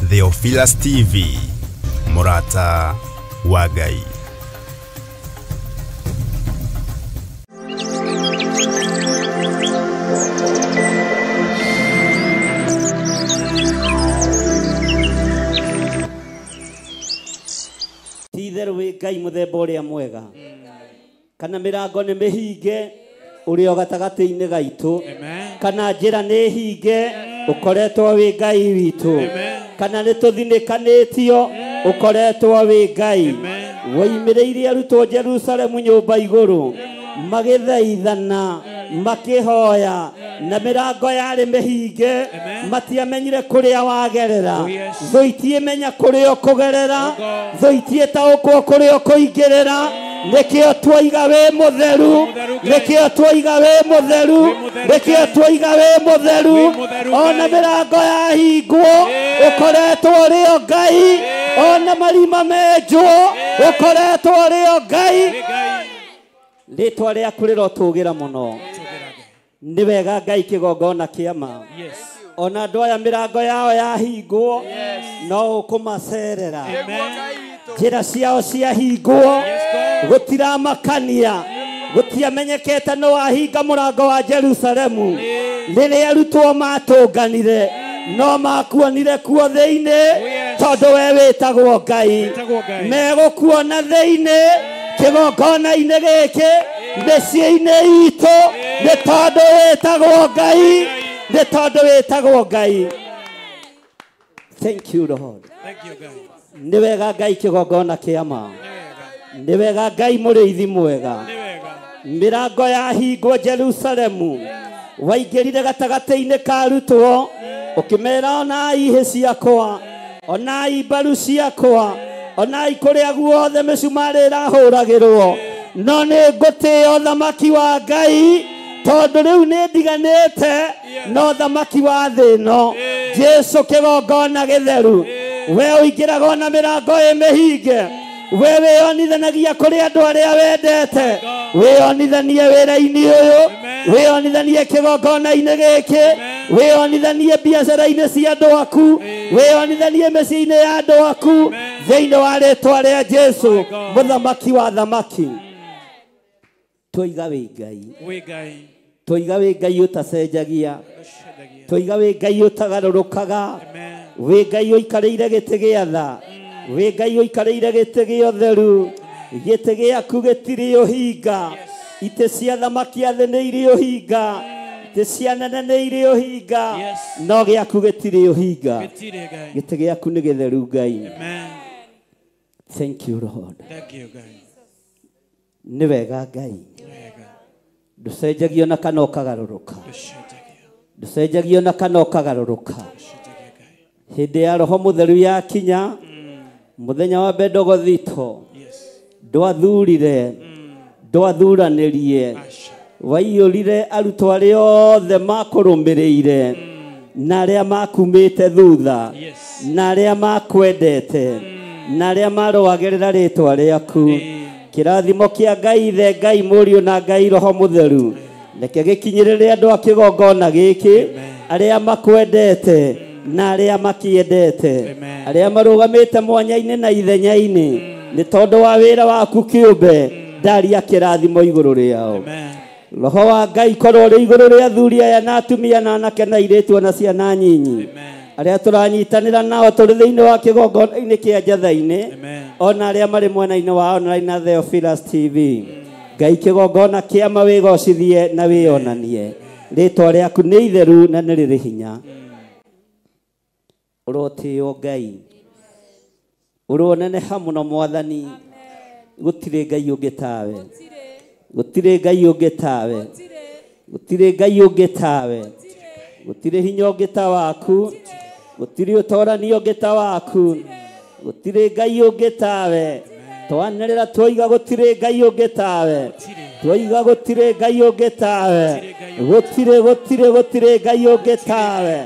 Theophilus TV, Murata wa Ngai. Tither we Ngai muthemba uria mwega kana mirango ni mihinge urio gatagati-ini gaitu kana njira ni hinge ukoretwo wi Ngai witu kana ni tuthinikanitio ukoretwo wi Ngai woimiriire arutwo Jerusalemu nyumba iguru magithaithana makihoya na mirango yari mihinge matiamenyire kuria wagerera thoitie menya kuria kugerera thoitie taukwo kuria kuingirira nikio twoiga we mutheru nikio twoiga we mutheru nikio twoiga we mutheru ona mirango ya hingwo ukoretwo rio Ngai ona marima menjwo ukoretwo rio Ngai ritwa riaku rirotugira muno ni wega Ngai kigongona kiama ona andu aya mirango yao yahingwo no ukumacerera njira ciao ciahingwo gutiramakania gutiamenyekete no wahinga murango wa Jerusalemu riria arutwo matunganire no makuonire kuo thiini tondu we witagwo Ngai megukuona thiini kigongona-ini giki mĩciĩ-inĩ itũ nĩ tondũ wĩtagwo Ngai nĩ tondũ wĩtagwo Ngai. Thank you Lord. Thank you God. Nĩ wega Ngai kĩgongona kĩama nĩ wega Ngai mũrĩithi mwega mĩrango yahingwo Jerusalemu waingĩrire gatagati-inĩ ka arutwo ũkĩmera onai hĩ ciakwa onai mbaru ciakwa onai kũrĩa guothe mĩcumarĩ ĩrahũragĩrwo no nĩ ngũtĩĩa thamaki wa Ngai tondũ rĩu nĩ ndiganĩte no thamaki wa thĩ ĩno Jesu kĩgongona gĩtheru we ũingĩraga na mĩrango ĩ mĩhinge we wĩonithanagia kũrĩ andũ arĩa wendete wĩonithanie wĩra-inĩ ũyũ wĩonithanie kĩgongona-inĩ gĩkĩ wĩonithanie biacara-inĩ cia andũ aku wĩonithanie mĩciĩ-inĩ ya andũ aku thĩinĩ wa rĩtwa rĩa Jesu mũthamaki wa thamaki tũiga wĩ Ngai tũiga wĩ Ngai ũtacenjagia tũiga wĩ Ngai ũtagarũrũkaga wĩ Ngai ũikarĩire gĩtĩ gĩa tha wĩ Ngai ũikarĩire gĩtĩ gĩa ũtheru gĩtĩ gĩaku gĩtirĩ ũhinga itĩ cia thamaki a thĩ nĩ irĩ ũhinga itĩ cia nene nĩ irĩ ũhinga no gĩaku gĩtirĩ ũhinga gĩtĩ gĩaku nĩ gĩtheru Ngai. Thank you Lord. Thank you God. Nĩ wega Ngai ndũcenjagio na kana ũkagarũrũka ndũcenjagio na kana ũkagarũrũka hĩndĩ ya roho mũtheru yakinya muthenya wa Bendogothito ndwathurire ndwathuranĩrie waiyũrire arutwo arĩa othe makũrũmĩrĩire na arĩa makumĩte thutha na arĩa makwendete na arĩa marũagĩrĩra rĩtwa rĩaku kĩrathimo kĩa Ngai ithe Ngai mũriũ na Ngai roho mũtheru reke gĩkinyĩrĩre andũ a kĩgongona gĩkĩ arĩa makwendete na arĩa makĩendete arĩa marũgamĩte mwanya-inĩ na ithenya-inĩ nĩ tondũ wa wĩra waku kĩũmbe ndaria kĩrathimo igũrũ rĩao roho wa Ngai korwo rĩ igũrũ rĩa athuri aya na atumia na anake na airĩtu na ciana nyinyi arĩa tũranyitanĩra nao tũrĩ thĩinĩ wa kĩgongona-inĩ kĩa Njatha-inĩ ona arĩa marĩ mwena-inĩ wa online na Theophilus TV Ngai kĩgongona kĩama wĩgocithie na wĩonanie rĩtwa rĩaku nĩ itheru na nĩ rĩrĩ hinya ũrotĩo Ngai ũroneneha mũno Mwathani gũtirĩ Ngai ũngĩ tawe gũtirĩ Ngai ũngĩ tawe gũtirĩ Ngai ũngĩ tawe gũtirĩ hinya ũngĩ ta waku gũtirĩ ũtoranio ũngĩ ta waku gũtirĩ Ngai ũngĩ tawe twanĩrĩra twoiga gũtirĩ Ngai ũngĩ tawe twoiga gũtirĩ Ngai ũngĩ tawe gũtirĩ Ngai ũngĩ tawe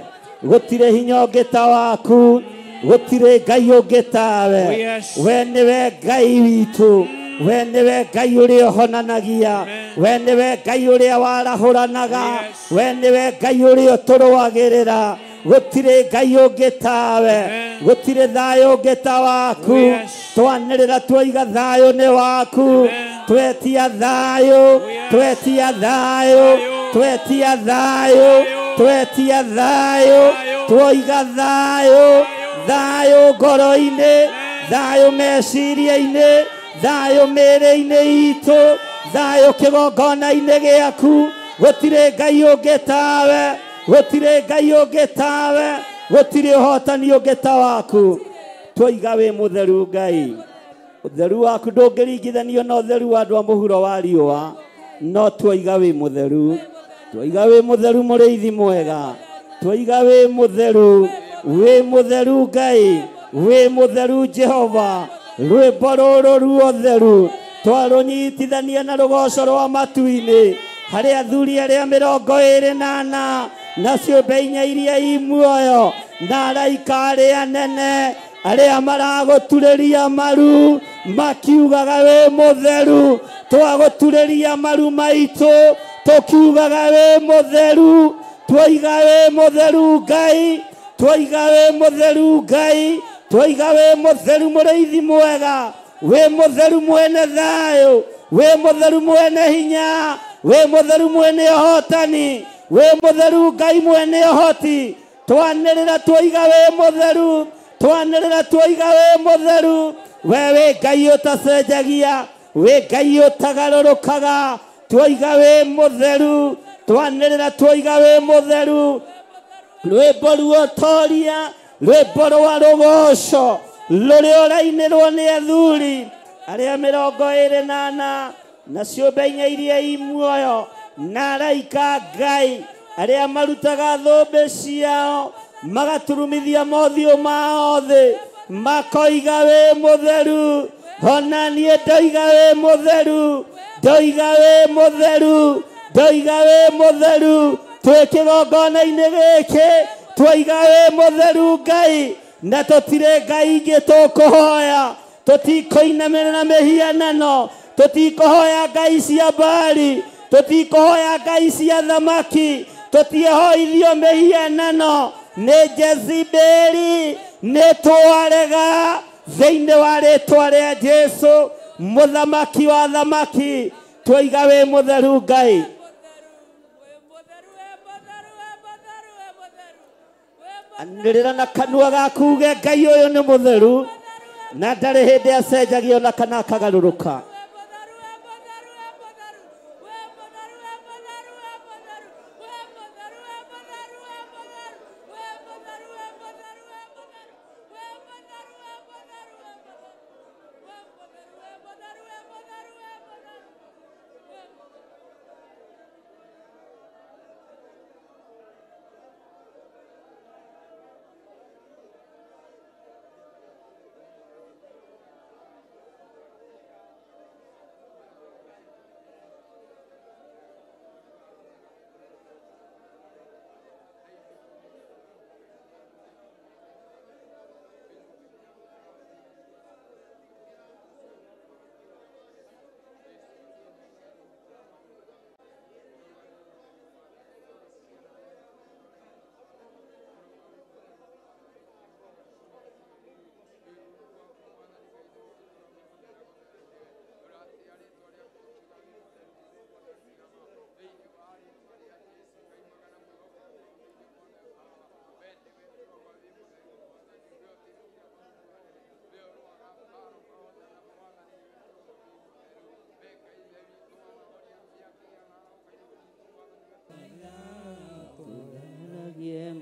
gũtirĩ hinya ũngĩ ta waku gũtirĩ Ngai ũngĩ tawe we nĩwe Ngai witũ we nĩwe Ngai ũrĩa ũhonanagia we nĩwe Ngai ũrĩa warahũranaga we nĩwe Ngai ũrĩa ũtũrũagĩrĩra gutire ngai ungi tawe gutire thayo ungi ta waku twanirira twoiga thayo ni waku twetia thayo twetia thayo twetia thayo twetia thayo twoiga thayo thayo ngoro-ini thayo meciria-ini thayo mĩĩrĩ-inĩ itũ thayo kĩgongona-inĩ gĩaku gũtirĩ ngai ũngĩ tawe gũtirĩ ngai ũngĩ tawe gũtirĩ ũhotani ũngĩ ta waku twoiga wĩ mũtheru ngai ũtheru waku ndũngĩringithanio na ũtheru wa andũ a mũhuro wa riũa no twoiga wĩ mũtheru twoiga wĩ mũtheru mũrĩithi mwega twoiga wĩ mũtheru ngai wĩ mũtheru Jehova rwĩmbo rũrũ ruotheru twarũnyitithania na rũgoco rwa matu-inĩ harĩ athuri arĩa 24 na ciũmbe 4 iria i muoyo na araika arĩa anene arĩa maragũturĩria maru makiugaga wĩ mũtheru twagũturĩria maru maitũ tũkiugaga wĩ mũtheru twoiga wĩ mũtheru ngai twoiga wĩ mũtheru ngai twoiga wĩ mũtheru mũrĩithi mwega wĩ mũtheru mwene thayũ wĩ mũtheru mwene hinya wĩ mũtheru mwene ũhotani wĩ mũtheru ngai mwene ũhoti twanĩrĩra twoiga wĩ mũtheru twanĩrĩra twoiga wĩ mũtheru we wĩ ngai ũtacenjagia wĩ ngai ũtagarũrũkaga twoiga wĩ mũtheru twanĩrĩra twoiga wĩ mũtheru rwĩmbo ruotoria rwĩmbo rwa rũgoco rũrĩa ũrainĩrwo nĩ athuri arĩa 24 na ciũmbe 4 iria i muoyo na araika ngai arĩa marutaga thũmbĩ ciao magaturumithia mothiũ mao thĩ makoiga wĩ mũtheru ona niĩ ndoiga wĩ mũtheru ndoiga wĩ mũtheru ndoiga wĩ mũtheru twĩ kĩgongona-inĩ gĩkĩ twoiga wĩ mũtheru ngai na tũtirĩ ngai ingĩ tũkũhoya tũtikũinamĩrĩra mĩhianano tũtikũhoya ngai cia Baali tũtikũhoya ngai cia thamaki tũtiĩhoithio mĩhianano nĩ Jezebeli nĩ twarega thĩinĩ wa rĩĩtwa rĩa Jesũ mũthamaki wa thamaki twoiga wĩ mũtheru ngai anĩrĩra na kanua gaku uge ngai ũyũ nĩ mũtheru na ndarĩ hĩndĩ acenjagio na kana akagarũrũka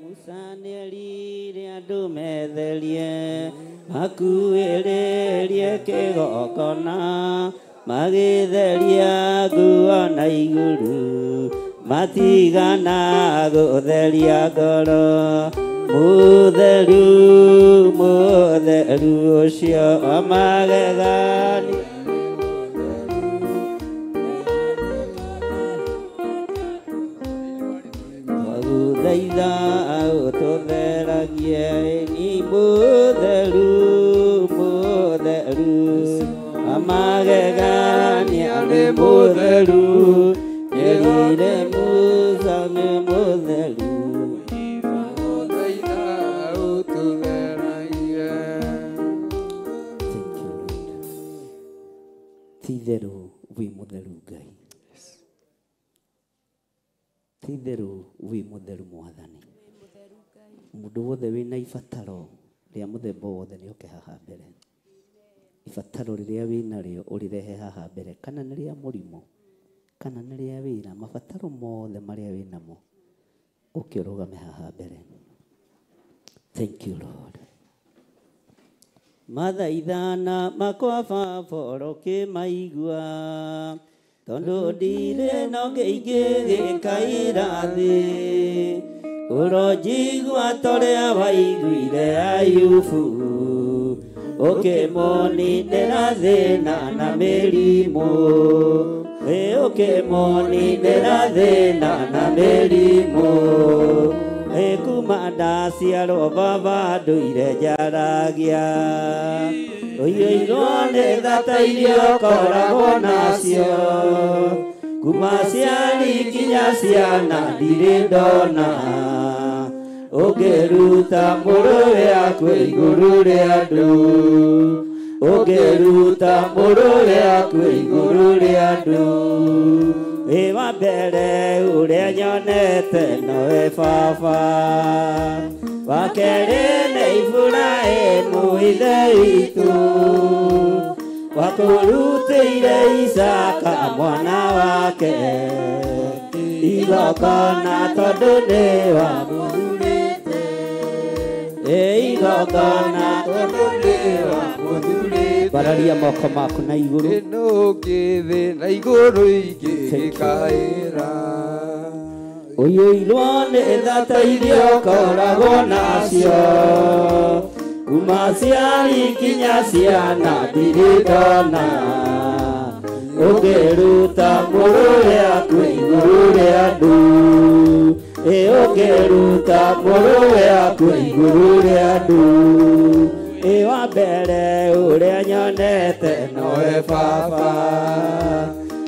Musanĩerire andũ metherie akuĩrĩrie kĩgongona magĩtheria nguo na igũrũ matigana gũtheria ngoro mũtheru mũtheru ũcio wa magegania thaitha ũtũtheragie ni mũtheru mũtheru amagegania nĩ mũtheru nyerire Musa nĩ mũtheru Tidheru wi mutheru Ngai. Tidheru wi mutheru Mwathani. Mundu wothe wina ibataro ria muthemba wothe ni oke haha mbere. Ibataro riria wina rio urirehe haha mbere, kana ni ria murimo kana ni ria wira, mabataro mothe maria winamo oke urugame haha mbere. Thank you, Lord. Mathaithana makwa Baba ke maigua tondu ndire no ngĩingĩgĩkaĩra thĩ ũronjigua toria waiguire Ayubu ũkĩmũninĩra thĩna na mĩrimũ ũkĩmũninĩra thĩna na mĩrimũ kuma ndaciarwo Baba ndũire njaragia ũiyũirwo nĩ thata iria ũkoragwo nacio kuma ciari nginya ciana ndirĩ ndona ũngĩruta mũrũwe akwe igũrũ rĩa andũ ũngĩruta mũrũwe akwe igũrũ rĩa andũ wa mbere ũrĩa nyonete nowe Baba wa kerĩ nĩ Iburahĩmu ithe witũ wakũrutĩire Isaka mwana wake igongona tondũ nĩ wamũthurĩte igongona tondũ nĩ wamũthurĩte. Bararia moko maku na igũrũ ĩno ngĩthĩ na igũrũ ingĩgĩkaĩra ũiyũirwo nĩ thata iria ũkoragwo nacio kuma ciari nginya ciana ndirĩ ndona ũngĩruta mũrũwe akwe igũrũ rĩa andũ ũngĩruta mũrũwe akwe igũrũ rĩa andũ wa mbere ũrĩa nyonete nowe Baba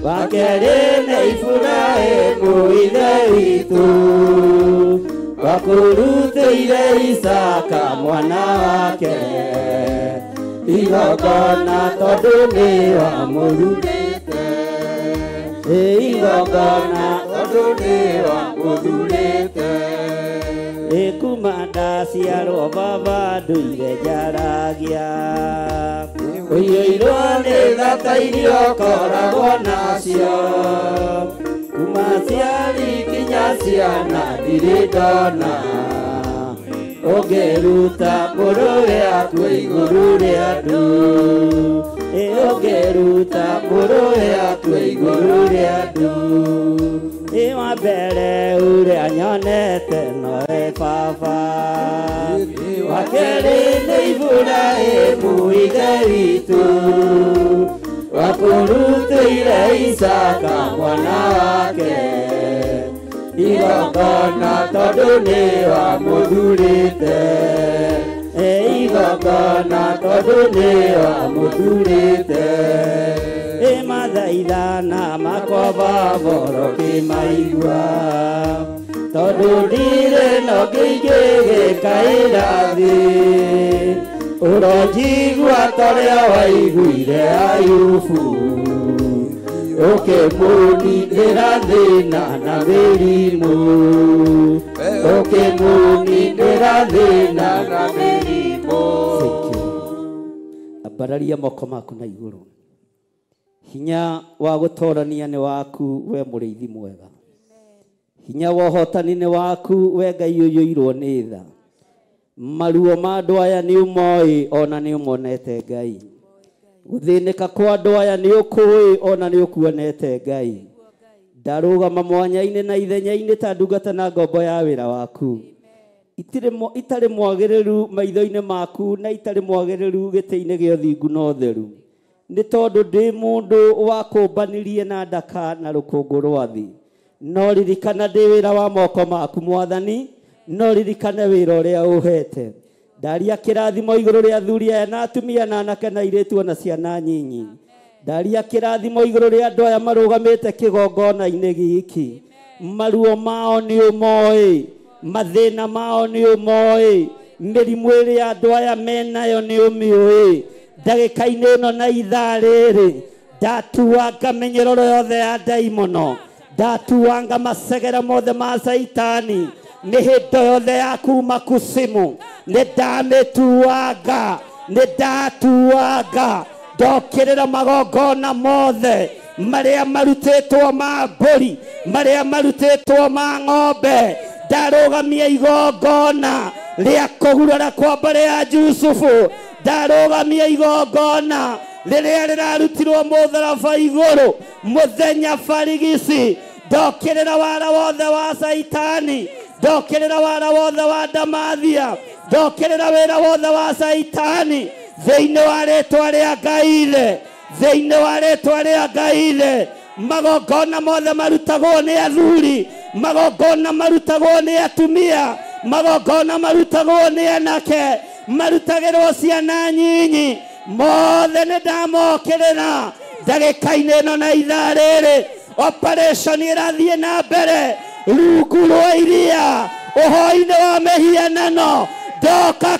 wa kerĩ nĩ Iburahĩmu ithe witũ wakũrutĩire Isaka mwana wake igongona tondũ nĩ wamũthurĩte igongona tondũ nĩ wamũthurĩte kuma ndaciarwo Baba ndũire njaragia ũiyũirwo nĩ thata iria ũkoragwo nacio kuma ciari nginya ciana ndirĩ ndona ũngĩruta mũrũwe akwe igũrũ rĩa andũ ũngĩruta mũrũwe akwe igũrũ rĩa andũ wa mbere ũrĩa nyonete nowe Baba wa kerĩ nĩ Iburahĩmu ithe witũ wakũrutĩire Isaka mwana wake igongona tondũ nĩ wamũthurĩte igongona tondũ nĩ wamũthurĩte mathaithana makwa Baba kĩmaigua tondũ ndirĩ no ngĩingĩgĩkaĩra thĩ ũronjigua toria waiguire Ayubu ũkĩmũninĩra thĩna na mĩrimũ ũkĩmũninĩra thĩna na mĩrimũ. Ambararia moko maku na igũrũ. Hinya wa gũtorania nĩ waku we mũrĩithi mwega. Hinya wa ũhotani nĩ waku we Ngai ũiyũirwo nĩ tha. Maruo ma andũ aya nĩ ũmoĩ ona nĩ ũmonete Ngai. Gũthĩnĩka kwa andũ aya nĩ ũkũĩ ona nĩ ũkuonete Ngai. Ndarũgama mwanya-inĩ na ithenya-inĩ ta ndungata na ngombo ya wĩra waku. Itarĩ mwagĩrĩru maitho-inĩ maku na itarĩ mwagĩrĩru gĩtĩ-inĩ gĩa ũthingu na ũtheru. Nĩ tondũ ndĩ mũndũ wakũmbanirie na ndaka na rũkũngũ rwa thĩ. No ririkana ndĩ wĩra wa moko maku Mwathani, no ririkane wĩra ũrĩa ũhete. Ndaria kĩrathimo igũrũ rĩa athuri aya na atumia na anake na airĩtu ona ciana nyinyi. Ndaria kĩrathimo igũrũ rĩa andũ aya marũgamĩte kĩgongona-inĩ gĩkĩ. Maruo mao nĩ ũmoĩ, mathĩna mao nĩ ũmoĩ, mĩrimũ ĩrĩa andũ aya menayo nĩ ũmĩũĩ. Ndagĩka-inĩ ĩno na ithaa rĩrĩ ndatuanga menyeroro yothe ya daimono, ndatuanga masegera mothe ma saitani, nĩ hĩndĩ yothe ya kuma kusimu, nĩ ndamĩtuanga, nĩ ndatuanga, ndokĩrĩra magongona mothe marĩa marutĩtwo ma mbũri, marĩa marutĩtwo ma ng'ombe, ndarũgamia igongona rĩa kũgurara kwa mbere ya Jusufu, ndarũgamia igongona rĩrĩa rĩrarutirwo mũtharaba igũrũ mũthenya barigici, ndokĩrĩra wara wothe wa saitani, ndokĩrĩra wara wothe wa Damathia, ndokĩrĩra wĩra wothe wa saitani thĩinĩ wa rĩtwa rĩa Ngai, thĩinĩ wa rĩtwa rĩa Ngai. Magongona mothe marutagwo nĩ athuri, magongona marutagwo nĩ atumia, magongona marutagwo nĩ anake, marutagĩrwo ciana nyinyi, mothe nĩ ndamokĩrĩra ndagĩka-inĩ ĩno na ithaa rĩrĩ. Operation ĩrathiĩ na mbere rungu rwa iria, ũhoi-inĩ wa mĩhianano, ndoka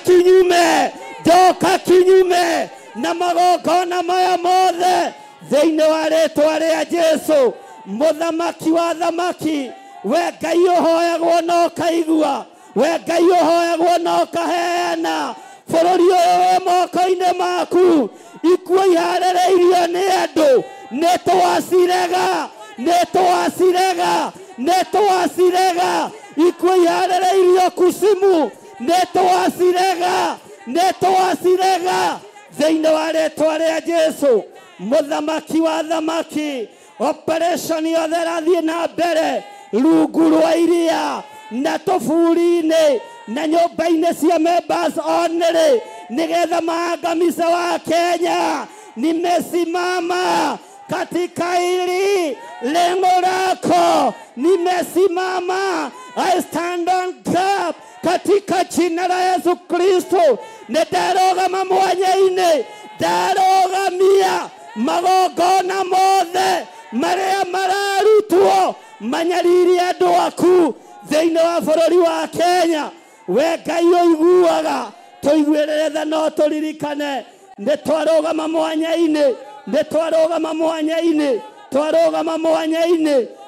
kinyume na magongona maya mothe thĩinĩ wa rĩtwa rĩa Jesu. Mũthamaki wa thamaki, we Ngai ũhoyagwo na ũkaigua, we Ngai ũhoyagwo na ũkaheana. Bũrũri ũyũ wĩ moko-inĩ maku, ikuũ iharĩrĩirio nĩ andũ, nĩ twacirega, ikuũ iharĩrĩirio kusimu, nĩ twacirega thĩinĩ wa rĩtwa rĩa Jesu. Mũthamaki wa thamaki, operation yothe ĩrathiĩ na mbere rungu rwa iria na tũburi-inĩ na nyũmba-inĩ cia members only, nĩgetha maangamize wa Kenya. Nimesimama katika hili lengo lako, nimesimama, I stand on gap katika jina la Yesu Kristo. Ndarogama mwanya-inĩ, ndarogamia magongona mothe marĩa mararutwo manyariri andũ aku thĩinĩ wa bũrũri wa Kenya. We Ngai ũiguaga, tũiguĩrĩre tha no tũririkane, nĩ twarogama mwanya-inĩ,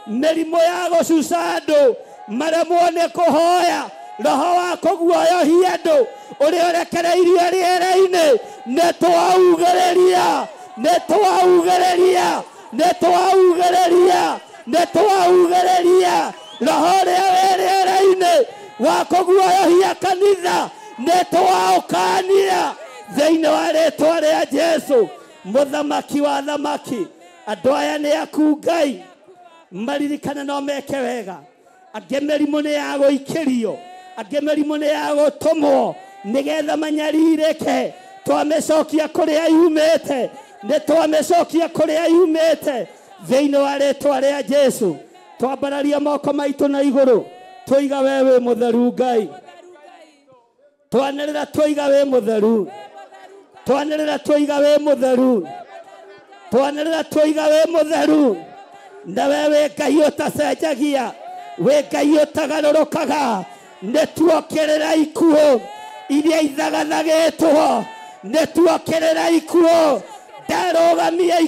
mĩrimũ ya gũcuca andũ, maremwo nĩ kũhoya, roho wa kũguoyohia andũ ũrĩa ũrekereirio rĩera-inĩ, nĩ twaugĩrĩria roho ũrĩa wĩ rĩera-inĩ wa kũguoyohia kanitha, nĩ twaũkania thĩinĩ wa rĩtwa rĩa Jesu. Mũthamaki wa thamaki, andũ aya nĩ aku Ngai, maririkane no meke wega. Angĩ mĩrimũ nĩ ya gũikĩrio, angĩ mĩrimũ nĩ ya gũtũmwo nĩgetha manyarirĩke. Twamĩcokia kũrĩa yumĩte, nĩ twamĩcokia kũrĩa yumĩte thĩinĩ wa rĩtwa rĩa Jesu. Twambararia moko maitũ na igũrũ, tũiga we wĩ mũtheru Ngai, twanĩrĩra tũiga wĩ mũtheru, twanĩrĩra tũiga wĩ mũtheru, twanĩrĩra tũiga wĩ mũtheru. Na we wĩ Ngai ũtacenjagia, wĩ Ngai ũtagarũrũkaga, nĩ tuokĩrĩra ikuũ iria ithagathagĩtwo, nĩ tuokĩrĩra ikuũ, ndarogamia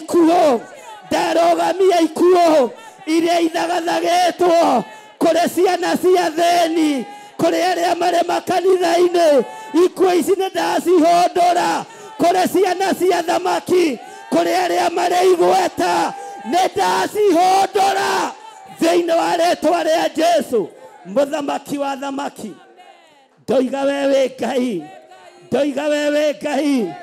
ikuũ iria ithagathagĩtwo kũrĩ ciana cia thĩni, kũrĩ arĩa marĩ makanitha-inĩ. Ikuũ ici nĩ ndacihũndũra kũrĩ ciana cia thamaki, kũrĩ arĩa marĩ igweta, nĩ ndacihũndũra thĩinĩ wa rĩtwa rĩa Jesu. Mũthamaki wa thamaki, ndoiga we wĩ Ngai, ndoiga we wĩ Ngai,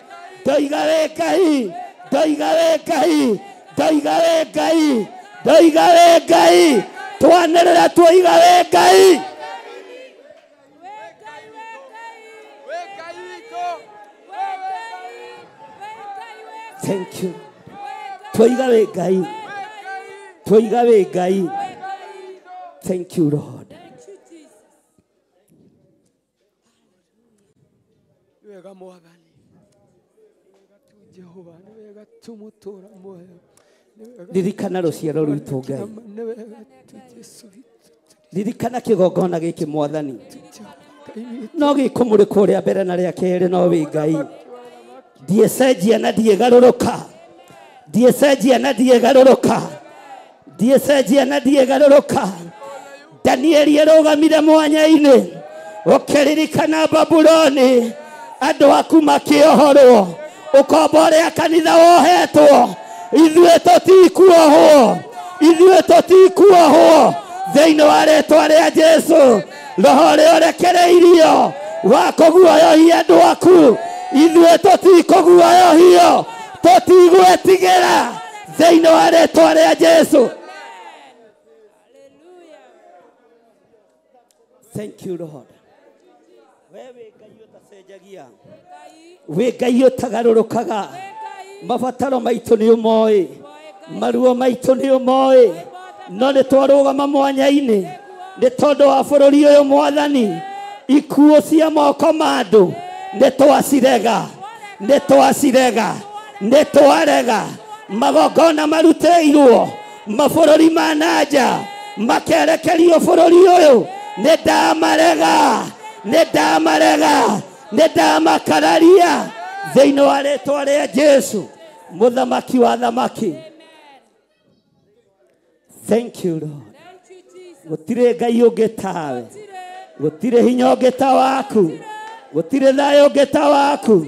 ndoiga wĩ Ngai, ndoiga wĩ Ngai, ndoiga wĩ Ngai, ndoiga wĩ Ngai, twanĩrĩra twoiga wĩ Ngai. Thank you. Twoiga wĩ Ngai, twoiga wĩ Ngai. Thank you Lord. Wega mwathani, Jehova nĩ wega tũmũtũra muoyo, ririkana rũciaro rwitũ Ngai, ririkana kĩgongona gĩkĩ mwathani, no gĩkũmũrĩka ũrĩa mbere na rĩa kerĩ, no wĩ Ngai, ndiĩcenjia na ndiĩgarũrũka, ndiecenjia na ndiegarũrũka, ndiecenjia na ndiegarũrũka. Danieli arogamire mwanya-inĩ ũkĩririkana Babuloni, andũ aku makĩohorwo, ũkombo ũrĩa kanitha wohetwo, ithuĩ tũtikuohwo, ithuĩ tũtikuohwo thĩinĩ wa rĩĩtwa rĩa Jesũ. Roho ũrĩa ũrekereirio wa kũguoyohia andũ aku, ithuĩ tũtikũguoyohio, tũtigwĩtigĩra thĩinĩ wa rĩĩtwa rĩa Jesũ. Thank you, Lord. Wewe Ngai utacenjagia, we Ngai utagarũrũkaga, mabataro maitũ nĩ ũmoĩ, maruo maitũ nĩ ũmoĩ, no nĩ twarũgama mwanya-inĩ nĩ tondũ wa bũrũri ũyũ Mwathani. Ikuũ cia moko ma andũ nĩ twacirega, nĩ twacirega, nĩ twarega. Magongona marutĩirwo mabũrũri ma nanja makerekerio bũrũri ũyũ, nĩ ndamarega, nĩ ndamarega, nĩ ndamakararia thĩinĩ wa rĩĩtwa rĩa Jesũ, mũthamaki wa thamaki. Thank you, Lord. Gũtirĩ Ngai ũngĩ tawe, gũtirĩ hinya ũngĩ ta waku, gũtirĩ thayũ ũngĩ ta waku.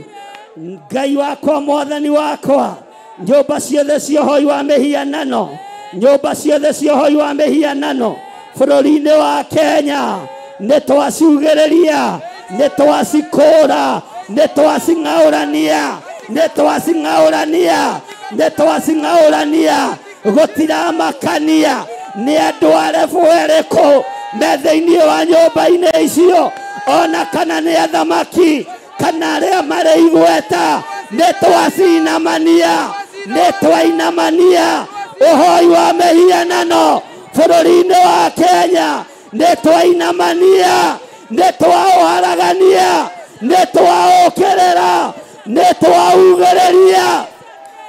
Ngai wakwa, Mwathani wakwa, nyũmba ciothe cia ũhoi wa mĩhianano, nyũmba ciothe cia ũhoi wa mĩhianano bũrũri-inĩ wa Kenya nĩ twacugĩrĩria, nĩ twacikũra, nĩ twacing'aũrania, nĩ twacing'aũrania, nĩ twacing'aũrania. Gũtiramakania nĩ andũ arebu erĩkũ me thĩinĩ wa nyũmba-inĩ icio, ona kana nĩ athamaki kana arĩa marĩ igweta. Nĩ twacinamania, nĩ twainamania ũhoi wa mĩhianano bũrũri-inĩ wa Kenya, nĩ twainamania, nĩ twaũharagania, nĩ twaũkĩrĩra, nĩ twaugĩrĩria,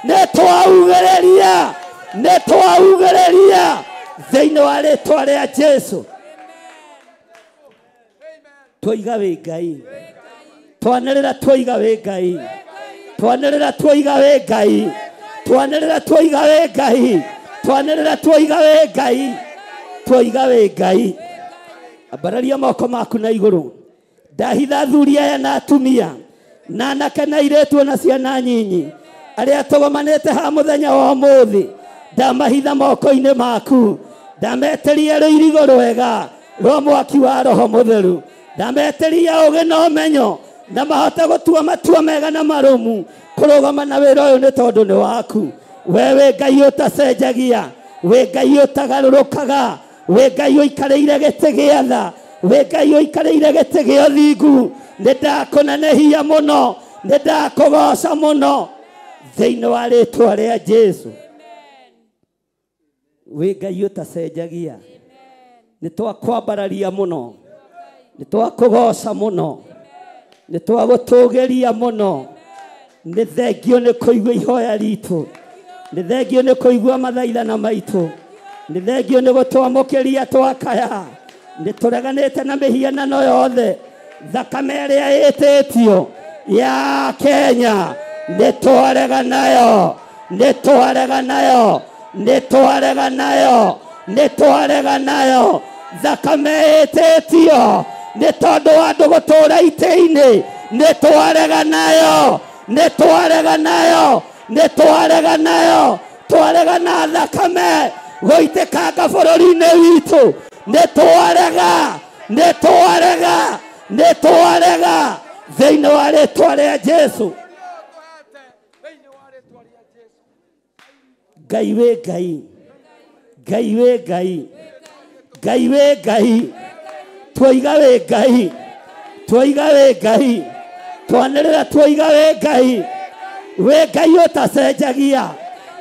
nĩ twaugĩrĩria, nĩ twaugĩrĩria thĩinĩ wa rĩĩtwa rĩa Jesũ. Twoiga wĩ Ngai, twanĩrĩra twoiga wĩ Ngai, twanĩrĩra twoiga wĩ Ngai, twanĩrĩra twoiga wĩ Ngai, twanĩrĩra twoiga wĩ Ngai, twoiga wĩ Ngai. Ambararia moko maku na igũrũ. Ndahitha athuri aya na atumia na anake na airĩtu na ciana nyinyi arĩa tũgomanĩte ha mũthenya wa ũmũthĩ, ndamahitha moko-inĩ maku, ndameteria rũirigo rwega rwa mwaki wa Roho Mũtheru, ndameteria ũgĩ na ũmenyo na mahote gũtua matua mega na marũmu kũrũgama na wĩra ũyũ nĩ tondũ nĩ waku. Wewe Ngai ũtacenjagia, we Ngai ũtagarũrũkaga, we Ngai ũikarĩire gĩtĩ gĩa tha, we Ngai ũikarĩire gĩtĩ gĩa ũthingu. Nĩ ndakũnenehia mũno, nĩ ndakũgoca mũno thĩinĩ wa rĩĩtwa rĩa Jesũ. We Ngai ũtacenjagia, nĩ twakwambararia mũno, nĩ twakũgoca mũno, nĩ twagũtũgĩria mũno. Nĩ thengio nĩ kũigua ihoya ritũ, nĩ thengio nĩ kũigua mathaithana maitũ, nĩ thengio nĩ gũtwamũkĩria twakaya. Nĩ tũreganĩte na mĩhianano yothe, thakame ĩrĩa ĩtĩtio ya Kenya nĩ twarega nayo, nĩ twarega nayo, nĩ twarega nayo, nĩ twarega nayo. Thakame ĩtĩtio nĩ tondũ wa andũ gũtũũra itĩ-inĩ, nĩ twarega nayo, nĩ twarega nayo, nĩ twarega nayo. Twarega na thakame gũitĩkanga bũrũri-inĩ witũ, nĩ twarega, nĩ twarega, nĩ twarega thĩinĩ wa rĩĩtwa rĩa Jesũ. Ngai wĩ Ngai, Ngai wĩ Ngai, Ngai wĩ Ngai, twoiga wĩ Ngai, twoiga wĩ Ngai, twanĩrĩra twoiga wĩ Ngai. We Ngai ũtacenjagia,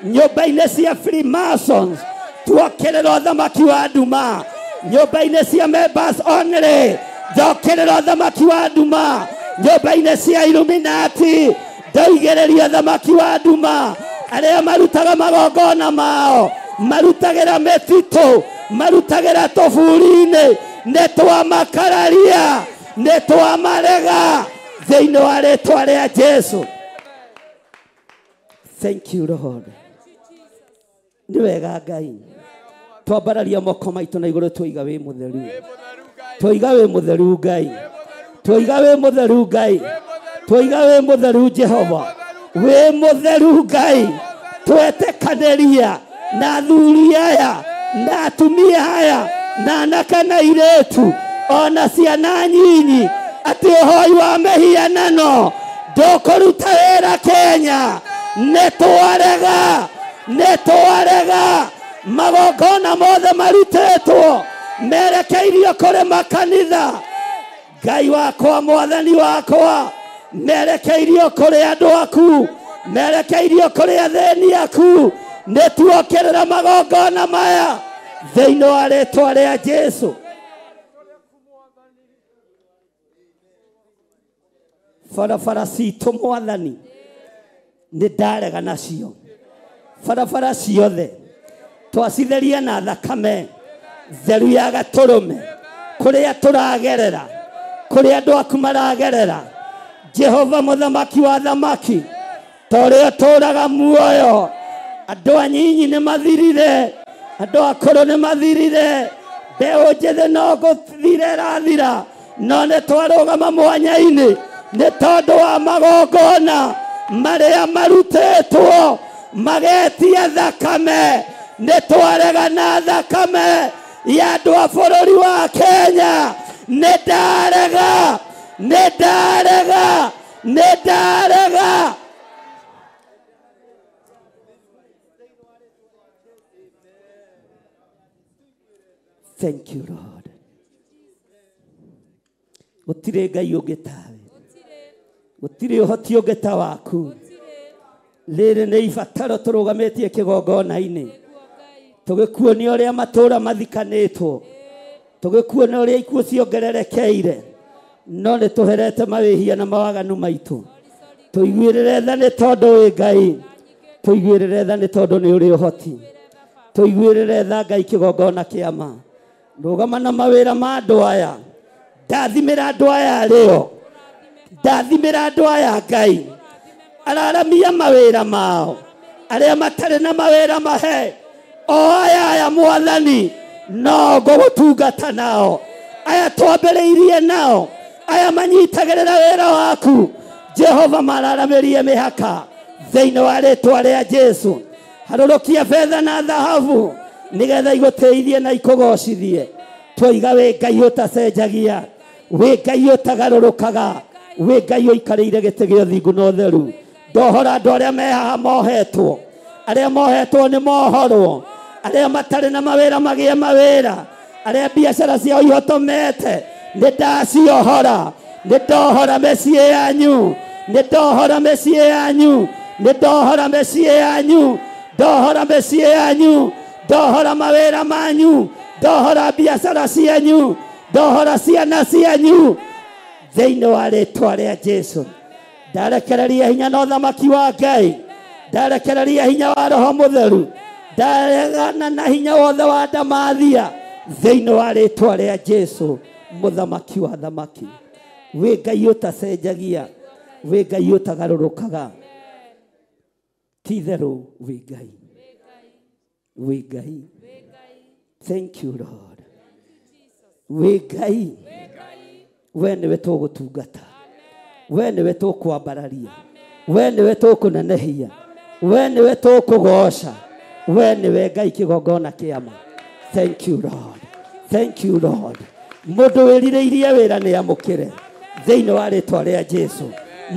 nyũmba-inĩ cia Freemasons tuokĩrĩra ũthamaki wa nduma, nyũmba-inĩ cia members only ndookĩrĩra ũthamaki wa nduma, nyũmba-inĩ cia Illuminati ndoigĩrĩria ũthamaki wa nduma. Arĩa marutaga magongona mao marutagĩra mĩtitũ, marutagĩra tũburi-inĩ, nĩ twamakararia, nĩ twamarega thĩinĩ wa rĩĩtwa rĩa Jesũ. Thank you, Lord. nĩ wega Ngai twambararia moko maitũ na igũrũ tũiga wĩ mũtheru tũiga wĩ mũtheru Ngai tũiga wĩ mũtheru Ngai tũiga wĩ mũtheru Jehova wĩ mũtheru Ngai twetĩkanĩria na athuri aya na atumia aya na anake na airĩtu ona ciana nyinyi atĩ ũhoi wa mĩhianano ndũkũruta wĩra Kenya nĩtwarega magongona mothe marutĩtwo merekeirio kũrĩ makanitha Ngai wakwa mwathani wakwa merekeirio kũrĩ andũ aku merekeirio kũrĩ athĩni aku nĩtuokĩrĩra magongona maya thĩinĩ wa rĩĩtwa rĩa Jesũ. Barabara citũ mwathani nĩ ndarega nacio barabara ciothe twacitheria na thakame theru ya gatũrũme kũrĩa tũragerera kũrĩa andũ aku maragerera Jehova mũthamaki wa thamaki torĩa tũraga muoyo andũ anyinyi nĩ mathirire andũ akũrũ nĩ mathirire mbeũ njĩthĩ no gũthira ĩrathira no nĩ twarũgama mwanya-inĩ nĩ tondũ wa magongona marĩa marutĩtwo magetia thakame nĩ twarega na thakame ya andũ a bũrũri wa Kenya nĩ ndarega. Thank you Lord. Gũtirĩ Ngai ũngĩ tawe gũtirĩ ũhoti ũngĩ ta waku rĩrĩ nĩ ibataro tũrũgamĩtie kĩgongona-inĩ tũgĩkuonia ũrĩa matũũra mathikanĩtwo tũgĩkuonia ũrĩa ikuũ ciongererekeire no nĩ tũherete mawĩhia na mawaganu maitũ tũiguĩrĩre tha nĩ tondũ wĩ Ngai tũiguĩrĩre tha nĩ tondũ nĩ ũrĩ ũhoti tũiguĩrĩre tha Ngai kĩgongona kĩa ma rũgama na mawĩra ma andũ aya ndathimĩra andũ aya arĩo ndathimĩra andũ aya Ngai araramia mawĩra mao arĩa matarĩ na mawĩra mahe o aya mwathani no gũtungata nao aya twambĩrĩirie nao aya manyitagĩrĩra wĩra waku Jehova mararamĩrie mĩhaka thĩinĩ wa rĩĩtwa rĩa Jesũ harũrũkia betha na thahabu nĩgetha igũteithie na ikũgocithie twoiga wĩ Ngai ũtacenjagia wĩ Ngai ũtagarũrũkaga wĩ Ngai ũikarĩire gĩtĩ gĩa ũthingu na ũtheru ndohora andũ arĩa mehaha mohetwo arĩa mohetwo nĩ mohorwo arĩa matarĩ na mawĩra magĩe mawĩra arĩa biacara ciao ihotomete nĩ ndaciohora nĩ ndohora mĩciĩ yanyu nĩ ndohora mĩciĩ yanyu nĩ ndohora mĩciĩ yanyu ndohora mĩciĩ yanyu ndohora mawĩra manyu ndohora biacara cianyu ndohora ciana cianyu thĩinĩ wa rĩĩtwa rĩa Jesũ ndarekereria hinya na ũthamaki wa Ngai ndarekereria hinya wa Roho Mũtheru ndaregana na hinya wothe wa ndamathia thĩinĩ wa rĩĩtwa rĩa Jesũ mũthamaki wa thamaki wĩ Ngai ũtacenjagia wĩ Ngai ũtagarũrũkaga ti-itherũ wĩ Ngai wĩ Ngai. Thank you Lord. Wĩ Ngai we nĩwe tũgũtungata we nĩwe tũkwambararia we nĩwe tũkũnenehia we nĩwe tũkũgoca we nĩwe Ngai kĩgongona kĩa ma. Thank you Lord. Thank you Lord. Mũndũ wĩrirĩirie wĩra nĩ amũkĩre thĩinĩ wa rĩĩtwa rĩa Jesũ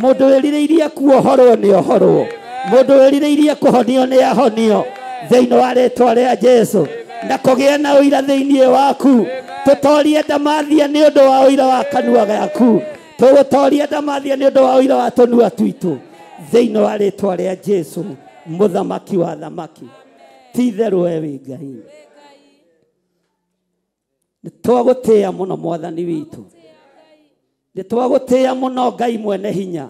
mũndũ wĩrirĩirie kuohorwo nĩ ohorwo mũndũ wĩrirĩirie kũhonio nĩ ahonio thĩinĩ wa rĩĩtwa rĩa Jesũ na kũgĩa na ũira thĩinĩ waku tũtorie ndamathia nĩ ũndũ wa ũira wa kanua gaku tũgũtoria ndamathia nĩ ũndũ wa ũira wa tũnua twitũ thĩinĩ wa rĩĩtwa rĩa Jesũ mũthamaki wa thamaki ti-itherũ we wĩ Ngai nĩ twagũtĩĩa mũno mwathani witũ nĩ twagũtĩĩa mũno Ngai mwene hinya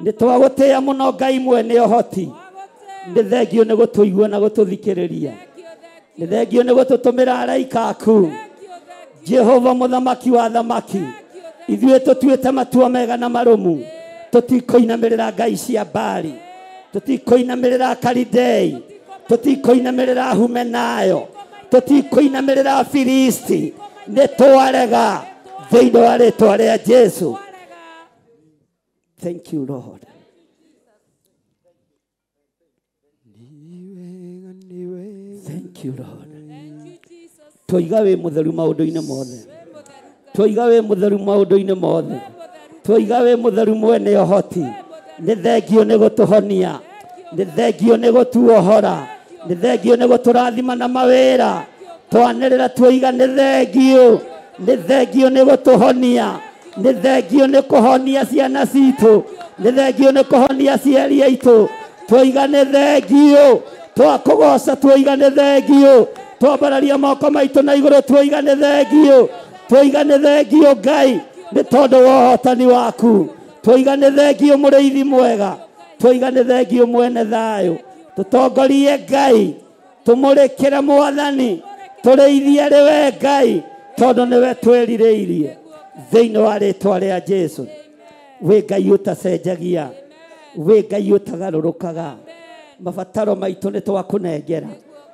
nĩ twagũtĩĩa mũno Ngai mwene ũhoti nĩ thengio nĩ gũtũigua na gũtũthikĩrĩria nĩ thengio nĩ gũtũtũmĩra araika aku Jehova mũthamaki wa thamaki ithuĩ tũtuĩte matua mega na marũmu tũtikũinamĩrĩra ngai cia Baali tũtikũinamĩrĩra Kalidei tutikoinamirira Humenayo, tutikoinamirira Filisti, nitwarega thiini wa ritwa ria Jesu. Thank you, Lord. Thank you, Lord. Twiga we mutheru maundu-ini mothe. Twiga we mutheru maundu-ini mothe. Twiga we mutheru mwene ohoti. Ni thengio ni gutuhonia. Ni thengio ni gutuohora. Ni thengio ni guturathima na mawira. Twanirira twiga ni thengio. Ni thengio ni gutuhonia. Ni thengio ni kuhonia ciana citu. Ni thengio ni kuhonia aciari aitu. Twiga ni thengio. Twakugoca twiga ni thengio. Twambararia moko maitu na iguru twiga ni thengio. Twiga ni thengio Ngai ni tondu wa hotani waku. Twiga ni thengio muriithi mwega. Twiga ni thengio mwene thayo. Tutongorie Ngai, tumurikire Mwathani, turiithie riwe Ngai tondu niwe twiririirie thiini wa ritwa ria Jesu. We Ngai utacenjagia, we Ngai utagarurukaga. Mabataro maitu ni twakunengera.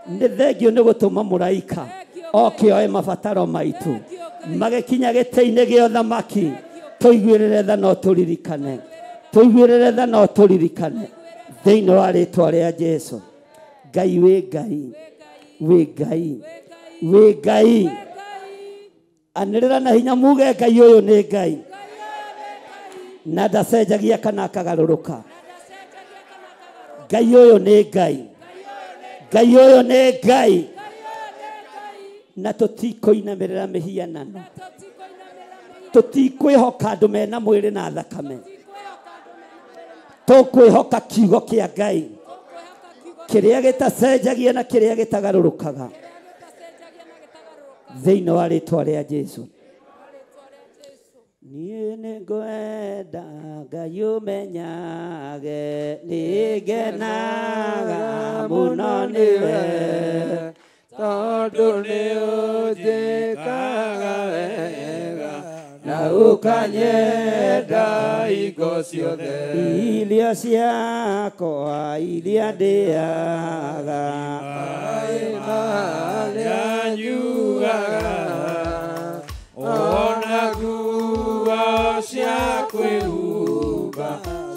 Ni thengio ni gutuma muraika oke oe mabataro maitu magikinya gite-ini gio thamaki. Tuiguirire tha no turirikane, tuiguirire tha no turirikane thiini wa ritwa ria Jesu. Ngai we Ngai, we Ngai, we Ngai. Anirira na hinya muge Ngai uyu ni Ngai na ndacenjagia kana akagaruruka. Ngai uyu ni Ngai, Ngai uyu ni Ngai na tutikoinamirira mihianano. Tutikwihoka andu mena mwiri na thakame. Tukwihoka kiugo kia Ngai kiria gitacenjagia na kiria gitagarurukaga thiini wa ritwa ria Jesu. Nie ningwenda Ngai umenyage, nigenaga muno niwe tondu ni unjikaga wega na ukanyenda hingo ciothe. Irio ciakwa iria ndĩaga maĩ marĩa nyuaga ona nguo cia kwĩhumba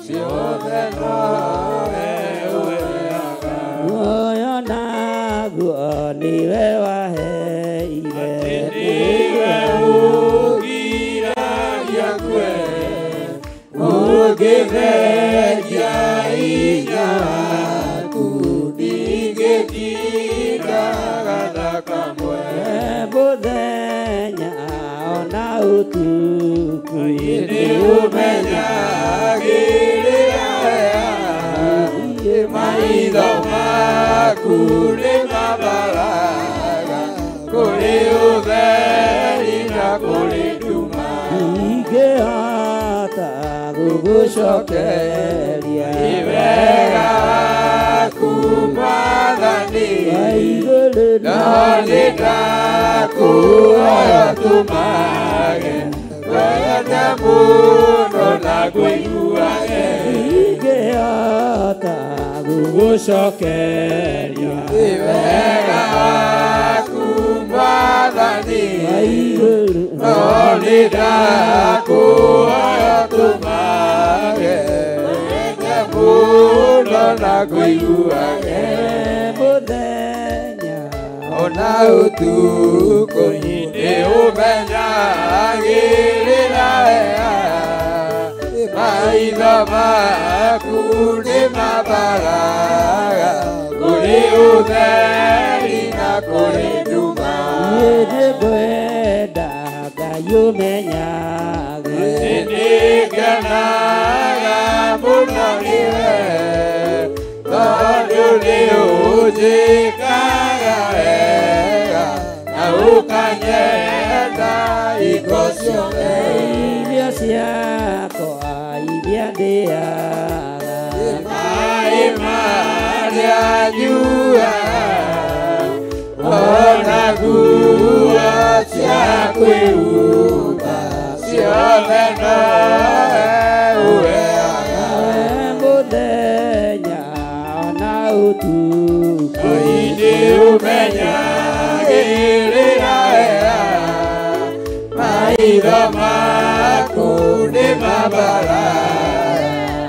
ciothe nowe ũheaga. Muoyo naguo nĩwe waheire, nĩwe ũgiragia kwe ũngĩtheria hinya waku ndingĩtindaga thakamwe. Mũthenya ona ũtukũ nĩũmenyagĩrĩra maitho maku nĩ mabaraga kũrĩ ũtheri na kũrĩ nduma. Ingĩhota gũgũcokeria nĩ wega waku Mwathani, no nĩndakũhoya tũmage wende mũno na ngũiguage. Ingĩhota gũgũcokeria nĩ wega waku Mwathani, no nĩndakũhoya tũmage wende mũno na ngũiguage. Mũthenya ona ũtukũ nĩũmenyagĩrĩra wega maitho maku nĩ mabaraga kũrĩ ũtheri na kũrĩ nduma. Nĩngwenda Ngai ũmenyage, nĩngenaga mũno nĩwe tondũ nĩũnjĩkaga wega na ũkanyenda hingo ciothe. Irio ciakwa iria ndĩaga maĩ marĩa nyuaga ona nguo cia kwĩhumba ciothe nowe ũheaga. Mũthenya ona ũtukũ mabara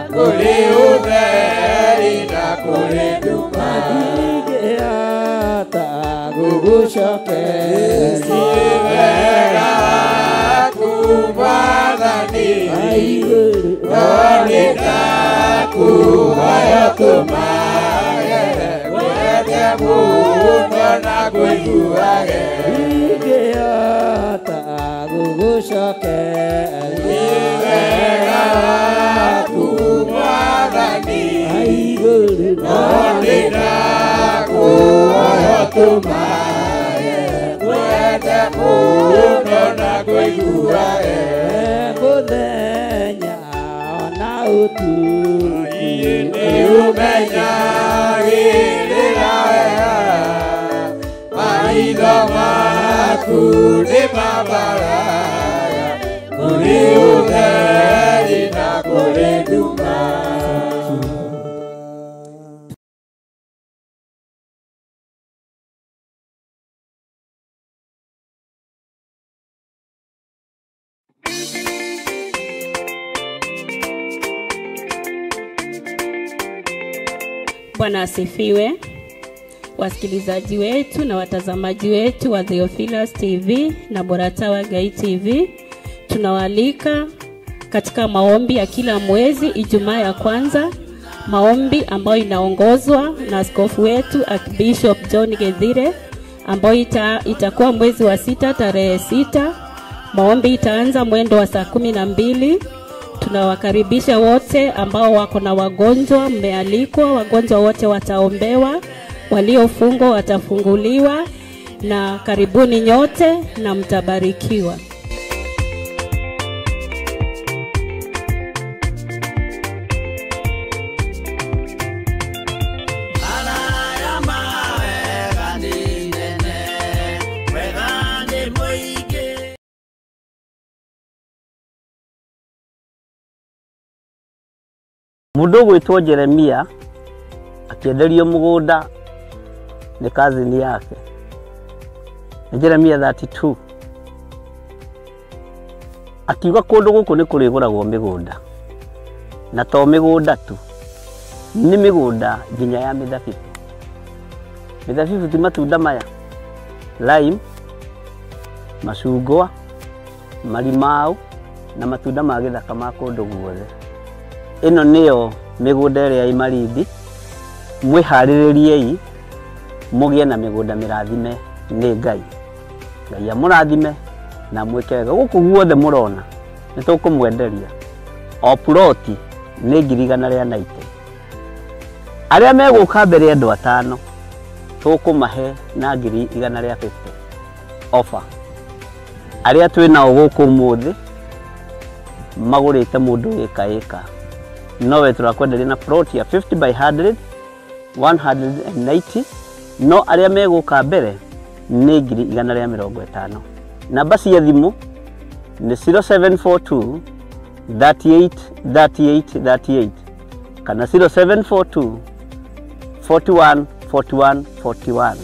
kuri utheri na kuri nduma ndingĩhota gũgũcokeria kumathani igũrũ onita kuhoya tumage gwete muno na kũiguage ndingĩhota gũgũcokeria kumathani igũrũ onita kuhoya tumage gwete muno na kũiguage mũthenya ona ũtukũ umenyagĩrĩra wega maitho maku nĩ mabaraga kũrĩ ũtheri na kũrĩ nduma. Bwana asifiwe. Wasikilizaji wetu na watazamaji wetu wa Theophilus TV na Morata wa Gai TV, tunawaalika katika maombi ya kila mwezi Ijumaa ya kwanza, maombi ambayo inaongozwa na askofu wetu Archbishop John Gethire, ambayo itakuwa mwezi wa 6 tarehe 6. Maombi itaanza mwendo wa saa 12. Tunawakaribisha wote ambao wako na wagonjwa, mmealikwa. Wagonjwa wote wataombewa, waliofungwa watafunguliwa, na karibuni nyote na mtabarikiwa. Mundu gwitwo Jeremia akienderio mugunda ni kazini yake. Jeremia 32 akiuga kundu guku ni kuriguragwo migunda, na to migunda tu, ni migunda nginya ya mithabibu. Mithabibu ti matunda maya, lime, macungwa, marimau na matunda ma githaka ma kundu guothe. Ino niyo migunda ĩrĩa imarindi. Mwiharĩrĩriei mugie na migunda mirathime nĩ Ngai. Ngai amũrathime na mwĩke wega. Gũkũ guothe mũrona nĩ tũkũmwenderia. O ploti nĩ 190. Arĩa megũka mbere andũ 5 tũkũmahe na 150 offer. Arĩa twĩnao gũkũ ũmũthĩ magũrĩte mũndũ ĩka nowe turakwenderia na plot ya 50 by 100 190. No arĩa megũka mbere nĩ 150. Namba cia thimũ nĩ 0742 38 38 38 kana 0742 41 41 41.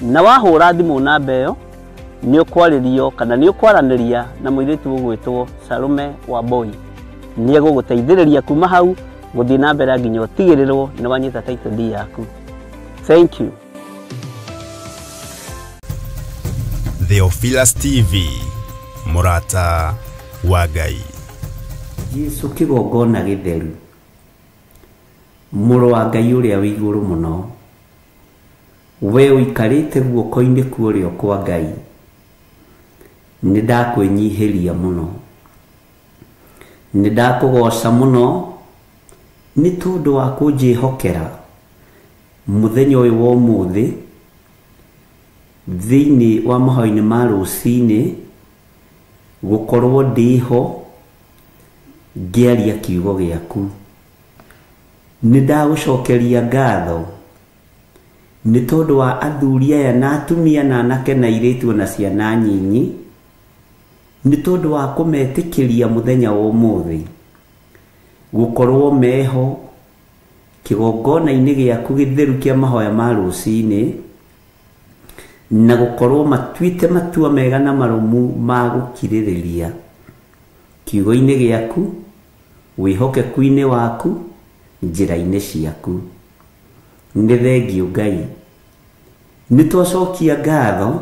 Na wahũra thimũ namba ĩyo nĩ ũkwarĩrio kana nĩ ũkwaranĩria na mũirĩtu ũgwĩtwo Salome Wamboi. Nĩ egũgũteithĩrĩria kuma hau gũthiĩ na mbere nginya ũtigĩrĩrwo nĩ wanyita title deed yaku. Thank you. Theophilus TV, Morata wa Ngai. Jesu kĩgongona gĩtheru, mũrũ wa Ngai ũrĩa wĩ igũrũ mũno, we ũikarĩte guoko-inĩ kwa ũrĩo kwa Ngai, nĩ ndakwĩnyihĩria mũno, nĩ ndakũgoca mũno nĩ tondũ wa kũnjĩhokera mũthenya ũyũ wa ũmũthĩ thĩinĩ wa mahoya-inĩ ma rũcinĩ, gũkorwo ndĩho ngĩaria kiugo gĩaku. Nĩ ndagũcokeria ngatho nĩ tondũ wa athuri aya na atumia na anake na airĩtu na ciana nyinyi, nĩ tondũ wa kũmetĩkĩria mũthenya wa ũmũthĩ gũkorwo meho kĩgongona-inĩ gĩaku gĩtheru kĩa mahoya ma rũcinĩ, na gũkorwo matuĩte matua mega na marũmu ma gũkirĩrĩria kiugo-inĩ gĩaku wihokeku-inĩ waku njĩra-inĩ ciaku. Nĩ thengio Ngai. Nĩ twacokia ngatho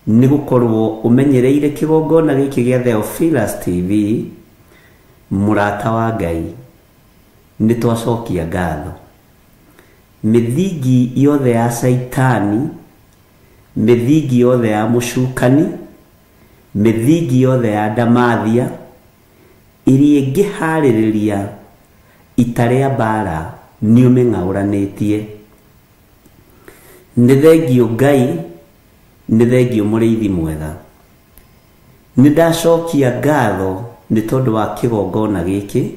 nĩ gũkorwo ũmenyereire kĩgongona gĩkĩ gĩa Theophilus TV, mũrata wa Ngai. Nĩ twacokia ngatho. Mĩthingi yothe ya Saitani, mĩthingi yothe ya mũcukani, mĩthingi yothe ya ndamathia ĩrĩa ĩngĩharĩrĩria ita rĩa mbara nĩ ũmĩng'aũranĩtie. Nĩ thengio Ngai, nĩ thengio mũrĩithi mwega. Nĩ ndacokia ngatho nĩ tondũ wa kĩgongona gĩkĩ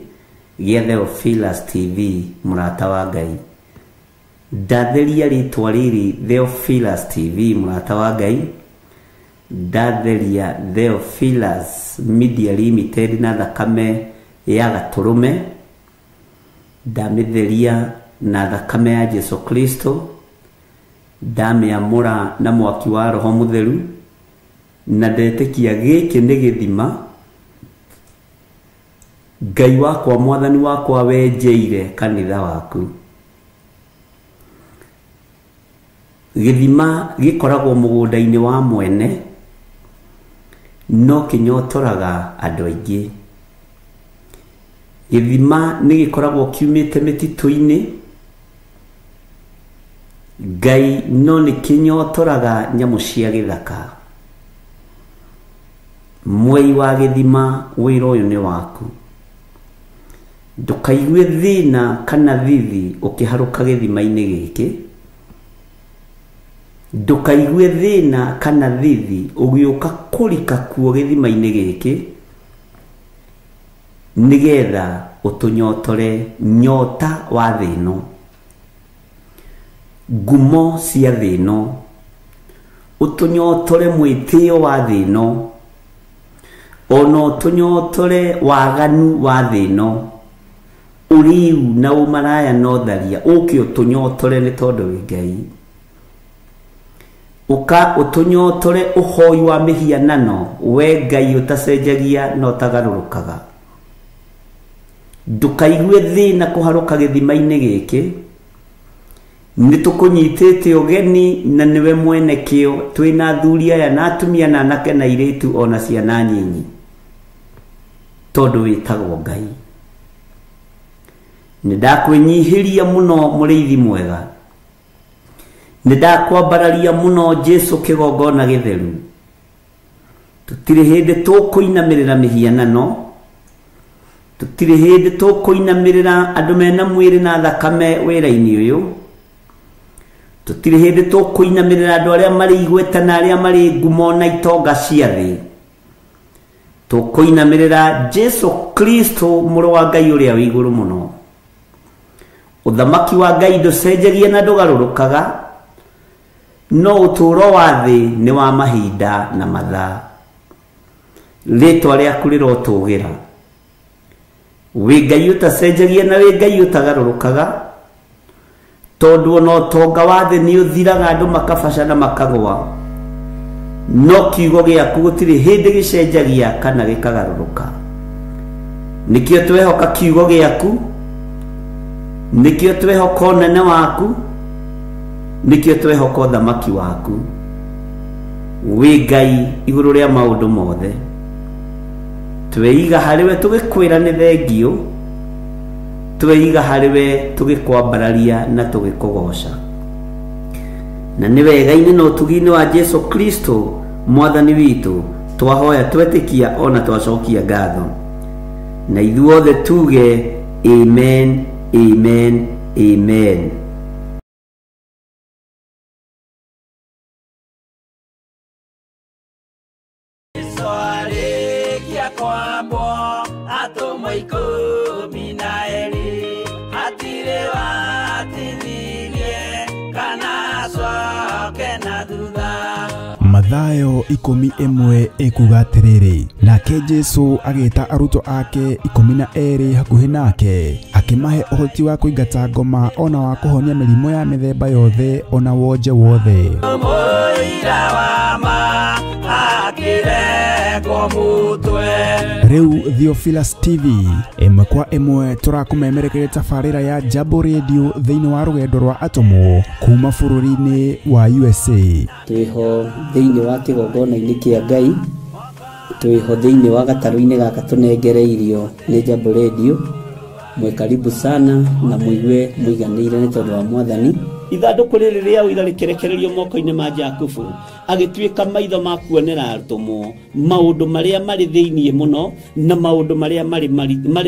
gĩa Theophilus TV, mũrata wa Ngai. Ndatheria rĩtwa rĩrĩ Theophilus TV, mũrata wa Ngai. Ndatheria Theophilus Media Limited na thakame ya Gatũrũme. Ndamĩtheria na thakame ya Jesu Kristo. Ndamĩamũra na mwaki wa Roho Mũtheru, na ndetĩkia gĩkĩ nĩ gĩthima Ngai wakwa, mwathani wakwa, wenjeire kanitha waku. Gĩthima gĩkoragwo mũgũnda-inĩ wa mwene, no kĩnyotoraga andũ aingĩ. Gĩthima nĩ gĩkoragwo kiumĩte mĩtitũ-inĩ, Ngai no nĩ kĩnyotoraga nyamũ cia gĩthaka. Mwei wa gĩthima, wĩra ũyũ nĩ waku. Ndũkaigue thĩna kana thithi ũkĩharũka gĩthima-inĩ gĩkĩ. Ndũkaigue thĩna kana thithi ũgĩũka kũrika kuo gĩthima-inĩ gĩkĩ, nĩgetha ũtũnyotore nyota wa thĩ ĩno, ngumo cia thĩ ĩno, ũtũnyotore mwĩtĩo wa thĩ ĩno, ona ũtũnyotore waganu wa thĩ ĩno, ũriu na ũmaraya na ũtharia, ũke ũtũnyotore nĩ tondũ wĩ Ngai. Ũka ũtũnyotore ũhoi wa mĩhianano, we Ngai ũtacenjagia na ũtagarũrũkaga. Ndũkaigue thĩna kũharũka gĩthima-inĩ gĩkĩ. Nĩ tũkũnyitĩte ũgeni na nĩwe mwene kĩo, twĩna athuri aya na atumia na anake na airĩtu ona ciana nyinyi, tondũ wĩtagwo Ngai. Nĩ ndakwĩnyihĩria mũno mũrĩithi mwega. Nĩ ndakwambararia mũno Jesu kĩgongona gĩtheru. Tũtirĩ hĩndĩ tũkũinamĩrĩra mĩhianano, tũtirĩ hĩndĩ tũkũinamĩrĩra andũ mena mwĩrĩ na thakame wĩra-inĩ ũyũ, tũtirĩ hĩndĩ tũkũinamĩrĩra andũ arĩa marĩ igweta na arĩa marĩ ngumo na itonga cia thĩ. Tũkũinamĩrĩra Jesu Kristo, mũrũ wa Ngai ũrĩa wĩ igũrũ mũno. Ũthamaki wa Ngai ndũcenjagia na ndũgarũrũkaga, no ũtũũro wa thĩ nĩ wa mahinda na mathaa. Rĩtwa rĩaku rĩrotũũgĩra. Wĩ Ngai ũtacenjagia na wĩ Ngai ũtagarũrũkaga, tondũ ona ũtonga wa thĩ nĩ ũthiraga, andũ makabaca na makagũa, no kiugo gĩaku gũtirĩ hĩndĩ gĩcenjagia kana gĩkagarũrũka. Nĩkĩo twehoka kiugo gĩaku, nĩkĩo twehoka ũnene waku, nĩkĩo twehoka ũthamaki waku. Wĩ Ngai igũrũ rĩa maũndũ mothe. Tweiga harĩwe tũgĩkwĩra nĩ thengio, tweiga harĩwe tũgĩkwambararia na tũgĩkũgoca. Na nĩ wega-inĩ na ũtugi-inĩ wa Jesu Kristo mwathani witũ twahoya, twetĩkia ona twacokia ngatho, na ithuothe tuge amen, amen, amen. Mathayo 11 ekuga atĩrĩrĩ, nake Jesu agĩĩta arutwo ake 12 hakuhĩ nake, akĩmahe ũhoti wa kũingata ngoma ona wa kũhonia mĩrimũ ya mĩthemba yothe ona wonje wothe. akirengwo mutwe. Riu Theophilus TV imwe kwa imwe turakumemerekeria tabarira ya Jambo Radio thiini wa rugendo rwa atomo kuma bururi-ini wa USA. Twiho thiini wa kigongona-ini kia Ngai, twiho thiini wa gataru-ini gaka tunengereirio ni Jambo Radio. Mwe karibu sana na muigue muiganire ni tondu wa Mwathani. Ithanduku riri ria ira rikerekererio moko-ini ma Jakubu agituika maitho ma kuonera arutumo maundu maria mari thiini muno na maundu maria mari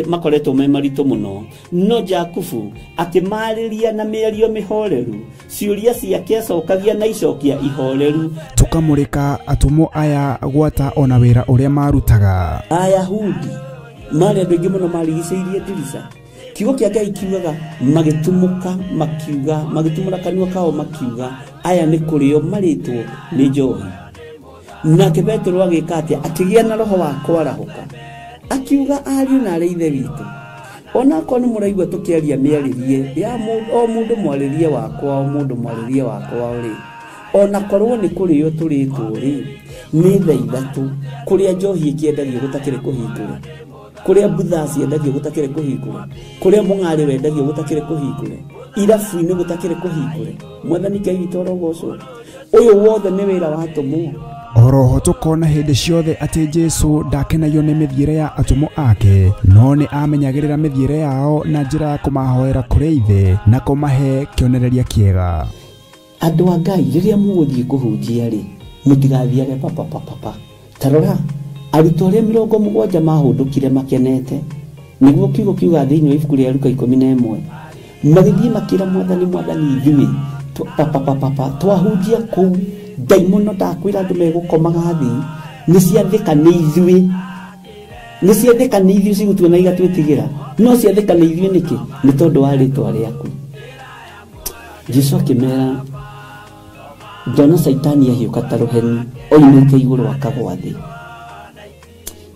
makoretwo me maritu muno. No Jakubu akimariria na mĩario mĩhoreru, ciuria ciake acokagia na icokia ihoreru. Tukamurika atumo aya gwata ona wira uria marutaga. Ayahudi mari andu aingi muno marigicĩirie ndirica. Kiugo kia Ngai kiugaga magitumuka makiuga, magitumura kanua kao makiuga aya ni kurio maritwo ni njohi. Nake Petro agika atia akigia na roho wa kwarahuka akiuga ariu na ithe witu, ona ko ni muraigwa tukiaria miaririe ya o mundu mwaririe wakwa, o mundu mwaririe wakwa uri ona korwo ni kurio turitwo ri ni thaa ithatu kuria njohi ikiendagio gutakire kuhingura, kuria buthasi endagio gutakire kuhingure, kuria mung'ari wendagio gutakire kuhingure, irabu-ini gutakire kuhingure. Mwathani Ngai witu orogocwo. Uyu wothe ni wira wa atomo. Oroho tukona hindi ciothe ati Jesu ndakenagio ni mithiire ya atomo ake, no ni amenyagirira mithiire yao na njira ya kumahoera kuri ithe na kumahe kionereria kiega. Andu a Ngai riria muguthie kuhunjia ri mutigathiage papa. Tarora arutwo aria 70 mahundukire makenete, niguo kiugo kiuga thiini wa ibuku ria Luka 11 magithie makira Mwathani ithui papa twahunjia kuu daimono ndakwira andu megukomaga thi ni ciathika ni ithui cigutuona igatwitigira, no ciathika ni ithui niki ni tondu wa ritwa riaku. Jesu akimera ndona Saitani ahiuka ta ruheni oimite iguru akagwa thi.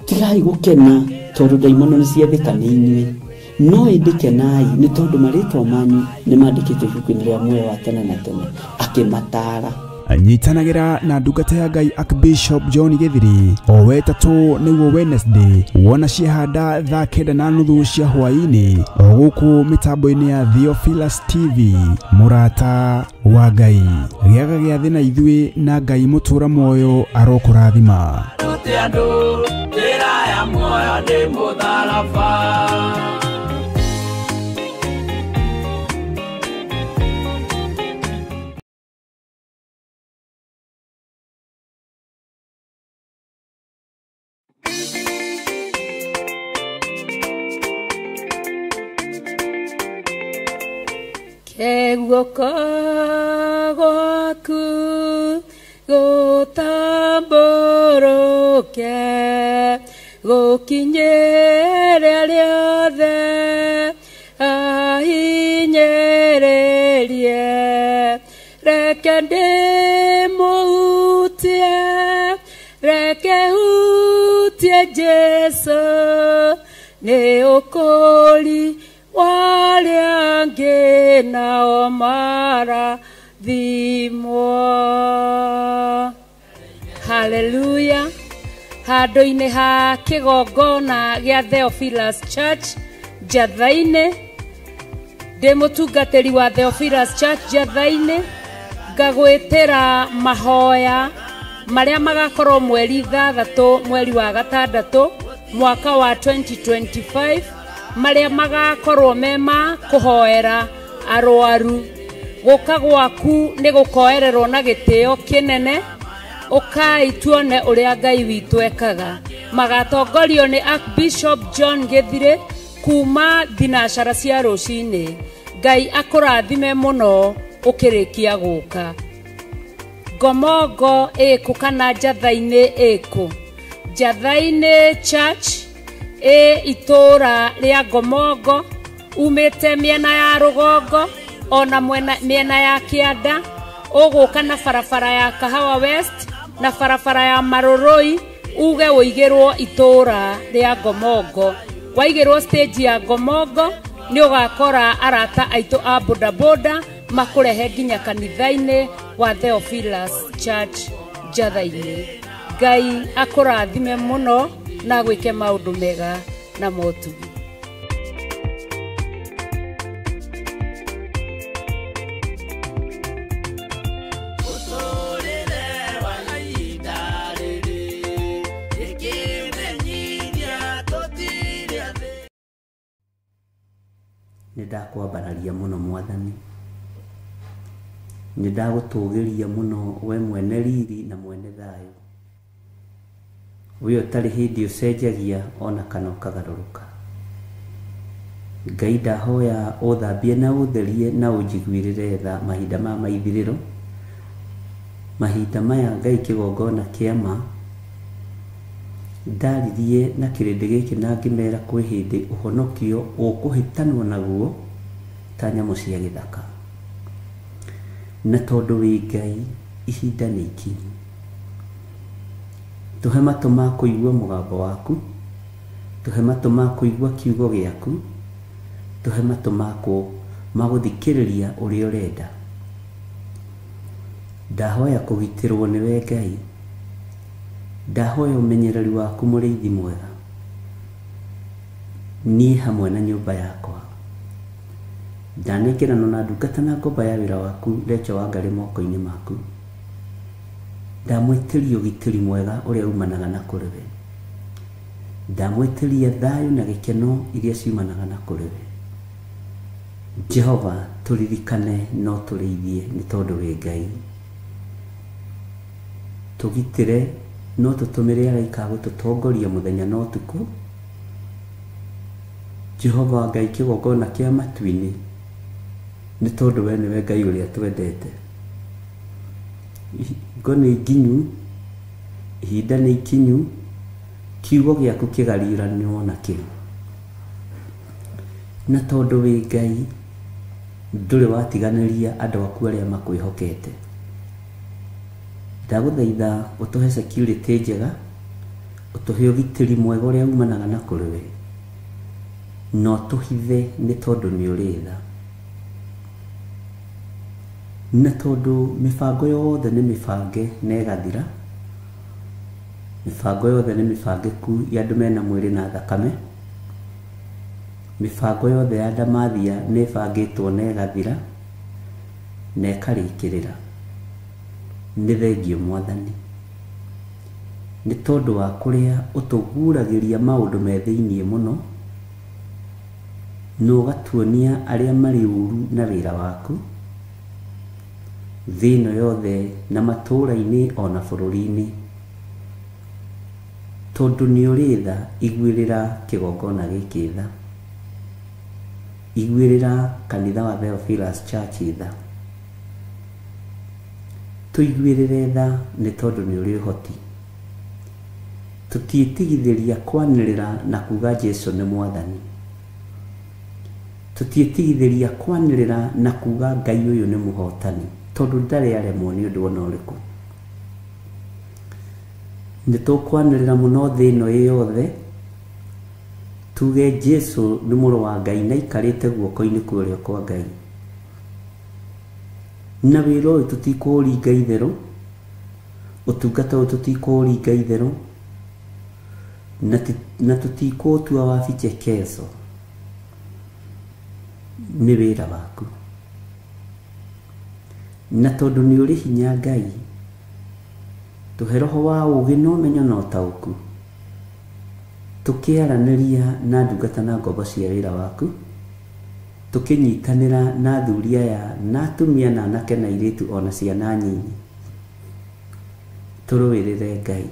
Tigai gukena tondu daimono ni ciathika ni inyui, no indikenai ni tondu maritwa manyu ni mandikitwo ibuku-ini ria muoyo wa tene na tene. Akimatara anyitanagira na ndungata ya Ngai Archbishop John Githiri o wetatu niguo Wednesday wona ciehanda thaa 9:30 cia hwaini o guku mitambo-ini ya Theophilus TV. Murata wa Ngai giaga gia thina ithui na Ngai mutura moyo arokurathima. Andu njira ya muoyo ni mutharaba. Guoko gwaku gutambũrũke gũkinyĩria rĩothe ahinyĩrĩrie, reke ndĩmũhutie, reke hutie Jesu nĩ ũkũri waria angĩ nao marathimwo. Hallelujah. Handũ-inĩ ha kĩgongona gĩa Theophilus Church Njatha-inĩ, ndĩ mũtungatĩri wa Theophilus Church Njatha-inĩ, ngagwĩtĩra mahoya marĩa magakorwo mweri 3 mweri wa gatandatũ mwaka wa 2025, maria magakorwo mema kuhoera arwaru. Guka gwaku ni gukoererwo na gitio kinene, ukai tuone uria Ngai witu ekaga. Magatongorio ni Archbishop John Githiri kuma thinacara cia rucini. Ngai akurathime muno ukirikia guka. Ngomongo iku kana Njatha-ini iku? Njatha-ini Church itura ria Ngomongo, umite miena ya rugongo ona miena ya kianda, uguka na barabara ya Kahawa West na barabara ya Maroroi, uge uigirwo itura ria Ngomongo. Waigirwo stage ya Ngomongo ni ugakora arata aitu a bodaboda makurehe nginya kanitha-ini wa Theophilus Church Njatha-ini. Ngai akũrathime mũno na gwĩke maũndũ mega na motugi. Nĩndakwambararia mũno Mwathani, nĩndagũtũgĩria mũno we mwene riri na mwene thayũ, we ũtarĩ hĩndĩ ũcenjagia ona kana ũkagarũrũka. Ngai ndahoya ũthambie na ũtherie na ũnjiguĩrĩre tha mahinda ma maithirĩro, mahinda maya Ngai kĩgongona kĩama ndaririe na kĩrĩndĩ gĩkĩ na ngĩmera kwĩ hĩndĩ ũhonokio ũkũhĩtanwo naguo ta nyamũ cia gĩthaka, na tondũ wĩ Ngai ihinda nĩ ikinyu. Tũhe matũ ma kũigua mũgambo waku, tũhe matũ ma kũigua kiugo gĩaku, tũhe matũ ma gũthikĩrĩria ũrĩa ũrenda. Ndahoya kũgitĩrwo nĩwe Ngai, ndahoya ũmenyereri waku mũrĩithi mwega, niĩ hamwe na nyũmba yakwa. Ndanengerana na ndungata na ngomba ya wĩra waku Rachel Wangarĩ moko-inĩ maku. Ndamwĩtĩria ũgitĩri mwega ũrĩa umanaga na kũrĩ we. Ndamwĩtĩria thayũ na gĩkeno iria ciumanaga na kũrĩ we. Jehova, tũririkane no tũrĩithie nĩ tondũ wĩ Ngai. Tũgitĩre no tũtũmĩre araika gũtũtongoria mũthenya na ũtukũ. Jehova Ngai kĩgongona kĩa matu-inĩ, nĩ tondũ we nĩwe Ngai ũrĩa twendete. Ngo nĩ nginyu, ihinda nĩ ikinyu, kiugo gĩaku kĩgariũranĩrwo na kĩo. Na tondũ wĩ Ngai, ndũrĩ watiganĩria andũ aku arĩa makwĩhokete. Ndagũthaitha ũtũhe security njega, ũtũhe ũgitĩri mwega ũrĩa umanaga na kũrĩ we, no tũhithe nĩ tondũ nĩ ũrĩ tha. Na tondũ mĩbango yothe nĩ mĩbange na ĩgathira, mĩbango yothe nĩ mĩbangĩku ya andũ mena mwĩrĩ na thakame, mĩbango yothe ya ndamathia nĩ ĩbangĩtwo na ĩgathira na ĩkarĩkĩrĩra. Nĩ thengio Mwathani, nĩ tondũ wa kũrĩa ũtũguragĩria maũndũ me thĩiniĩ mũno, na ũgatuonia arĩa marĩ ũru na wĩra waku thĩ ĩno yothe na matũũra-inĩ ona bũrũri-inĩ. Tondũ nĩ ũrĩ tha, iguĩrĩra kĩgongona gĩkĩ tha, iguĩrĩra kanitha wa Theophilus Church tha. Tũiguĩrĩre tha nĩ tondũ nĩ ũrĩ ũhoti. Tũtiĩtigithĩria kwanĩrĩra na kuga Jesũ nĩ Mwathani. Tũtiĩtigithĩria kwanĩrĩra na kuga Ngai ũyũ nĩ mũhotani, tondũ ndarĩ aremwo nĩ ũndũ ona ũrĩkũ. Nĩ tũkwanĩrĩra mũno thĩ ĩno yothe, tuge Jesũ nĩ mũrũ wa Ngai na aikarĩte guoko-inĩ kwa ũrĩo kwa Ngai. Na wĩra ũyũ tũtikũũringa itherũ, ũtungata ũyũ tũtikũũringa itherũ, na tũtikũũtua wabiche keso. Nĩ wĩra waku. Na tondũ nĩ ũrĩ hinya Ngai, tũhe roho wa ũũgĩ na ũmenyo na ũtaũku, tũkĩaranĩria na ndungata na ngombo cia wĩra waku, tũkĩnyitanĩra na athuri aya na atumia na anake na airĩtu ona ciana nyinyi. Tũrũĩrĩre Ngai,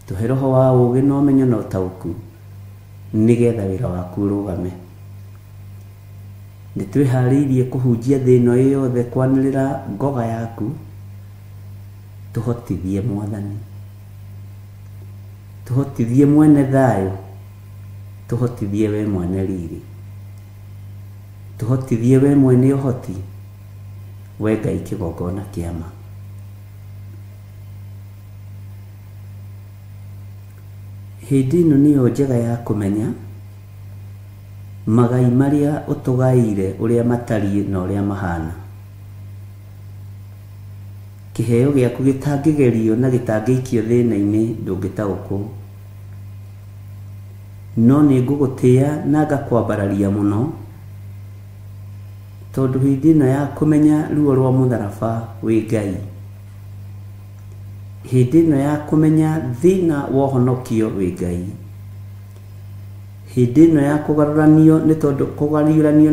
tũhe roho wa ũũgĩ na ũmenyo na ũtaũku, nĩgetha wĩra waku ũrũgame. Nĩ twĩharĩirie kũhunjia thĩ ĩno yothe kwanĩrĩra ngoga yaku, tũhotithie Mwathani, tũhotithie mwene thayũ, tũhotithie we mwene riri, tũhotithie we mwene ũhoti, we Ngai kĩgongona kĩama. Hĩndĩ ĩno nĩyo njega ya kũmenya magai marĩa ũtũgaĩire ũrĩa matariĩ na ũrĩa mahana. kiheo giaku gitangigerio na gitangikio thina-ini ndungitaũkwo no nĩ ngũgũtĩa na ngakwambararia mũno tondũ hĩndĩ ĩno ya kũmenya ruo rwa mũtharaba wĩ Ngai, hĩndĩ ĩno ya kũmenya thĩna wa ũhonokio wĩ Ngai, hĩndĩ ĩno ya kũgarũranio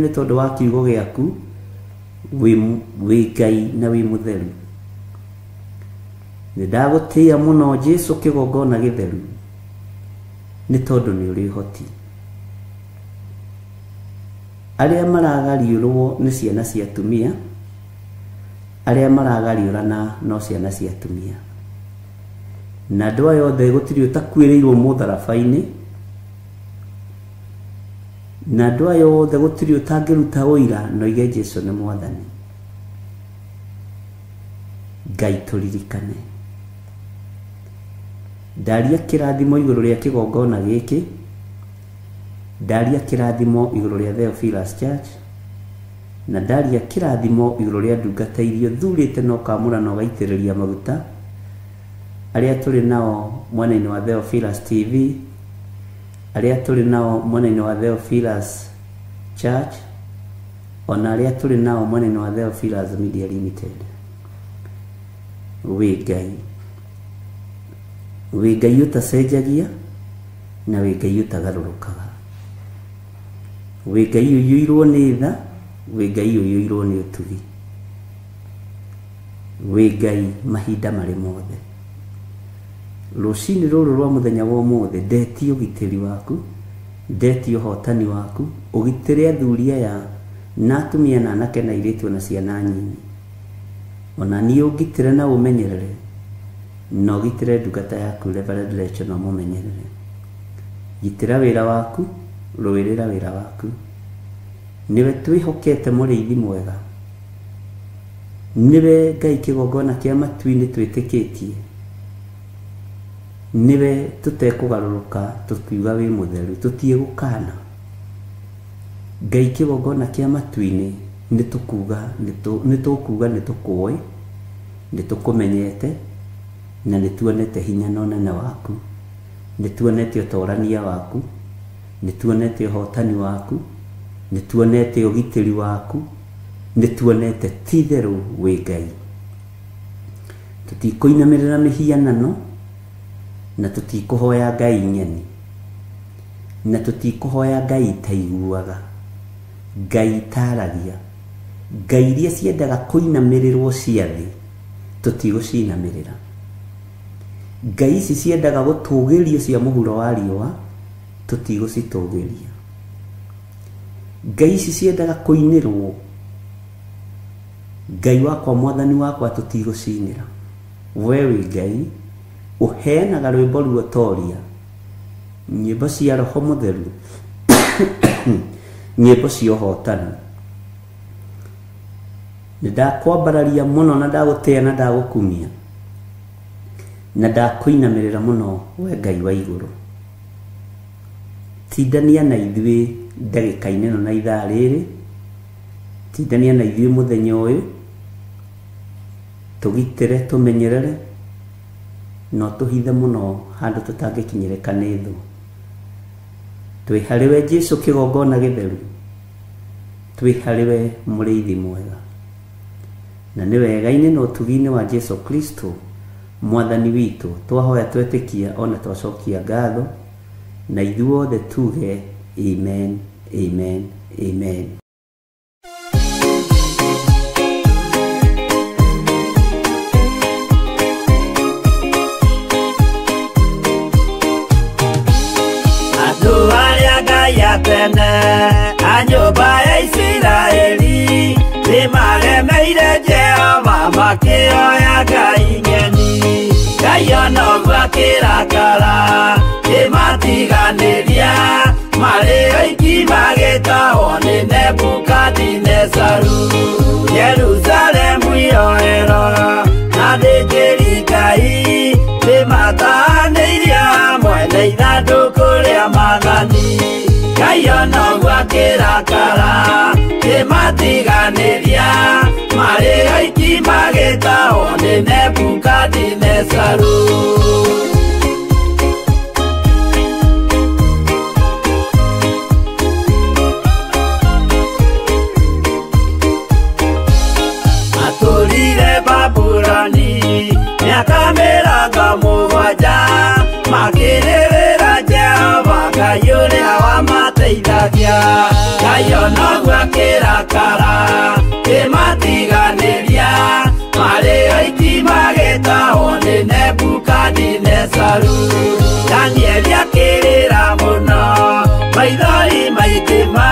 nĩ tondũ wa kiugo gĩaku wĩ Ngai na wĩ mũtheru. Nĩ ndagũtĩa mũno Jesũ kĩgongona gĩtheru nĩ tondũ nĩ ũrĩ ũhoti. Arĩa maragariũrwo nĩ ciana cia atumia, arĩa maragariũrana no ciana cia atumia, na andũ aya othe gũtirĩ ũtakuĩrĩirwo mũtharaba-inĩ, na andũ aya othe gũtirĩ ũtangĩruta ũira no ige Jesũ nĩ Mwathani. Ngai tũririkane. Ndaria kĩrathimo igũrũ rĩa kĩgongona gĩkĩ, ndaria kĩrathimo igũrũ rĩa Theophilus Church, na ndaria kĩrathimo igũrũ rĩa ndungata iria thurĩte na ũkamũra na ũgaitĩrĩria maguta, arĩa tũrĩ nao mwena-inĩ wa Theophilus TV, arĩa tũrĩ nao mwena-inĩ wa Theophilus Church, ona arĩa tũrĩ nao mwena-inĩ wa Theophilus Media Limited. Wĩ Ngai, wĩ Ngai ũtacenjagia na wĩ Ngai ũtagarũrũkaga, wĩ Ngai ũiyũirwo nĩ tha, wĩ Ngai ũiyũirwo nĩ ũtugi, wĩ Ngai mahinda marĩ mothe. Rũcinĩ rũrũ rwa mũthenya wa ũmũthĩ ndetie ũgitĩri waku, ndetie ũhotani waku, ũgitĩre athuri aya na atumia na anake na airĩtu na ciana nyinyi, ona niĩ ũgitĩre na ũmenyerere, na ũgitĩre ndungata yaku Reverend Rachel na mũmenyerere. Gitĩra wĩra waku, rũĩrĩra wĩra waku. Niwe twĩhokete mũrĩithi mwega, niwe Ngai kĩgongona kĩa matu-inĩ twĩtĩkĩtie, niwe tũtekũgarũrũka tũkiuga wĩ mũtheru, tũtiĩgũkana. Ngai kĩgongona kĩa matu-inĩ nĩtũkuga nĩtũkũĩ, nĩtũkũmenyete na nĩtuonete hinya na ũnene waku, nĩtuonete ũtorania waku, nĩtuonete ũhotani waku, nĩtuonete ũgitĩri waku, nĩtuonete ti-itherũ wĩ Ngai. Tũtikũinamĩrĩra mĩhianano na tũtikũhoya ngai nyeni, na tũtikũhoya ngai itaiguaga, ngai itaragia, ngai iria ciendaga kũinamĩrĩrwo cia thĩ tũtigũcinamĩrĩra. Ngai ici ciendaga gũtũgĩrio cia mũhuro wa riũa tũtigũcitũgĩria. Ngai ici ciendaga kũinĩrwo, Ngai wakwa Mwathani wakwa tũtigũcinĩra. We wĩ Ngai ũheanaga rwĩmbo ruotoria, nyĩmbo cia Roho Mũtheru, nyĩmbo cia ũhotani. Nĩndakwambararia mũno na ndagũtĩa na ndagũkumia, na ndakwĩinamĩrĩra mũno we Ngai wa igũrũ. Tindania na ithuĩ ndagĩka-inĩ ĩno na ithaa rĩrĩ, tindania na ithuĩ mũthenya ũyũ, tũgitĩre tũmenyerere no tũhithe mũno handũ tũtangĩkinyĩrĩka nĩ thũ. Twĩ harĩwe Jesũ kĩgongona gĩtheru, twĩ harĩwe mũrĩithi mwega, na nĩ wega-inĩ na ũtugi-inĩ wa Jesũ Kristo Mwathani witũ twahoya twetĩkia ona twacokia ngatho, na ithuothe tuge amen, amen, amen. Tene a nyũmba ya Isiraeli nĩmaremeire Jehova makĩoya ngai ng'eni. Ngai ona ũguo akĩrakara kĩmatiganĩria, marĩ oiki magĩtahwo nĩ Nebukadinezaru. Jerusalemu iroero na thĩnjĩri Ngai nĩmatahanĩirie hamwe na ithandũkũ rĩa Mwathani. Ngai ona ũguo akĩrakara kĩmatiganĩria, marĩ oiki magĩtahwo nĩ nĩ Nebukadinezaru. Atũrire Babuloni mĩaka mĩrongo mũgwanja makĩrĩrĩra Jehova Ngai ũrĩa wamateithagia. Ngai onoguo akĩrakara kĩmatiganĩria, marĩ oiki magĩtahwo nĩ Nebukadinezaru. Danieli akĩrĩra mũno maithori maikĩma,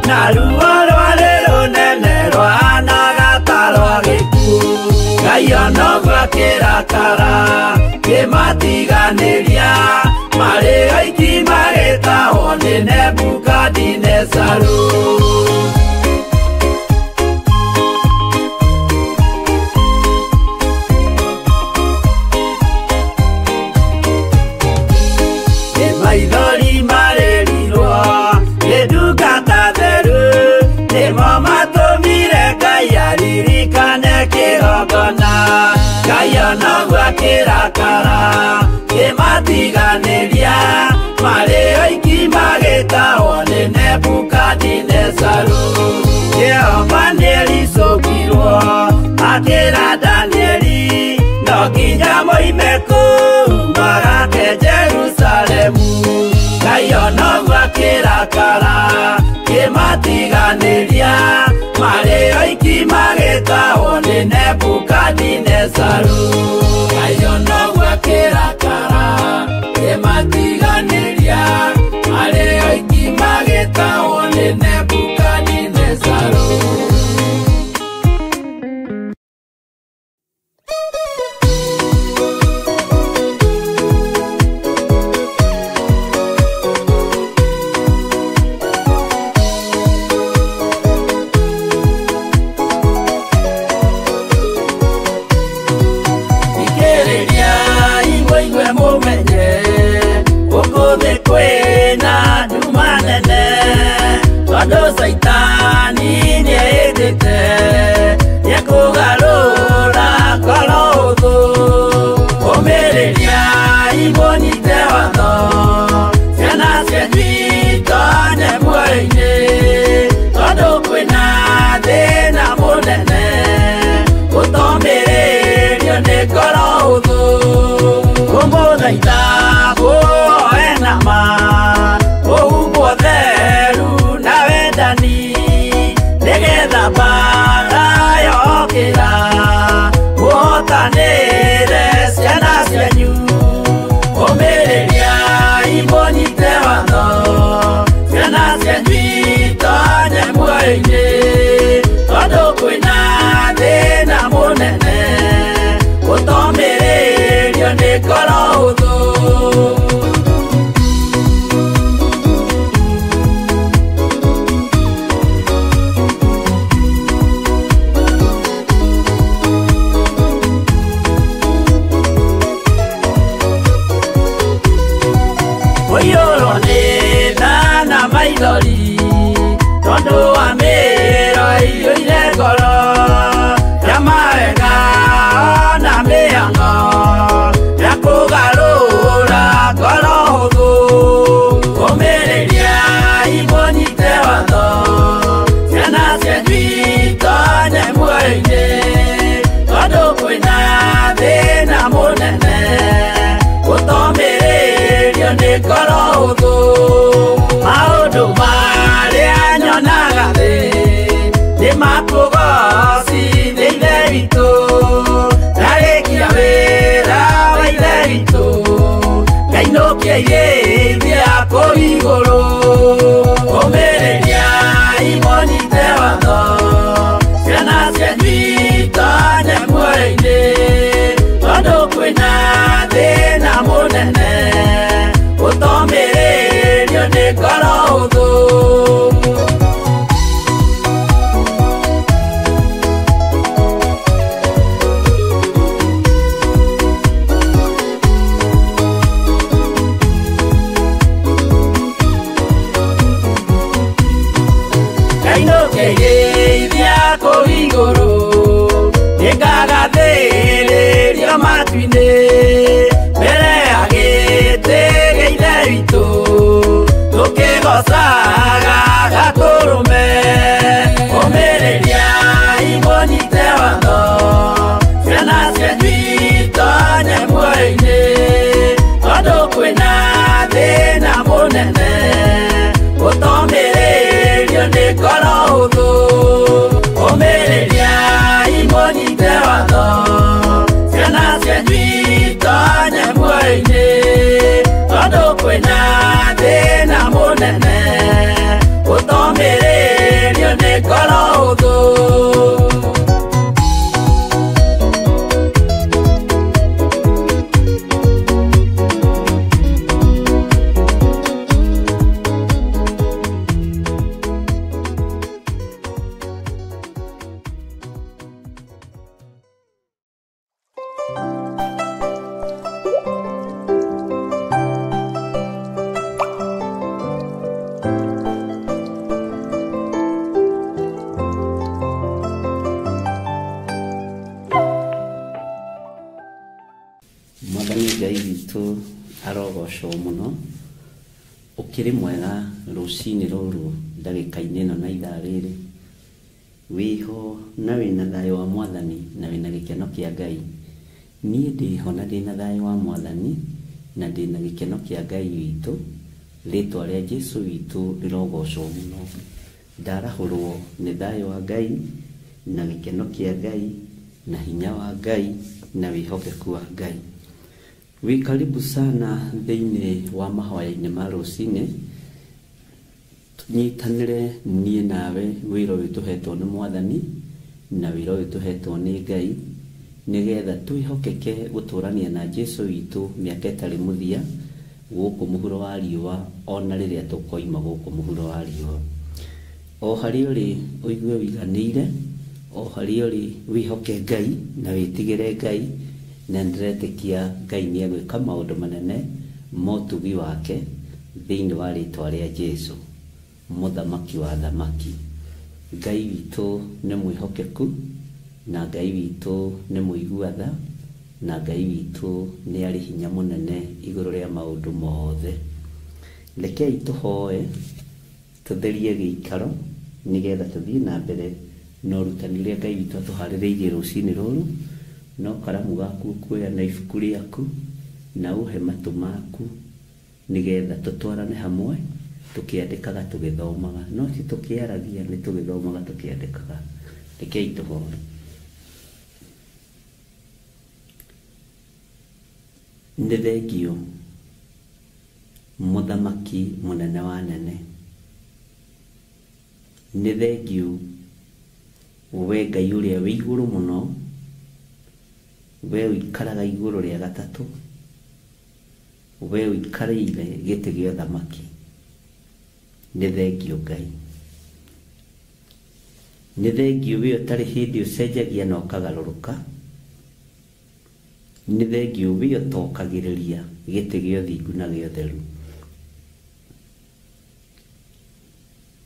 na ruo rwarĩ rũnene rwahanaga ta rwa gĩkuũ. Ngai onoguo akĩrakara kĩmatiganĩria, marĩ oiki magĩtahwo nĩ Nebukadinezaru. Maithori marĩrirwo nĩ ndungata theru, nĩmo matũmire Ngai aririkane kĩgongona. Ngai onoguo akĩrakara kĩmatiganĩria, marĩ oiki magĩtahwo nĩ Nebukadinezaru. Jehova nĩericũkirwo akĩra Danieli, no nginya moime kũu magake Jerusalemu. Ngai onoguo akĩrakara kĩmatiganĩria, marĩ oiki magĩtahwo nĩ Nebukadinezaru. Ngai onoguo akĩrakara kĩmatiganĩria, marĩ oiki magĩtahwo nĩ Nebukadinezaru. Tondũ Saitani nĩendete nĩekũgarũra ngoro hũthũ, ũmĩrĩria imũnyite watho, ciana cianyu itonye muoyo-inĩ, tondũ kwĩna thĩna mũnene, gũtomĩrĩrio nĩ ngoro hũthũ. Ngũmũthaitha mũoe na ma, mũhumbwo theru na wendani, nĩgetha mbara yokĩra mũhotanĩre ciana cianyu. Ũmĩrĩria imũnyite watho, ciana cianyu itonye muoyo-inĩ, tondũ kwĩna thĩna mũnene, gũtomĩrĩrio nĩ ngoro hũthũ. Mũiyũrwo nĩ tha na maithori, tondũ wa mĩĩro ĩiyũire ngoro, ya mawega ona mĩhang'o, ya kũgarũra ngoro hũthũ. Ũmĩrĩria imũnyite watho, ciana cianyu itonye muoyo-inĩ, tondũ kwĩna thĩna mũnene, gũtomĩrĩrio nĩ ngoro hũthũ. Maũndũ marĩa nyonaga thĩ nĩ makũgocithia Ithe witũ, ndarĩkia wĩra wa Ithe witũ, ngainũkia irĩithia kũu igũrũ. Ũmĩrĩria imũnyite watho, ciana cianyu itonye muoyo-inĩ, tondũ kwĩna thĩna mũnene, gũtomĩrĩrio nĩ ngoro hũthũ. Ngainũkia irĩithia kũu igũrũ, nĩngagathĩrĩria gakũrũme ũmĩrĩria imũnyite watho ciana cianyu itonye muoyo-inĩ tondũ kwĩna thĩna mũnene ũtomĩrĩrio nĩ ngoro hũthũ ũmĩrĩria imũnyite watho ciana cianyu itonye muoyo-inĩ tondũ kwĩna thĩna mũnene ũtomĩrĩrio nĩ ngoro hũthũ. Mwathani Ngai witũ arogocwo mũno ũkĩrĩ mwega rũcinĩ rũrũ ndagĩka-inĩ ĩno na ithaa rĩrĩ wĩho na wĩna thayũ wa Mwathani na wĩna gĩkeno kĩa Ngai. Niĩ ndĩho na ndĩna thayũ wa Mwathani na ndĩna gĩkeno kĩa Ngai witũ. Rĩĩtwa rĩa Jesũ witũ rĩrogocwo mũno. Ndarahũrwo nĩ thayũ wa Ngai na gĩkeno kĩa Ngai na hinya wa Ngai na wĩhokeku wa Ngai. Wĩ karibu sana thĩinĩ wa mahoya-inĩ ma rũcinĩ. Tũnyitanĩre niĩ nawe wĩra ũyũ tũhetwo nĩ Mwathani na wĩra ũyũ tũhetwo nĩ Ngai nĩgetha twĩhokeke gũtũrania na Jesũ witũ mĩaka ĩtarĩ mũthia gũkũ mũhuro wa riũa ona rĩrĩa tũkoima gũkũ mũhuro wa riũa. O harĩa ũrĩ ũigue wĩiganĩire, o harĩa ũrĩ wĩhoke Ngai na wĩtigĩre Ngai, na ndĩretĩkia Ngai nĩ egwĩka maũndũ manene ma ũtugi wake thĩinĩ wa rĩĩtwa rĩa Jesũ, mũthamaki wa thamaki. Ngai witũ nĩ mwĩhokeku na Ngai witũ nĩ mũigua-tha na Ngai witũ nĩ arĩ hinya mũnene igũrũ rĩa maũndũ mothe. Rekei tũhoe tũtherie gĩikaro nĩgetha tũthiĩ na mbere na ũrutani ũrĩa Ngai witũ atũharĩrĩirie rũcinĩ rũrũ. No karamu gaku kuoya na ibuku rĩaku na uhe matũ maku nĩgetha tũtwarane hamwe tũkĩandĩkaga tũgĩthomaga, no ti tũkĩaragia, nĩ tũgĩthomaga tũkĩandĩkaga. Rekei tũhoe. Nĩ thengio mũthamaki mũnene wa nene, nĩ thengio we Ngai ũrĩa wĩ igũrũ mũno, we ũikaraga igũrũ rĩa gatatũ, we ũikarĩire gĩtĩ gĩa ũthamaki. Nĩ thengio Ngai, nĩ thengio we ũtarĩ hĩndĩ ũcenjagia na ũkagarũrũka. Nĩ thengio we ũtokagĩrĩria gĩtĩ gĩa ũthingu na gĩa ũtheru.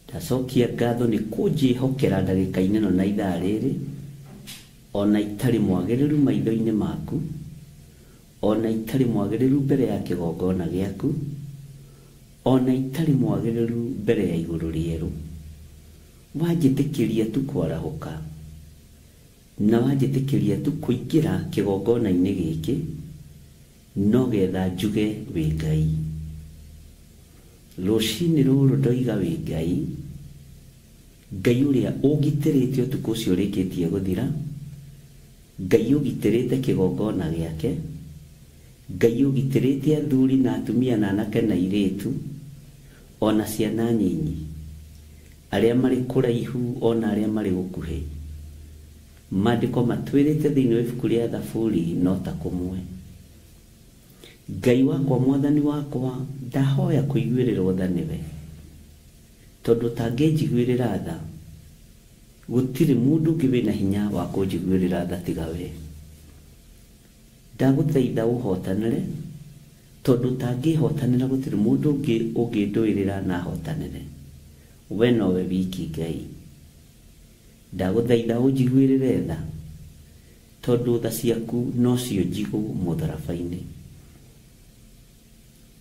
Ndacokia ngatho nĩ kũnjĩhokera ndagĩka-inĩ ĩno na ithaa rĩrĩ, ona itarĩ mwagĩrĩru maitho-inĩ maku, ona itarĩ mwagĩrĩru mbere ya kĩgongona gĩaku, ona itarĩ mwagĩrĩru mbere ya igũrũ rĩerũ. Wanjĩtĩkĩria tu kwarahũka na wanjĩtĩkĩria tu kũingĩra kĩgongona-inĩ gĩkĩ, no getha njuge wĩ Ngai. Rũcinĩ rũrũ ndoiga wĩ Ngai, Ngai ũrĩa ũgitĩrĩte ũtukũ ũcio ũrĩkĩtie gũthira, Ngai ũgitĩrĩte kĩgongona gĩake, Ngai ũgitĩrĩte athuri na atumia na anake na airĩtu ona ciana nyinyi, arĩa marĩ kũraihu ona arĩa marĩ gũkuhĩ. Maandĩko matwĩrĩte thĩinĩ wa ibuku rĩa Thaburi no ta kũmwe. Ngai wakwa, Mwathani wakwa, ndahoya kũiguĩrĩrwo tha nĩwe, tondũ tangĩnjiguĩrĩra tha gũtirĩ mũndũ ũngĩ wĩna hinya wa kũnjiguĩrĩra tha tiga we. Ndagũthaitha ũhotanĩre, tondũ tangĩhotanĩra gũtirĩ mũndũ ũngĩ ũngĩndũĩrĩra na ahotanĩre. We nowe wiki Ngai. Ndagũthaitha ũnjiguĩrĩre tha, tondũ tha ciaku nocio njigũ mũtharaba-inĩ.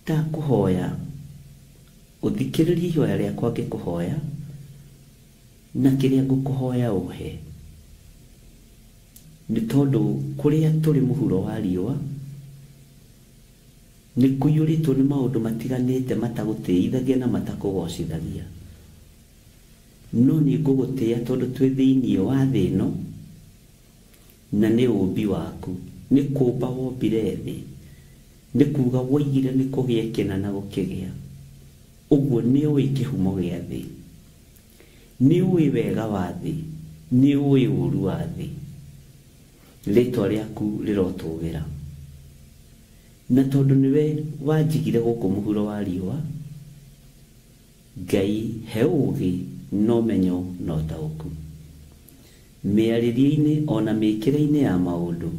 Ndakũhoya uthikiririe ihoya riakwa ngikuhoya na kiria ngukuhoya uhe ni tondu kuria turi muhuro wa riua ni kuyuritwo ni maundu matiganite matagutiithagia na matakugocithagia no ni ngugutia tondu twi thiini wa thi ino na ni umbi waku ni kumba wombire thi ni kuga woigire ni kugie kena na gukigia uguo ni ui kihumo gia thi ni ui wega wa thi ni ui uru wa thi ritwa riaku rirotugira na tondu niwe wanjigire guku muhuro wa riua Ngai he ugi no menyo no tauku miaririini ona mikire-ini ya maundu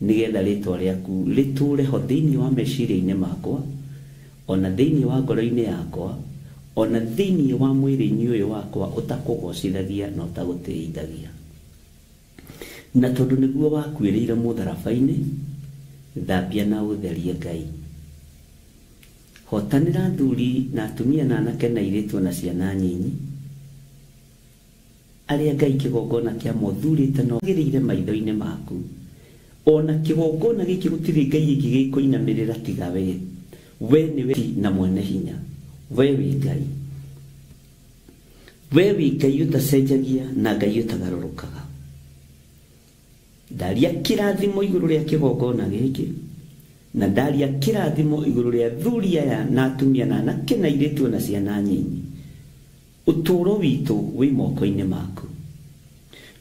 nigetha ritwa riaku riture ho thiini wa meciria-ini makwa ona thiini wa ngoro-ini yakwa ona thiini wa mwiri-ini uyu wakwa utakugocithagia no tagutiithagia na tondu niguo wakwirire mutharabai-ini thambia na utherie Ngai hotanira thuri na atumia na anake na iritu na ciana nyinyi aria Ngai kigongona kia muthurite no girire maitho-ini maku ona kigongona giki gutiri Ngai ingi gikuinamirira tiga we niwe na mwene hinya we wi Ngai we wi Ngai utacenjagia na Ngai utagarurukaga daria kirathimo iguru ria kigongona giki na daria kirathimo iguru ria thuri aya na atumia na anake na iritu na ciana nyinyi uturo witu wi moko-ini maku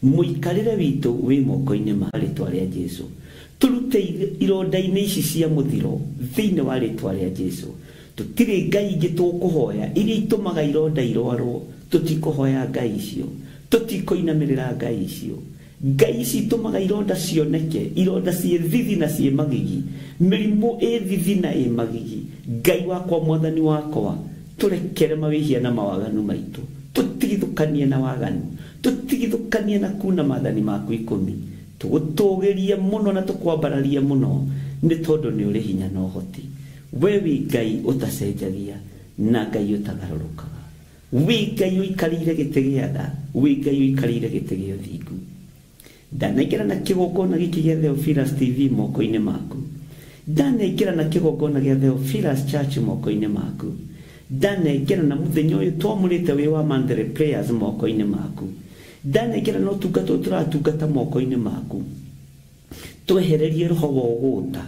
muikarire witu wi moko-ini ma ritwa ria Jesu turute ironda-ini ici cia muthiro thiini wa ritwa ria Jesu tutire Ngai ingi tukuhoya iria itumaga ironda irwarwo tutikuhoya Ngai icio tutikuinamirira Ngai icio Ngai ici itumaga ironda cioneke ironda cie thithi na cie magigi mirimu thithi na magigi Ngai wakwa mwathani wakwa turekere mawihia na mawaganu maitu tutigithukanie na waganu tutigithukanie na kuna mathani maku 10 tugutugirie muno na tukwambararia muno ni tondu ni uri hinya na uhoti we wi Ngai utacenjagia na Ngai utagarurukaga wi Ngai uikarire giti gia tha wi Ngai uikarire giti gia uthingu ndanekera na kigongona giki gia Theophilus TV moko-ini maku ndanekera na kigongona gia Theophilus Church moko-ini maku ndanekera na muthenya uyu twamurite wi wa Mandere Prayers moko-ini maku ndanekera no tungato turatungata moko-ini maku twehererie roho wa uguta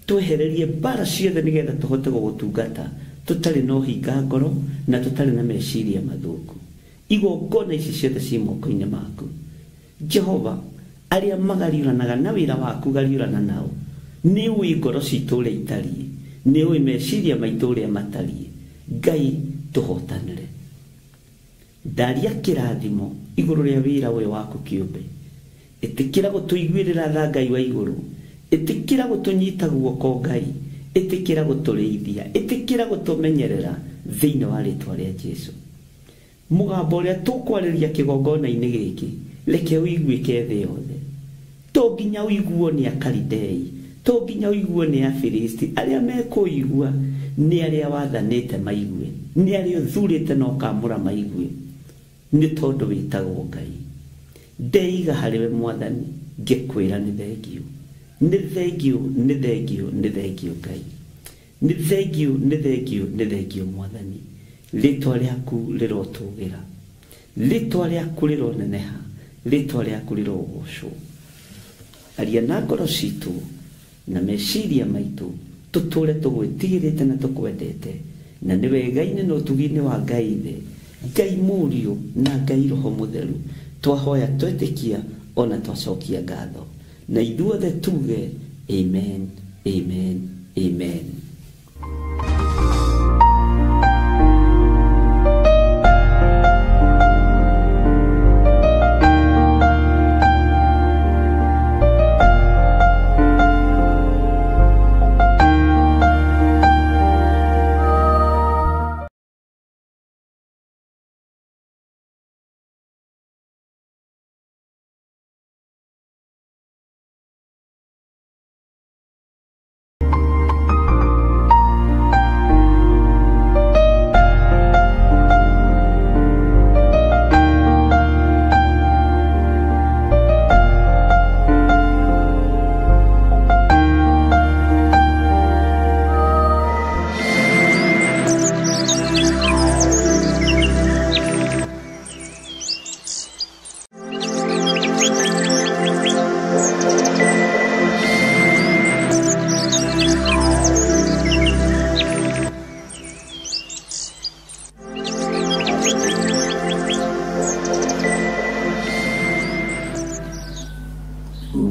twehererie bara ciothe nigetha tuhote gugutungata tutari no hinga ngoro na tutari na meciria mathuku igongona ici ciothe ci moko-ini maku Jehova aria magariuranaga na wira waku gariurana nao ni wi ngoro citu uria itariĩ ni wi meciria maitu uria matariĩ Ngai tuhotanire daria kirathimo iguru ria wira uyu waku kiumbe itikira gutuiguirira tha Ngai wa iguru itikira gutunyita guoko Ngai itikira guturiithia itikira gutumenyerera thiini wa ritwa ria Jesu mugambo uria tukwariria kigongona-ini giki reke uiguike thi yothe to nginya uiguo ni Akalidei to nginya uiguo ni Afilisti aria mekuigua ni aria wathanite maigue ni aria uthurite no kamura maigue ni tondu witagwo Ngai ndeiga hariwe mwathani ngikwira ni thengiu ni thengiu ni thengiu ni thengiu Ngai ni thengiu ni thengiu ni thengiu mwathani ritwa riaku rirotugira ritwa riaku rironeneha ritwa riaku rirogocwo aria na ngoro citu na meciria maitu tuture tugwitigirite na tukwendete na ni wega-ini no tugi-ini wa Ngai thi Ngai murio na Ngai roho mutheru twahoya twetikia ona twacokia ngatho na ithuothe tuge amen amen amen.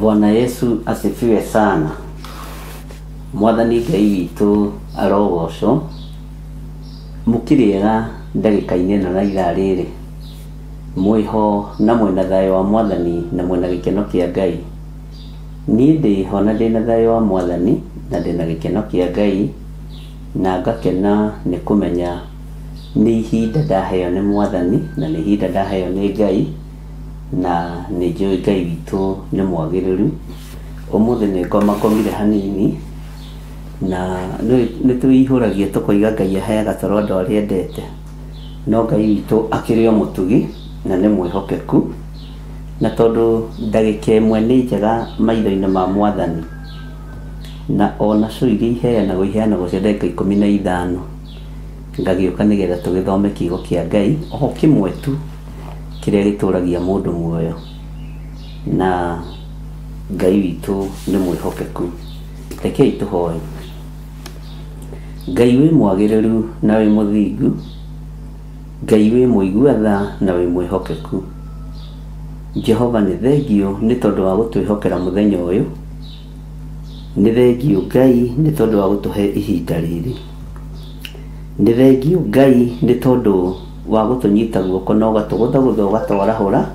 Bwana Yesu asifiwe sana. Mwathani Ngai witũ arogocwo. Mukiriega ndagĩka-inĩ na ithaa rĩrĩ. Mwĩho na mwĩna thayũ wa Mwathani na mwĩna gĩkeno kĩa Ngai. Niĩ ndĩho na ndĩna thayũ wa Mwathani na ndĩna gĩkeno kĩa Ngai, na ngakena nĩ kũmenya nĩ ihinda ndaheo nĩ Mwathani na nĩ ihinda ndaheo nĩ Ngai, na nĩ njũĩ Ngai witũ nĩ mwagĩrĩru. Ũmũthĩ nĩ ngomakomire hanini na nĩ twĩihũragia tũkoiga Ngai aheaga toro andũ arĩa endete, no Ngai witũ akĩrĩ o mũtugi na nĩ mwĩhokeku, na tondũ ndagĩka ĩmwe nĩ njega maitho-inĩ ma Mwathani, na ona cio iria iheanagwo cia ndagĩka 15 ngagĩũka nĩgetha tũgĩthome kiugo kĩa Ngai o kĩmwe tu kĩrĩa gĩtũragia mũndũ muoyo, na Ngai witũ nĩ mwĩhokeku. Rekei tũhoe. Ngai wĩ mwagĩrĩru na wĩ mũthingu, Ngai wĩ mũigua tha na wĩ mwĩhokeku. Jehova nĩ thengio nĩ tondũ wa gũtwĩhokera mũthenya ũyũ. Nĩ thengio Ngai nĩ tondũ wa gũtũhe ihinda rĩrĩ. Nĩ thengio Ngai nĩ tondũ wa gũtũnyita guoko na ũgatũgũthagũtha ũgatwarahũra,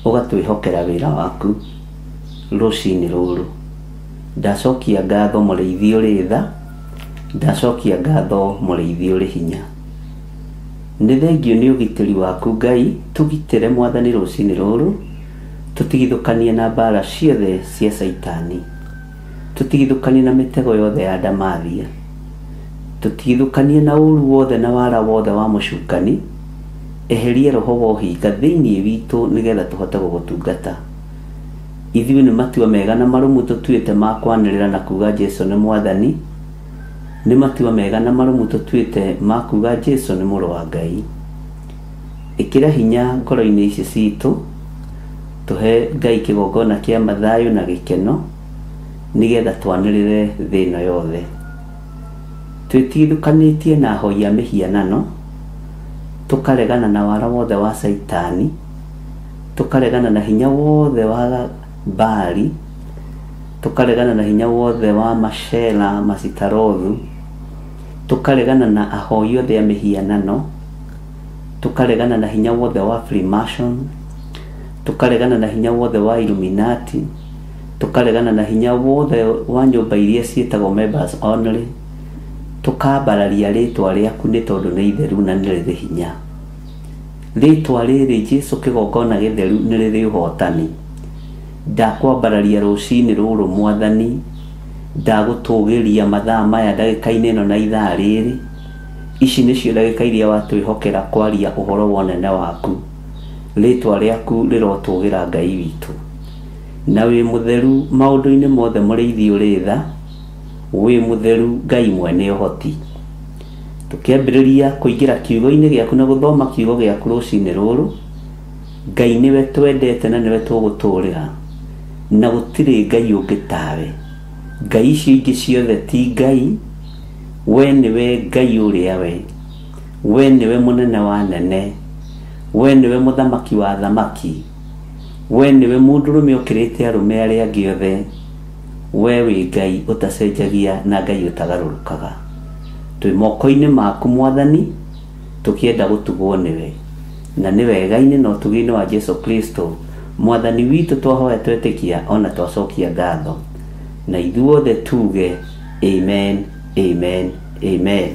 ũgatwĩhokera wĩra waku rũcinĩ rũrũ. Ndacokia ngatho mũrĩithi ũrĩ tha, ndacokia ngatho mũrĩithi ũrĩ hinya. Nĩ thengio nĩ ũgitĩri waku Ngai, tũgitĩre Mwathani rũcinĩ rũrũ, tũtigithũkanie na mbara ciothe cia Saitani, tũtigithũkanie na mĩtego yothe ya ndamathia, tũtigithũkanie na ũru wothe na wara wothe wa mũcukani. Eherie roho wa ũhinga thĩinĩ witũ nĩgetha tũhote gũgũtungata. Ithuĩ nĩ matua mega na marũmu tũtuĩte ma kwanĩrĩra na kuga Jesũ nĩ Mwathani. Nĩ matua mega na marũmu tũtuĩte ma kuga Jesũ nĩ mũrũ wa Ngai. Ĩkĩra hinya ngoro-inĩ ici citũ, tũhe Ngai kĩgongona kĩa mathayũ na gĩkeno nĩgetha twanĩrĩre thĩ ĩno yothe. Twĩtigithũkanĩtie na ahoi a mĩhianano, tũkaregana na wara wothe wa Saitani, tũkaregana na hinya wothe wa Baali, tũkaregana na hinya wothe wa Mashela, Masitarothu, tũkaregana na ahoi othe a mĩhianano, tũkaregana na hinya wothe wa Freemason, tũkaregana na hinya wothe wa Illuminati, tũkaregana na hinya wothe wa nyũmba iria ciĩtagwo members only. Tũkambararia rĩtwa rĩaku nĩ tondũ nĩ itheru na nĩ rĩrĩ hinya. Rĩtwa rĩrĩ Jesũ kĩgongona gĩtheru nĩ rĩrĩ ũhotani. Ndakwambararia rũcinĩ rũrũ Mwathani, ndagũtũgĩria mathaa maya ndagĩka-inĩ ĩno na ithaa rĩrĩ. Ici nĩcio ndagĩka iria watwĩhokera kwaria ũhoro wa ũnene waku. Rĩtwa rĩaku rĩrotũgĩra Ngai witũ. Na wĩ mũtheru maũndũ-inĩ mothe mũrĩithi ũrĩ tha, wĩ mũtheru Ngai mwene ũhoti. Tũkĩambĩrĩria kũingĩra kiugo-inĩ gĩaku na gũthoma kiugo gĩaku rũcinĩ rũrũ, Ngai nĩwe twendete na nĩwe tũgũtũũrĩra, na gũtirĩ Ngai ũngĩ tawe. Ngai icio ingĩ ciothe ti Ngai. We nĩwe Ngai ũrĩa we. We nĩwe mũnene wa nene. We nĩwe mũthamaki wa thamaki. We nĩwe mũndũrũme ũkĩrĩte arũme arĩa angĩ othe. We wĩ Ngai ũtacenjagia na Ngai ũtagarũrũkaga. Twĩ moko-inĩ maku Mwathani, tũkĩenda gũtugwo nĩwe, na nĩ wega-inĩ na ũtugi-inĩ wa Jesũ Kristo Mwathani witũ twahoya twetĩkia ona twacokia ngatho, na ithuothe tuge amen, amen, amen.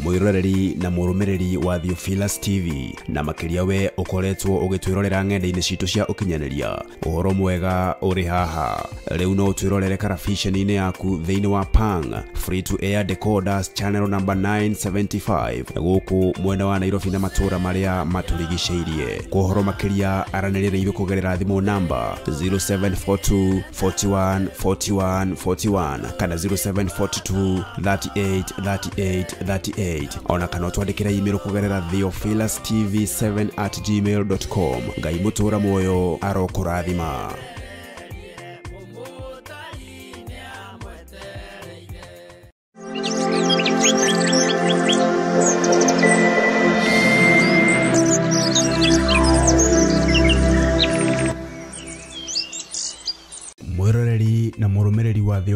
Mwiroreri na mũrũmĩrĩri wa Theophilus TV na makĩria we ũkoretwo ũgĩtwĩrorera ng'enda-inĩ citũ cia ũkinyanĩria. Ũhoro mwega ũrĩ haha. Rĩu no ũtwĩrorere karabiceni-inĩ yaku thĩinĩ wa Pang free to air decoders channel number 975 gũkũ mwena wa Nairobi na matũũra marĩa matũrigicĩirie. Kwa ũhoro makĩria aranĩrĩra ithuĩ kũgerera thimũ namba 0742 41 41 41 kana 0742 38 38 38 ona kana twandĩkĩra email kũgerera theophilustv7@gmail.com. Ngai mũtũũra muoyo arokũrathima.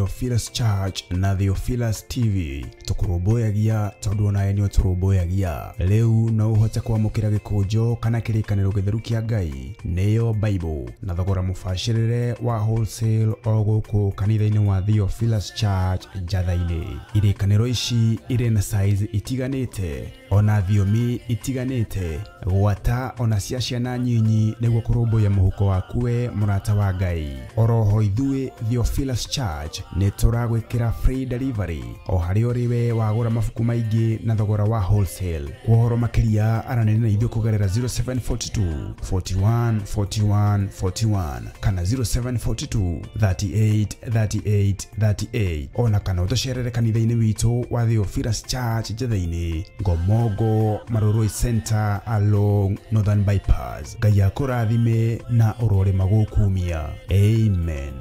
Theophilus Church na Theophilus TV tukuruboyagia tondu onae ni turuboyagia leu no uhote kwamukira gikujo kana kirikaniro githeru kia Ngai neyo Bible na thogora mufashirire wa wholesale oguku kanitha-ini wa Theophilus Church Njatha-ini. Irikaniro ici ire na size itiganite ona thiomi itiganite gwata ona cia ciana nyinyi niguo kurumbuya muhuko wakuwe murata wa Ngai. Oroho ithuĩ Theophilus Church ni turagwikira free delivery o hari uriwe wagura mabuku maingi na thogora wa wholesale. Kuhoro makiria aranene na ithuĩ kugerera 0742 41 41 41 kana 0742 38 38 38 ona kana utocerere kanitha-ini witu wa Theophilus Church Njatha-ini Ngomongo Maroroi Center along Northern Bypass. Ngai akurathime na urore magukumia. Amen.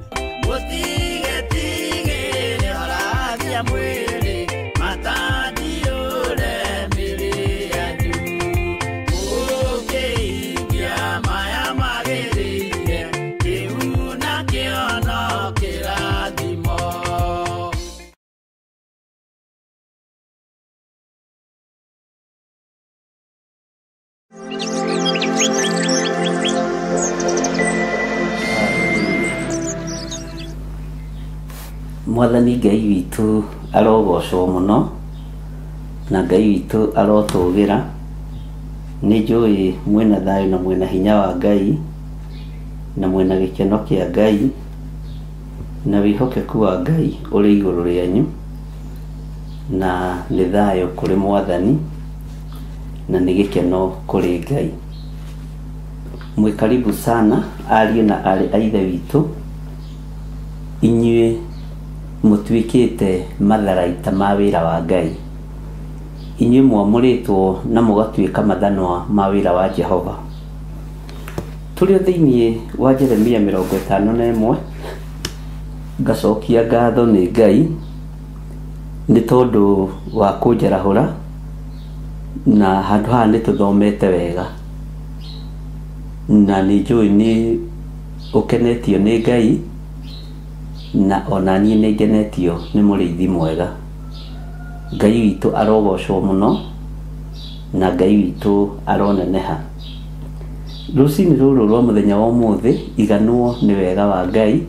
Mwathani Ngai witu arogocwo muno na Ngai witu arotugira. Ni njui mwena thayo na mwena hinya wa Ngai na mwena gikeno kia Ngai na wihokeku wa Ngai uri iguru rianyu na ni thayo kuri Mwathani na ni gikeno kuri Ngai. Mwikaribu sana ariũ na arĩ a ithe witu inyuĩ mutuikite matharaita ma wira wa Ngai. Inyuĩ mwamuritwo na mugatuika mathanwa ma wira wa Jehova. Turi thiini wa Jeremia 51 ngacokia ngatho ni Ngai ni tondu wa kunjarahura na handu haha ni tuthomete wega na ni njui ni ukenetio ni Ngai na onani ni ngenetio ni muriithi mwega. Ngai witu arogocwo muno na Ngai witu aroneneha. Rucini ruru rwa muthenya wa umuthi iganwo ni wega wa Ngai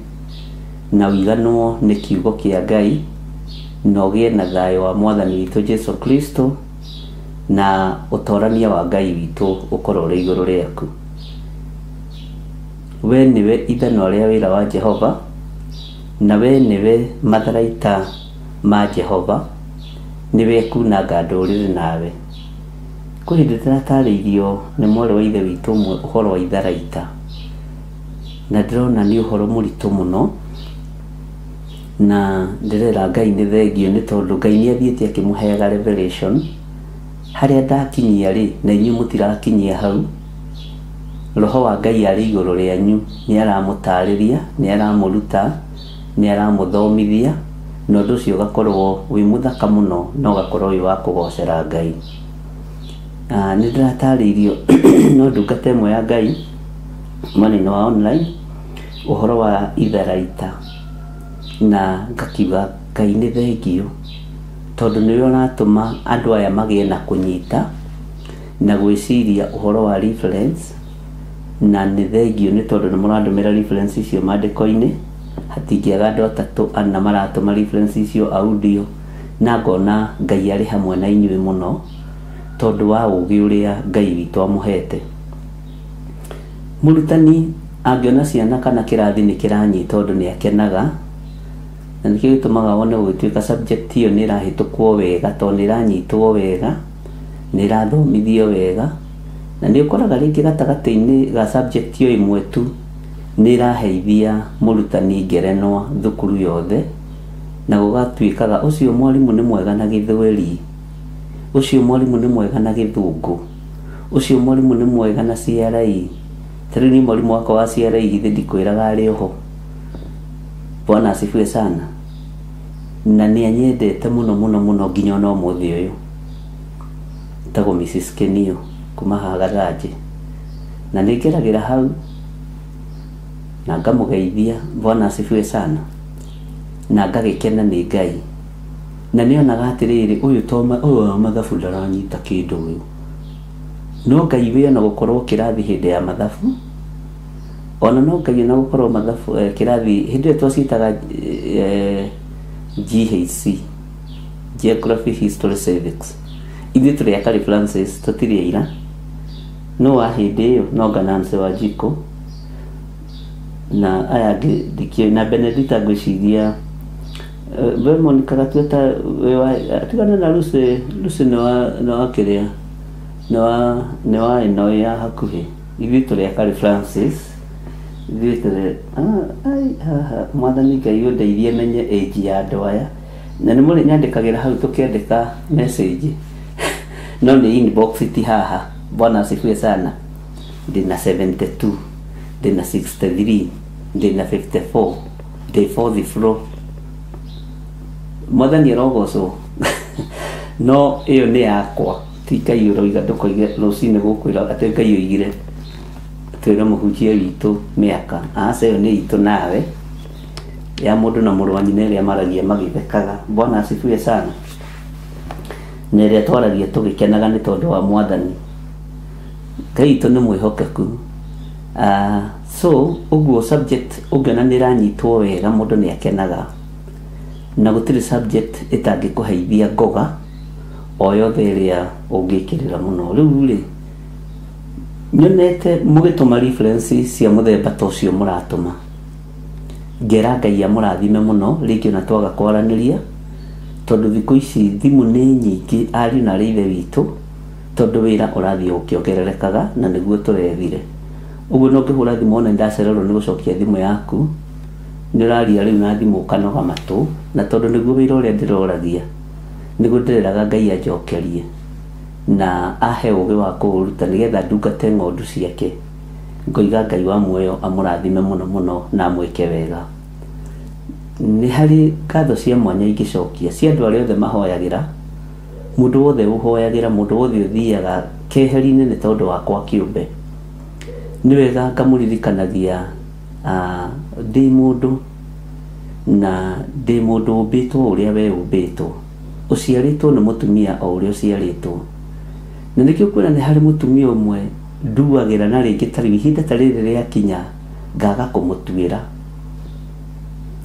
na wiganwo ni kiugo kia Ngai na ugie na thayo wa Mwathani witu Jesu Kristo na utorania wa Ngai witu ukorwo uri iguru riaku. We niwe ithano ria wira wa Jehova na we niwe matharaita ma Jehova, niwe kunanga ndurire nawe. Kuhindi taratarĩirio nĩ mwarĩ wa ithe witũ ũmwe ũhoro wa itharaita na ndĩrona nĩ ũhoro mũritũ mũno na ndĩrera Ngai nĩ thengio nĩ tondũ Ngai nĩ athiĩte akĩmũheaga revelation harĩa ndakinyia rĩ na inyuĩ mũtirakinyia hau. Roho wa Ngai arĩ igũrũ rĩanyu nĩ aramũtarĩria, nĩ aramũruta, nĩ aramuthomithia na ũndũ ũcio ũgakorwo wĩ mũthaka mũno na ũgakorwo wĩ wa kũgocera Ngai. Nĩ ndĩratarĩirio no ndungata ĩmwe ya Ngai mwena wa online ũhoro wa itharaita na ngakiuga Ngai nĩ thengio tondũ nĩwe ũratũma andũ aya magĩe na kũnyita na gwĩciria ũhoro wa reference na nĩ thengio nĩ tondũ nĩ mũrandũmĩra reference icio maandĩko-inĩ. Hatingĩaga andũ atatũ ana maratũma reference icio audio na ngona Ngai arĩ hamwe na inyuĩ mũno tondũ wa ũũgĩ ũrĩa Ngai witũ amũhete. Mũrutani angĩona ciana kana kĩrathi nĩ kĩranyita tondũ nĩ akenaga na nĩkĩo gĩtũmaga wone gũgĩtuĩka subject ĩyo nĩ ĩrahĩtũkwo wega tondũ nĩ ĩranyitwo wega, nĩ ĩrathomithio wega na nĩ ũkoraga rĩngĩ gatagatĩ-inĩ ga subject ĩyo ĩmwe tu nĩ ĩraheithia mũrutani ngerenwa thukuru yothe na gũgatuĩkaga ũcio mwarimũ nĩ mwega na Gĩthweri, ũcio mwarimũ nĩ mwega na Gĩthũngũ, ũcio mwarimũ nĩ mwega na CRE. Tarĩu niĩ mwarimũ wakwa wa CRE githĩ ndikwĩraga arĩ oho. Bwana asifiwe sana. Na nĩ anyendete mũno mũno mũno nginya ona ũmũthĩ ũyũ. Tagwo Mrs. Kenio kuma haha Gathanjĩ na nĩ ngeragĩra hau na ngamugeithia. Bwana asifiwe sana. na ngagĩkena nĩ Ngai na nĩonaga atĩrĩrĩ ũyũ mathabu ndaranyita kĩndũ ũyũ no Ngai wĩ ona gũkorwo kĩrathi hĩndĩ ya mathabu ona no Ngai ona gũkorwo mathabu kĩrathi hĩndĩ ĩyo twacitaga GHC Geography History Civics ithuĩ tũrĩ Akari Francis tũtirĩ ira no wa hĩndĩ ĩyo no Gananse wa Jiko na aya ngĩ na Benedicta ngwĩciria Monica Gatueta atigana na Lucy no kĩrĩa no ĩno ya hakuhĩ ithuĩ tũrĩ Akari Francis ithuĩ tũrĩ mwathani Ngai ũndeithie menye age ya andũ aya na nĩ mũrĩ nyandĩkagĩra hau tũkĩandĩka message no nĩ inbox ti haha Bwana asifiwe sana ndina 72 ndina 63 ndina 54 day 4th floor mwathani arogocwo no ĩyo nĩ yakwa ti Ngai ũroiga ndũkoige rũcinĩ gũkwĩra atĩ Ngai oigire twĩre mũhunjia witũ mĩaka aca ĩyo nĩ itũ nawe ya mũndũ na mũrũ wa nyina ĩrĩa maragia magĩthekaga Bwana asifiwe sana na ĩrĩa twaragia tũgĩkenaga nĩ tondũ wa mwathani Ngai witũ nĩ mwĩhokeku so ũguo subject ũngĩona nĩ ĩranyitwo wega mũndũ nĩ akenaga na gũtirĩ subject ĩtangĩkũheithia ngoga o yothe ĩrĩa ũngĩkĩrĩra mũno rĩu rĩ nyonete mũgĩtũma reference cia mũthemba ta ũcio mũratũma ngera Ngai amũrathime mũno rĩngĩ ona twaga kwaranĩria tondũ thikũ ici thimũ nĩ nyingĩ ariũ na ithe witũ tondũ wĩra ũrathiĩ ũkĩongererekaga na nĩguo tũrethire ũguo no ngĩhũra thimũ ona ndacererwo nĩ gũcokia thimũ yaku nĩ ũraria rĩu na thimũ ũkanoga matũ na tondũ nĩguo wĩra ũrĩa ndĩroragia nĩguo ndĩreraga Ngai anjokerie na ahe ũgĩ wa kũũruta nĩgetha ndungate ng'ondu ciake ngoiga Ngai wa muoyo amũrathime mũno mũno na amwĩke wega nĩ harĩ ngatho cia mwanya ingĩcokia cia andũ arĩa othe mahoyagĩra mũndũ wothe ũhoyagĩra mũndũ wothe ũthiaga keheri-inĩ nĩ tondũ wakwa kĩũmbe nĩ wega ngamũririkanagia ndĩ mũndũ na ndĩ mũndũ ũmbĩtwo ũrĩa we ũmbĩtwo ũciarĩtwo nĩ mũtumia o ũrĩa ũciarĩtwo na nĩkĩo kwĩna nĩ harĩ mũtumia ũmwe nduagĩra na rĩngĩ tarĩ ihinda ta rĩrĩ rĩakinya ngaga kũmũtuĩra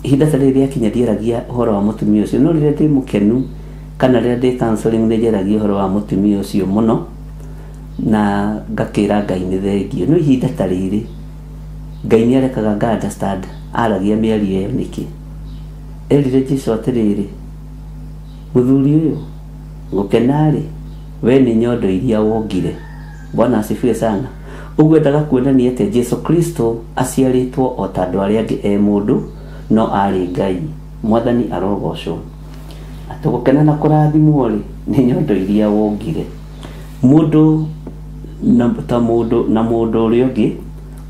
ihinda ta rĩrĩ rĩakinya ndiaragia ũhoro wa mũtumia ũcio no rĩrĩa ndĩ mũkenu kana rĩrĩa ndĩ counseling nĩ njaragia ũhoro wa mũtumia ũcio mũno na ngakĩra Ngai nĩ thengio no ihinda ta rĩrĩ Ngai nĩ arekaga nga understand aragia mĩario ĩyo nĩkĩ erire Jesũ atĩrĩrĩ mũthuri ũyũ gũkenarĩ we nĩ nyondo iria wongire Bwana asifiwe sana ũguo endaga kuonania atĩ Jesũ Kristo aciarĩtwo o ta andũ arĩa angĩ mũndũ no arĩ Ngai mwathani arogocwo atũgũkena na kũrathimwo rĩ nĩ nyondo iria wongire mũndũ na mũndũ ũrĩa ũngĩ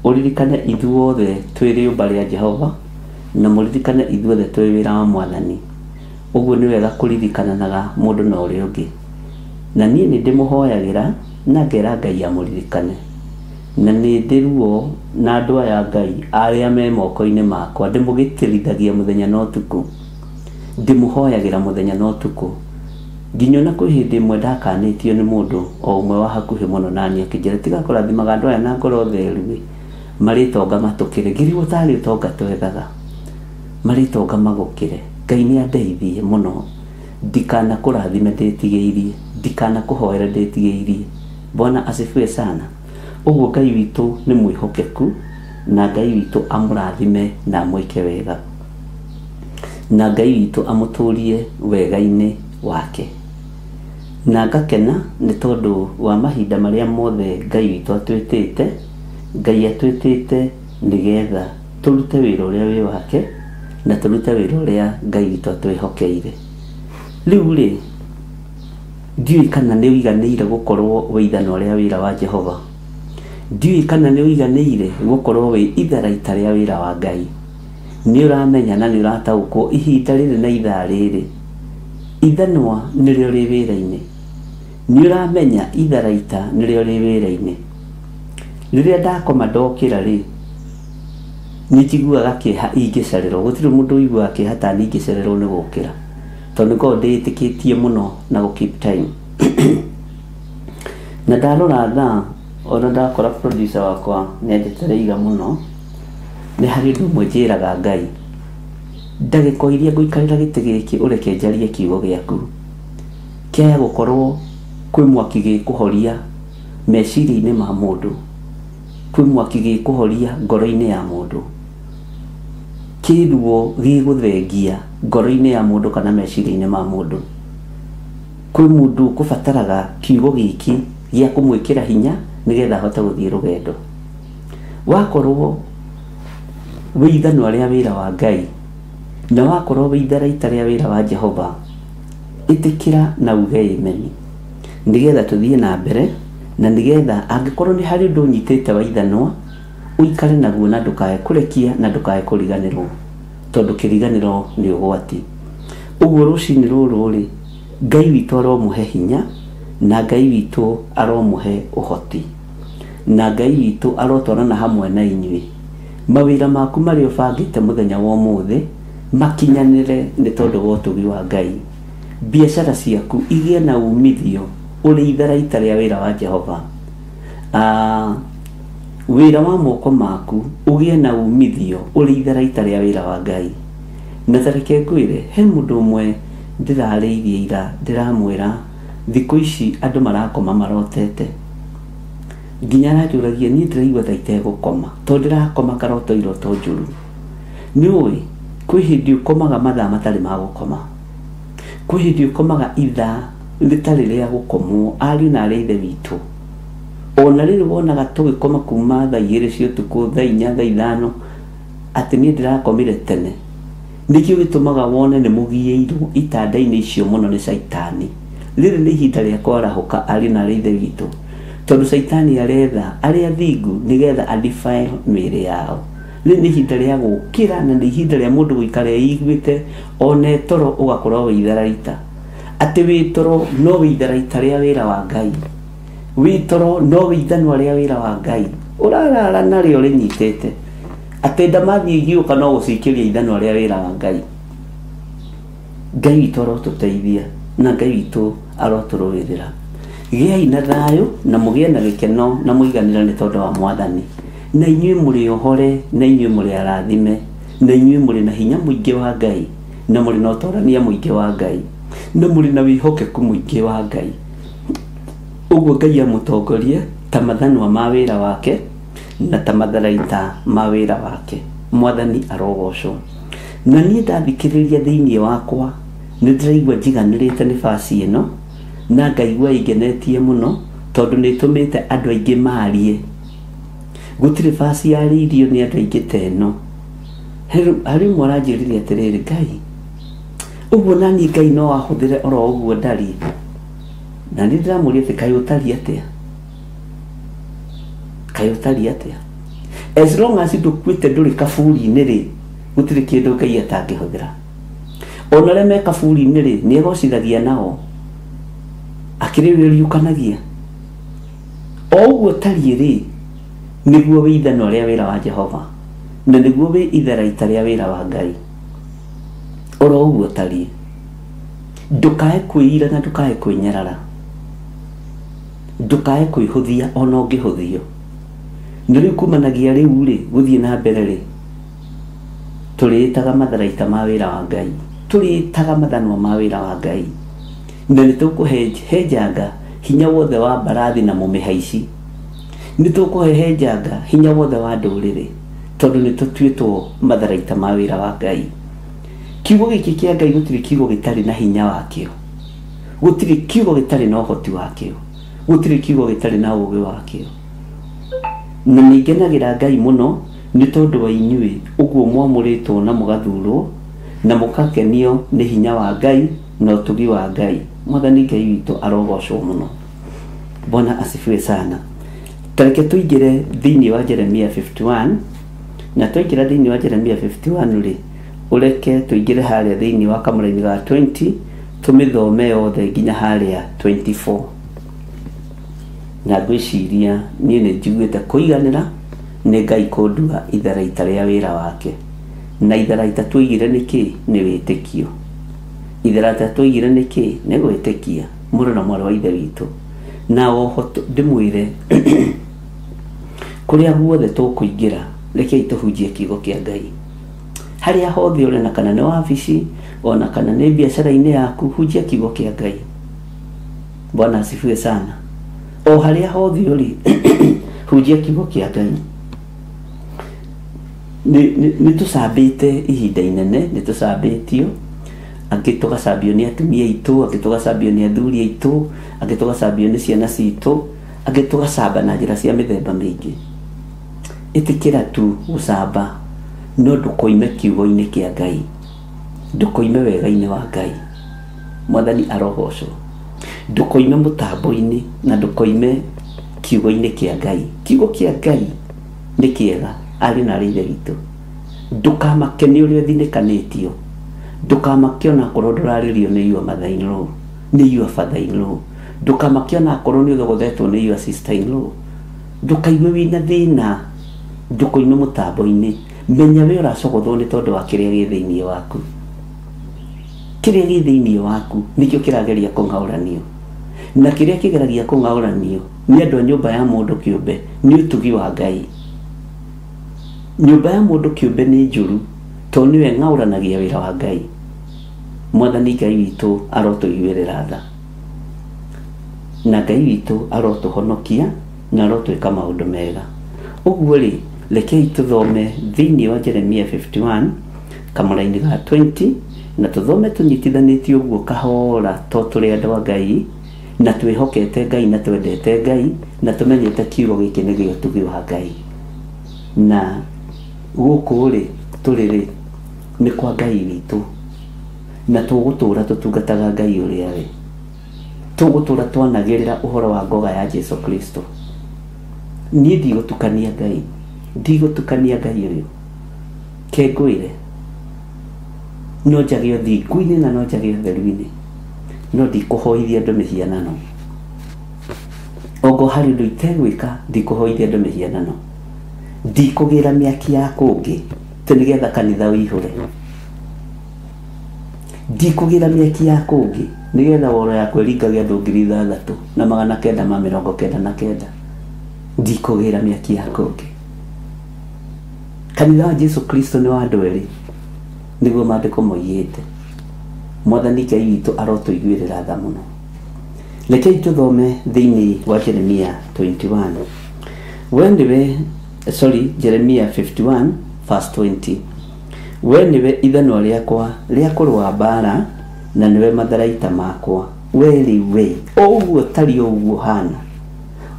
ũririkane ithuothe twĩ rĩũmba rĩa Jehova na mũririkane ithuothe twĩ wĩra wa mwathani ũguo nĩ wega kũririkananaga mũndũ na ũrĩa ũngĩ na niĩ nĩ ndĩmũhoyagĩra na ngera Ngai amũririkane na nĩ ndĩruo na andũ aya Ngai arĩa me moko-inĩ makwa ndĩmũgĩtĩrithagia mũthenya na ũtukũ ndĩmũhoyagĩra mũthenya na ũtukũ nginya na kwĩ hĩndĩ ĩmwe ndakanĩtio nĩ mũndũ o ũmwe wa hakuhĩ mũno naniĩ akĩnjĩra tiga kũrathimaga andũ aya na ngoro theru marĩtonga matũkĩre ngĩrigwo tarĩ ũtonga twethaga marĩtonga magũkĩre Ngai nĩ andeithie mũno ndikana kũrathime ndĩtigĩirie ndikana kũhoera ndĩtigĩirie Bwana asifiwe sana ũguo Ngai witũ nĩ mwĩhokeku na Ngai witũ amũrathime na amwĩke wega na Ngai witũ amũtũrie wega-inĩ wake na ngakena nĩ tondũ wa mahinda marĩa mothe Ngai witũ atwĩtĩte Ngai atwĩtĩte nĩgetha tũrute wĩra ũrĩa wĩ wake na tũrute wĩra ũrĩa Ngai witũ atwĩhokeire rĩu rĩ ndiũĩ kana nĩ ũiganĩire gũkorwo wĩithana ũrĩa wĩra wa Jehova ndiũĩ kana nĩ ũiganĩire gũkorwo wĩ itharaita rĩa wĩra wa Ngai nĩ ũramenya na nĩ ũrataũkwo ihinda rĩrĩ na ithaa rĩrĩ ithanwa nĩrĩo rĩ wĩra-inĩ nĩ ũramenya itharaita nĩrĩo rĩ wĩra-inĩ rĩrĩa ndakoma ndokĩra rĩ nĩ njiguaga kĩeha ingĩcererwo gũtirĩ mũndũ ũiguaga kĩeha ta niĩ ingĩcererwo nĩ gũkĩra tondũ nĩkorwo ndĩĩtĩkĩtie mũno na gũ keep time na ndarora thaa ona ndakora producer wakwa nĩ anjetereiga mũno nĩ harĩ ũndũ ũmwe njĩraga Ngai ndagĩka iria ngũikarĩra gĩtĩ gĩkĩ ũreke njarie kiugo gĩaku kĩaya gũkorwo kwĩ mwaki gĩkũhoria meciria-inĩ ma mũndũ kwĩ mwaki gĩkũhoria ngoro-inĩ ya mũndũ kĩruo gĩgũthengia ngoro-inĩ ya mũndũ kana meciria-inĩ ma mũndũ kwĩ mũndũ kũbataraga kiugo gĩkĩ gĩa kũmwĩkĩra hinya nĩgetha ahote gũthiĩ rũgendo wakorwo wĩ ithanwa rĩa wĩra wa Ngai na wakorwo wĩ itharaita rĩa wĩra wa Jehova ĩtĩkĩra na uge amen nĩgetha tũthiĩ na mbere na nĩgetha angĩkorwo nĩ harĩ ũndũ ũnyitĩte wa ithanwa ũikare naguo na ndũkae kũrekia na ndũkae kũriganĩrwo tondũ kĩriganĩro nĩ ũgwati ũguo rũcinĩ rũrũ rĩ Ngai witũ aromũhe hinya na Ngai witũ aromũhe ũhoti na Ngai witũ arotwarana hamwe na inyuĩ mawĩra maku marĩa ũbangĩte mũthenya wa ũmũthĩ makinyanĩre nĩ tondũ wa ũtugi wa Ngai biacara ciaku igĩe na umithio ũrĩ itharaita rĩa wĩra wa Jehova wĩra wa moko maku ũgĩe na umithio ũrĩ itharaita rĩa wĩra wa Ngai na tareke ngwĩre he mũndũ ũmwe ndĩrarĩirie ira ndĩramwĩra thikũ ici andũ marakoma marotete nginya aranjũragia niĩ ndĩraigua ta itegũkoma tondũ ndĩrakoma karoto iroto njũru nĩũĩ kwĩ hĩndĩ ũkomaga mathaa matarĩ ma gũkoma kwĩ hĩndĩ ũkomaga ithaa rĩtarĩ rĩa gũkomwo ariũ na arĩ ithe witũ ona rĩrĩ wonaga tũgĩkoma kuma thaa 2 cia ũtukũ thaa 4 thaa 5 atĩ niĩ ndĩrakomire tene nĩkĩo gĩtũmaga wone nĩ mũgiĩirwo itanda-inĩ icio mũno nĩ Saitani rĩrĩ nĩ ihinda rĩa kwarahũka ariũ na arĩ ithe witũ tondũ Saitani aretha arĩa thingu nĩgetha adefile mĩĩrĩ yao rĩrĩ nĩ ihinda rĩa gũkĩra na nĩ ihinda rĩa mũndũ gũikara eiguĩte one toro ũgakorwo wĩ itharaita atĩ wĩ toro no wĩ itharaita rĩa wĩra wa Ngai wĩ toro no wĩ ithanwa rĩa wĩra wa Ngai ũrarara narĩo rĩnyitĩte atĩ ndamathiĩ igĩũka no gũcikĩria ithanwa rĩa wĩra wa Ngai Ngai witũ arotũteithia na Ngai witũ arotũrũĩrĩra gĩai na thayũ na mũgĩe na gĩkeno na mũiganĩra nĩ tondũ wa Mwathani na inyuĩ mũrĩ ohore na inyuĩ mũrĩ arathime na inyuĩ mũrĩ na hinya mũingĩ wa Ngai na mũrĩ na ũtorania mũingĩ wa Ngai na mũrĩ na wĩhokeku mũingĩ wa Ngai ũguo Ngai amũtongorie ta mathanwa ma wĩra wake na ta matharaita ma wĩra wake Mwathani arogocwo na niĩ ndathikĩrĩria thĩinĩ wakwa nĩ ndĩraigua njiganĩrĩte nĩ basi ĩno na ngaigua ingenetie mũno tondũ nĩ tũmĩte andũ aingĩ marie gũtirĩ basi yarĩirio nĩ andũ aingĩ teno harĩ ũmwe aranjĩrire atĩrĩrĩ Ngai ũguo nani Ngai no ahũthĩre oro ũguo ndari na nĩ ndĩramũria atĩ kaĩ ũtari atĩa as long as ndũkuĩte ndũrĩ kaburi-inĩ rĩ gũtirĩ kĩndũ Ngai atangĩhũthĩra ona arĩa me kaburi-inĩ rĩ nĩ egocithagia nao akĩrĩrĩriũkanagia o ũguo tariĩ rĩ nĩguo wĩ ithanwa rĩa wĩra wa Jehova na nĩguo wĩ itharaita rĩa wĩra wa Ngai oro ũguo tariĩ ndũkae kwĩira na ndũkae kwĩnyarara ndũkae kwĩhũthia ona ũngĩhũthio na rĩu kumanagia rĩu rĩ gũthiĩ na mbere rĩ tũrĩtaga matharaita ma wĩra wa Ngai tũrĩtaga mathanwa ma wĩra wa Ngai na nĩ tũkũhenjanga hinya wothe wa mbarathi na mũmĩhaici nĩ tũkũhehenjanga hinya wothe wa ndũrĩrĩ tondũ nĩ tũtuĩtwo matharaita ma wĩra wa Ngai kiugo gĩkĩ kĩa Ngai gũtirĩ kiugo gĩtarĩ na hinya wakĩo gũtirĩ kiugo gĩtarĩ na ũhoti wakĩo gũtirĩ kiugo gĩtarĩ na ũũgĩ wakĩo na nĩ ngenagĩra Ngai mũno nĩ tondũ wa inyuĩ ũguo mwamũrĩtwo na mũgathurwo na mũkakenio nĩ hinya wa Ngai na ũtugi wa Ngai Mwathani Ngai witũ arogocwo mũno Bwana asifiwe sana tareke tũingĩre thĩinĩ wa Jeremia 51 na twaingĩra thĩinĩ wa Jeremia 51 rĩ ũreke tũingĩre harĩa thĩinĩ wa kamũra-inĩ ga 20 tũmĩthome yothe nginya harĩa 24 na ngwĩciria niĩ nĩ njiguĩte kũiganĩra nĩ Ngai kũndua itharaita rĩa wĩra wake. Na itharaita tuigire nĩkĩ? Nĩ wĩtĩkio. Itharaita tuigire nĩkĩ? Nĩ gwĩtĩkia mũrũ na mwarĩ wa ithe witũ. Na oho ndĩmwĩre kũrĩa guothe tũkũingĩra, rekei tũhunjie kiugo kĩa Ngai. Harĩa hothe ũrĩ, na kana nĩ wabici, ona kana nĩ biacara-inĩ yaku, hunjia kiugo kĩa Ngai. Bwana asifiwe sana. O harĩa hothe ũrĩ, hunjia kiugo kĩa Ngai. Nĩ tũcambĩte ihinda inene, nĩ tũcambĩtio. Angĩ tũgacambio nĩ atumia aitũ, angĩ tũgacambio nĩ athuri aitũ, angĩ tũgacambio nĩ ciana citũ, angĩ tũgacamba na njĩra cia mĩthemba mĩingĩ. Ĩtĩkĩra tu gũcamba, no ndũkoime kiugo-inĩ kĩa Ngai, ndũkoime wega-inĩ wa Ngai. Mwathani arogocwo. Ndũkoime mũtambo-inĩ na ndũkoime kiugo-inĩ kĩa Ngai. Kiugo kĩa Ngai nĩ kĩega, arĩ na ithe witũ. Ndũkamake nĩ ũrĩa ũthinĩkanĩtio, ndũkamake ona korwo ndũrarĩrio nĩ your mother-in-law, nĩ your father-in-law. Ndũkamake ona korwo nĩ ũthogothetwo nĩ your sister-in-law. Ndũkaigue wĩna thĩna, ndũkoime mũtambo-inĩ. Menya we ũracogothwo nĩ tondũ wa kĩrĩa gĩ thĩinĩ waku. Kĩrĩa gĩ thĩinĩ waku nĩkĩo kĩrageria kũng'aũranio, na kĩrĩa kĩgeragia kũng'aũranio nĩ andũ a nyũmba ya mũndũ kĩũmbe, nĩ ũtugi wa Ngai. Nyũmba ya mũndũ kĩũmbe nĩ njũru, tondũ nĩwe ng'aũranagia wĩra wa Ngai. Mwathani Ngai witũ arotũiguĩrĩra tha, na Ngai witũ arotũhonokia na arotwĩka maũndũ mega. Ũguo rĩ, rekei tũthome thĩinĩ wa Jeremia 51 kamũra-inĩ ga 20, na tũthome tũnyitithanĩtie ũguo kahora, to tũrĩ andũ a Ngai na twĩhokete Ngai na twendete Ngai na tũmenyete kiugo gĩkĩ nĩ gĩa ũtugi wa Ngai. Na gũkũ rĩ tũrĩ rĩ nĩ kwa Ngai witũ, na tũgũtũra tũtungataga Ngai ũrĩa we. Tũgũtũra twanagĩrĩra ũhoro wa ngoga ya Jesu Kristo. Niĩ ndigũtukania Ngai, ndigũtukania Ngai ũyũ. Kengwĩre no njage ũthingu-inĩ na no njage ũtheru-inĩ, no ndikũhoithia andũ mĩhianano. Ongo harĩ ũndũ itegwĩka, ndikũhoithia andũ mĩhianano. Ndikũgĩra mĩaki ya kũngĩ tĩ nĩgetha kanitha ũihũre. Ndikũgĩra mĩaki ya kũngĩ nĩgetha woro yakwa ĩringage andũ 3,999. Ndikũgĩra mĩaki ya kũngĩ. Kanitha wa Jesu Kristo nĩ wa andũ erĩ, nĩguo maandĩko moigĩte. Mwathani Ngai witũ arotũiguĩrĩra tha mũno. Rekei tũthome thĩinĩ wa Jeremia 21. Jeremia 51 verse 20. We nĩwe ithanwa rĩakwa rĩa kũrũa mbara, na nĩwe matharaita makwa. We ũguo tari ũguo hana,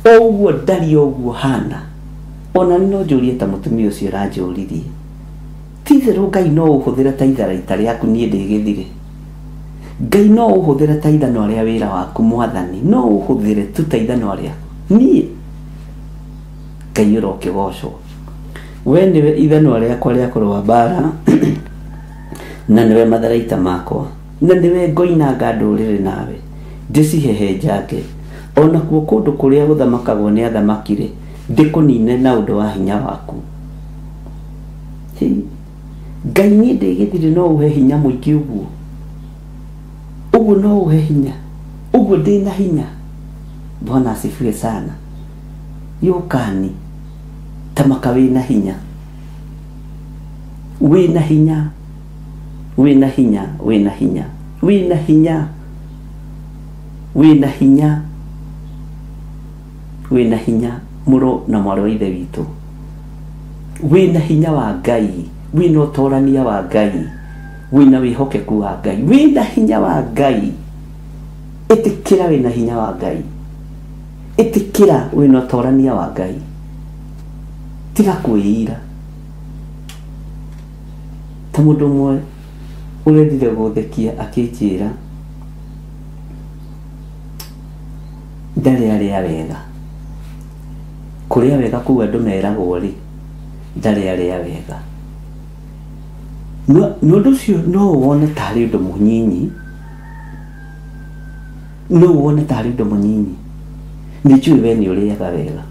ũguo ndari ũguo hana. Ona no njũrie ta mũtumia ũcio aranjũririe. Ti-itherũ Ngai no ũhũthĩre ta itharaita rĩaku, niĩ ndĩgĩthire. Ngai no ũhũthĩre ta ithanwa rĩa wĩra waku, Mwathani no ũhũthĩre tu ta ithanwa rĩaku. Niĩ Ngai ũrokĩgocwo. We nĩwe ithanwa rĩakwa rĩa kũrũa mbara, na nĩwe matharaita makwa, na nĩwe ngoinanga ndũrĩrĩ nawe, ndĩcihehenjange. Ona kuo kũndũ kũrĩa gũthamakagwo nĩ athamaki-rĩ, ndĩkũnine na ũndũ wa hinya waku. Ngai niĩ ndĩgĩthire no ũhe hinya mũingĩ ũguo. Ũguo no ũhe hinya, ũguo ndĩna hinya. Bwana asifiwe sana. Yũkani tamaka wĩna hinya, wĩna hinya, wĩna hinya, wĩna hinya, wĩna hinya, wĩna hinya, wĩna hinya, mũrũ na mwarĩ wa ithe witũ. Wĩna hinya wa Ngai, wĩna ũtorania wa Ngai, wĩna wĩhokeku wa Ngai, wĩna hinya wa Ngai. Ĩtĩkĩra wĩna hinya wa Ngai, ĩtĩkĩra wĩna ũtorania wa Ngai. Tiga kwĩira. Ta mũndũ ũmwe ũrendire gũthekia akĩnjĩra ndarĩ arĩa wega. Kũrĩa wega kũu andũ meragwo rĩ, ndarĩ arĩa wega. Nũndũ ũcio no wone tarĩ ũndũ mũnyinyi, no wone tarĩ ũndũ mũnyinyi. Nĩ njũĩ we nĩ ũrĩaga wega,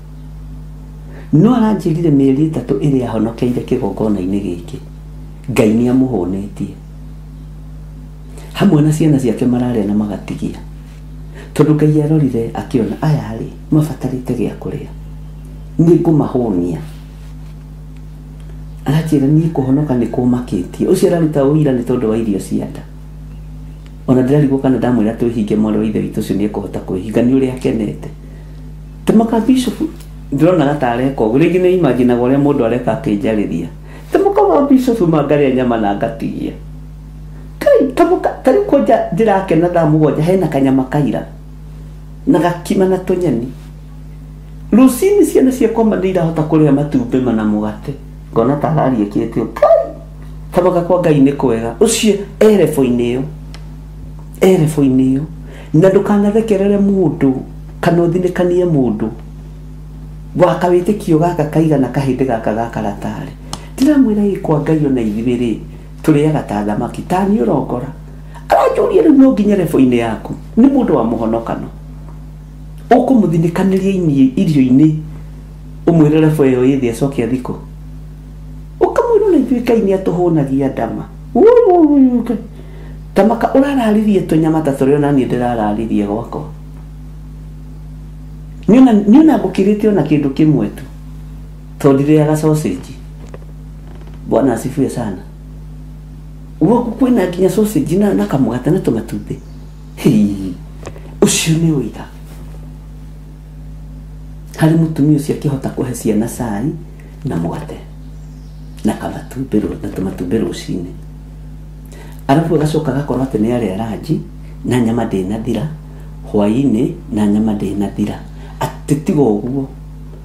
no aranjirire mĩeri 3 ĩrĩa ahonokeire kĩgongona-inĩ gĩkĩ Ngai nĩ amũhũnĩtie hamwe na ciana ciake mararĩa na magatigia tondũ Ngai arorire akiona aya rĩ mabatarĩte gĩa kũrĩa nĩ ngũmahũnia aranjĩra niĩ kũhonoka nĩ kũmakĩtie ũcio araruta ũira nĩ tondũ wa irio cia nda ona ndirarigwo kana ndamwĩra twĩhinge mwarĩ wa ithe witũ ũcio nĩ ekũhota kwĩhinga nĩ ũrĩa akenete Tamaka Bishop ndĩrona gatareka ũguo rĩngĩ nĩ imagine ũrĩa mũndũ areka akĩnjarĩria Tamaka Bishop mangarĩa nyama na ngatigia Kai Tamaka tarĩ koja ndirakena thaa mũgwanja hena kanyama kaira na gakima na tũnyeni Lucini ciana ciakwa nĩ irahota kũrĩa matumbĩ mana mũgate ngona tarari ĩkĩte Kai Tamaka kwa Ngai nĩ kwega ũcio erefo-inĩ ĩyo na ndũkanathekerere mũndũ kana ũthinĩkanie mũndũ waka wĩtĩkio gaka kaigana kahĩndĩ gaka gakaratarĩ ndiramwĩra kwa Ngai ona ithirĩ tũrĩaga ta thamaki ta niĩ ũrongora aranjũria rĩu no nginya refo-inĩ yaku nĩ mũndũ wa mũhonokano ũkũmũthinĩkanĩria irio-inĩ ũmwĩre refo ĩyo ĩthĩ acoke athikũ ũkamwĩra na ithuĩ Ngai nĩ atũhũnagia ndama Tamaka ũrararirie tũnyama ta tũrĩa ona niĩ ndĩrararirie gwakwa niona ngũkĩrĩte ona kĩndũ kĩmwe tu tondũ ndĩrĩaga sausage Bwana asifiwe sana uguo kwĩna nginya sausage na kamũgate na tũmatumbĩ ũcio nĩ ũira harĩ mũtumia ũcio akĩhota kũhe ciana cai na mũgate na tũmatumbĩ rũcinĩ arabu agacoka agakorwo atĩ nĩ arĩa ranji na nyama ndĩnathira hwaĩ-inĩ na nyama ndĩnathira atĩ tiga ũguo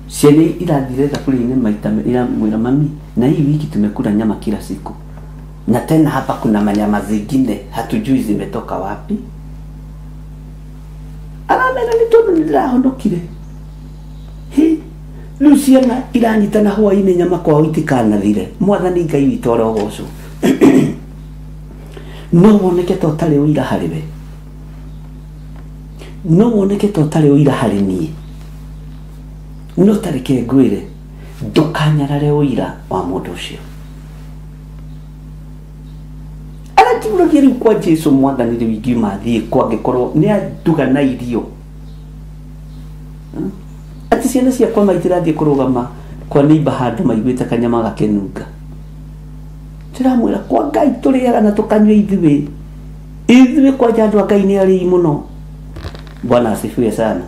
ciana irathire thaburia-inĩ maita iramwĩra mami na hii wiki tumekula nyama kila siku na tena hapa kuna manyama zingine hatujui zimetoka wapi aramena nĩ tondũ nĩ ndĩrahonokire rĩu ciana iranyitana hwaĩ-inĩ nyama kwao itikanathire mwathani Ngai witũ arogocwo no woneke ta ũtarĩ ũira harĩ we no woneke ta ũtarĩ ũira harĩ niĩ no tareke ngwĩre ndũkanyarare ũira wa mũndũ ũcio aranjũragia rĩu kwa Jesũ mwathani rĩu ingiuma thiĩ kwa angĩkorwo nĩ anduga na irio atĩ ciana ciakwa maitirathiĩ kũrũgama kwa neighbor handũ maiguĩte kanyama gakenunga ndiramwĩra kwa Ngai tũrĩaga na tũkanyua ithuĩ kwa andũ a Ngai nĩ arĩi mũno Bwana asifiwe sana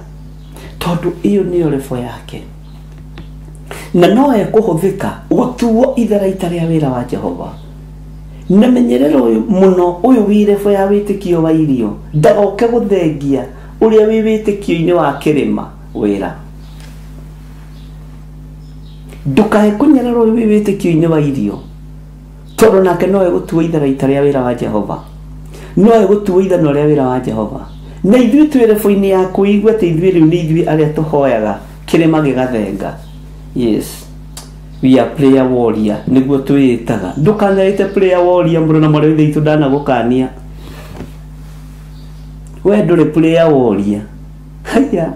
tondũ ĩyo nĩyo refo yake na no ekũhũthĩka gũtuo itharaita rĩa wĩra wa Jehova na menyerera mũno ũyũ wĩ refo ya wĩtĩkio wa irio ndagoke gũthengia ũrĩa wĩ wĩtĩkio-inĩ wa kĩrĩma wĩra ndũkahe kũnyerera ũyũ wĩ wĩtĩkio-inĩ wa irio tondũ nake no egũtuo itharaita rĩa wĩra wa Jehova no egũtuo ithano rĩa wĩra wa Jehova na ithuĩ twĩ refo-inĩ yaku igwe atĩ ithuĩ rĩu nĩ ithuĩ arĩa tũhoyaga kĩrĩma gĩgathenga yes we are prayer warrior nĩguo twĩĩtaga ndũkanarĩte prayer warrior mũrũ na mwarĩ wa ithe witũ ndanagũkania we ndũrĩ prayer warrior haya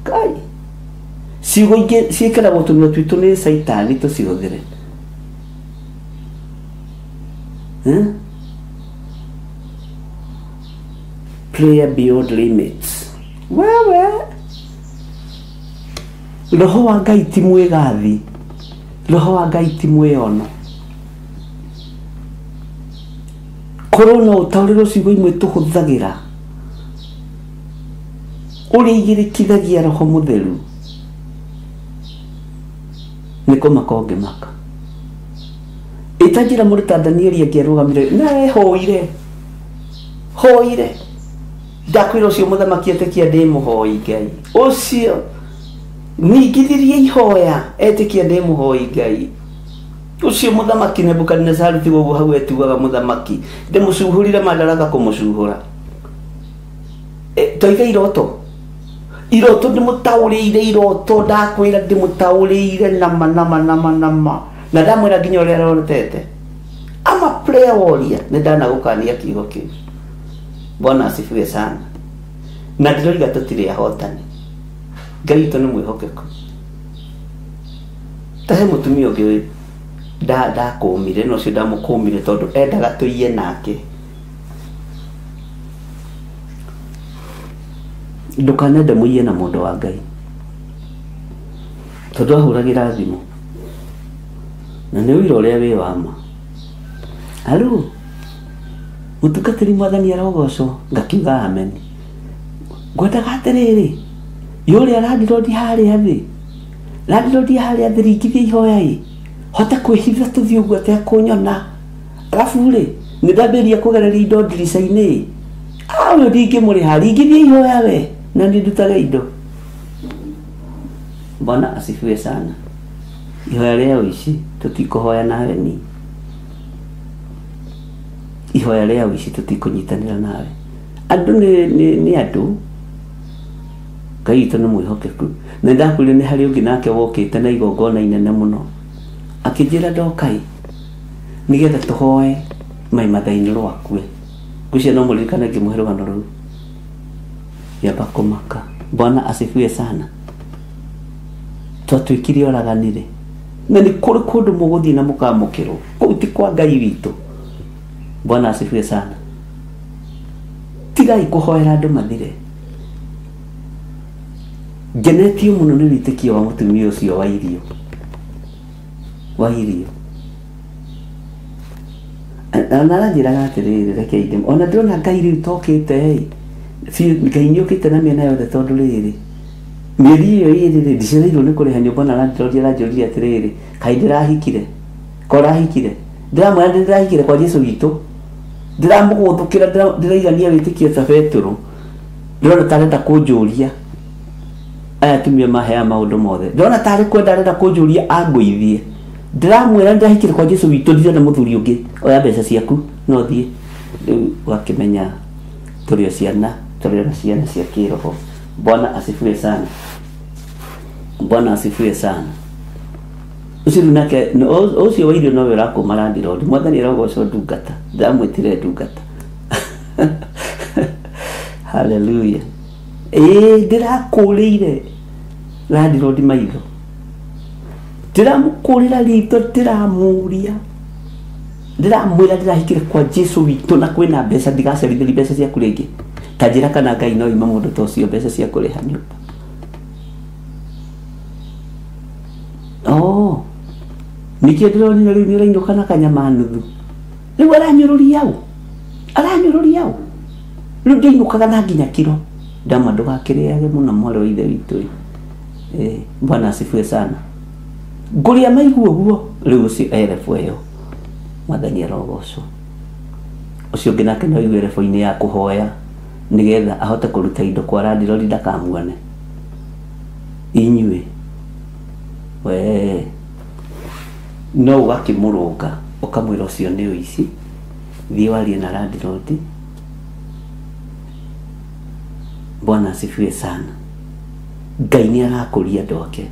Kai ciugo ingĩ ciĩkĩragwo tũnua twitũ nĩ Saitani tũcihũthĩre prayer beyond limits wewe roho wa Ngai ti mwĩgathi roho wa Ngai ti mwĩono korwo no ũtaũrĩrwo ciugo imwe tũhũthagĩra ũrĩa igĩrĩkithagia roho mũtheru nĩ kũmaka ũngĩmaka itanjĩra mũndũ ta Danieli angĩarũgamire na hoire ndakwĩra ũcio mũthamaki etĩkia ndĩmũhoi Ngai ũcio ningithirie ihoya etĩkia ndĩmũhoi Ngai ũcio mũthamaki Nebukadnezari tiga ũguo hau etugaga mũthamaki ndĩmũcuhũrire madaraka kũmũcuhũra toiga iroto ndĩmũtaũrĩire iroto ndakwĩra ndĩmũtaũrĩire nama na ndamwĩra nginya ũrĩa arorotete ama prayer warrior nĩ ndanagũkania kiugo kĩu Bwana asifiwe sana na ndĩroiga tũtirĩ ahotani Ngai witũ nĩ mwĩhokeku. Tahe mũtumia ũngĩ ndakũmire no cio ndamũkũmire tondũ endaga tũiye nake. Ndũkanende mũiye na mũndũ wa Ngai tondũ ahũragĩra thimũ na nĩ wĩra ũrĩa wĩ wa ma. Halo, mũtungatĩri Mwathani arogocwo. Ngakiuga amen. Ngwendaga atĩrĩrĩ, yũrĩa landlord harĩa thĩ, landlord harĩa thĩ ringithia ihoya ĩ, hote kwĩhitha tũthiĩ ũguo atekũnyona, arabu rĩ nĩ ndambĩrĩria kũgereria indo ndirica-inĩ, ũyũ ndingĩmũrĩha, ringithia ihoya we na nĩ ndutaga indo. Bwana asifiwe sana. Ihoya rĩa ũici tũtikũhoya nawe ni. Ihoya rĩa ũici tũtikũnyitanĩra nawe. Andũ nĩ andũ. Ngai witũ nĩ mwĩhokeku. Na ndakwĩrire nĩ harĩ ũngĩ nake wokĩte na igongona inene mũno, akĩnjĩra ndokai nĩgetha tũhoe maimatha-inĩ rwakue. Ngwĩciria no mũririkane ngĩmũhe rũgano rũu. Yamba kũmaka. Bwana asifiwe sana. Twatwĩkire oraganire na nĩ kũrĩ kũndũ mũgũthiĩ na mũkamũkĩrwo, kũu ti kwa Ngai witũ. Bwana asifiwe sana. Tigai kũhoera andũ mathire. Ngenetio mũno nĩ wĩtĩkio wa mũtumia ũcio wa irio. Na aranjĩraga atĩrĩrĩ, reke inde ona ndĩrona Ngai rĩu tokĩte Ngai nĩ ũkĩte na mĩena yothe tondũ rĩrĩ mĩeri ĩyo ĩrĩ ndicereirwo nĩ kũrĩha nyũmba na landlord aranjũria atĩrĩrĩ, kaĩ ndĩrahikire ndĩramwĩra ndĩrahikire kwa Jesũ witũ, ndĩramũgũthũkĩra ndĩraigania wĩtĩkio ta Petero, ndĩrona tarenda kũnjũria aya tumia mahea maũndũ mothe, ndĩrona tarĩ kwenda arenda kũnjũria angũithie, ndĩramwĩra ndĩrahikire kwa Jesũ witũ, ndirona mũthuri ũngĩ, oya mbeca ciaku no thiĩ. Rĩu wakĩmenya tũrĩ o ciana, tũrĩ na ciana cia kĩroho. Bwana asifiwe sana. Bwana asifiwe sana. Ucio nake ucio wa irio no wĩra kũma landlord. Mwathani arogocwo ndungata. Ndamwĩtire ndungata. Hallelujah. Ndirakũrĩire landlord maitho. Ndiramũkũrĩra rito, ndiramũria. Ndiramwĩra ndĩrahikire kwa Jesũ witũ na kwĩna mbeca ndigacerithĩria mbeca ciaku rĩngĩ. Tajira kana Ngai no ima mũndũ ta ũcio mbeca cia kũrĩha nyũmba. Nikĩ ndĩronire rĩu nĩ ũrainũka na kanyama nuthu. Rĩu aranyũrũria ũ. Rĩu ndĩinũkaga na nginya kiro. Ndama ndũgakĩrĩage mũno mwarĩ wa ithe witũ. Bwana asifiwe sana. Ngũrĩa maigua ũguo rĩu ũcio erebu ĩyo. Mwathani arogocwo. Ũcio ũngĩ nake no aigue erebu-inĩ ya kũhoya nigetha ahote kũruta indo kwa landlord ndakamuone. Inyuĩ no ũgakĩmũrũnga ũkamwĩra ũcio nĩ ũici, thiĩ warie na landlord. Bwana asifiwe sana. Ngai nĩ arakũria andũ ake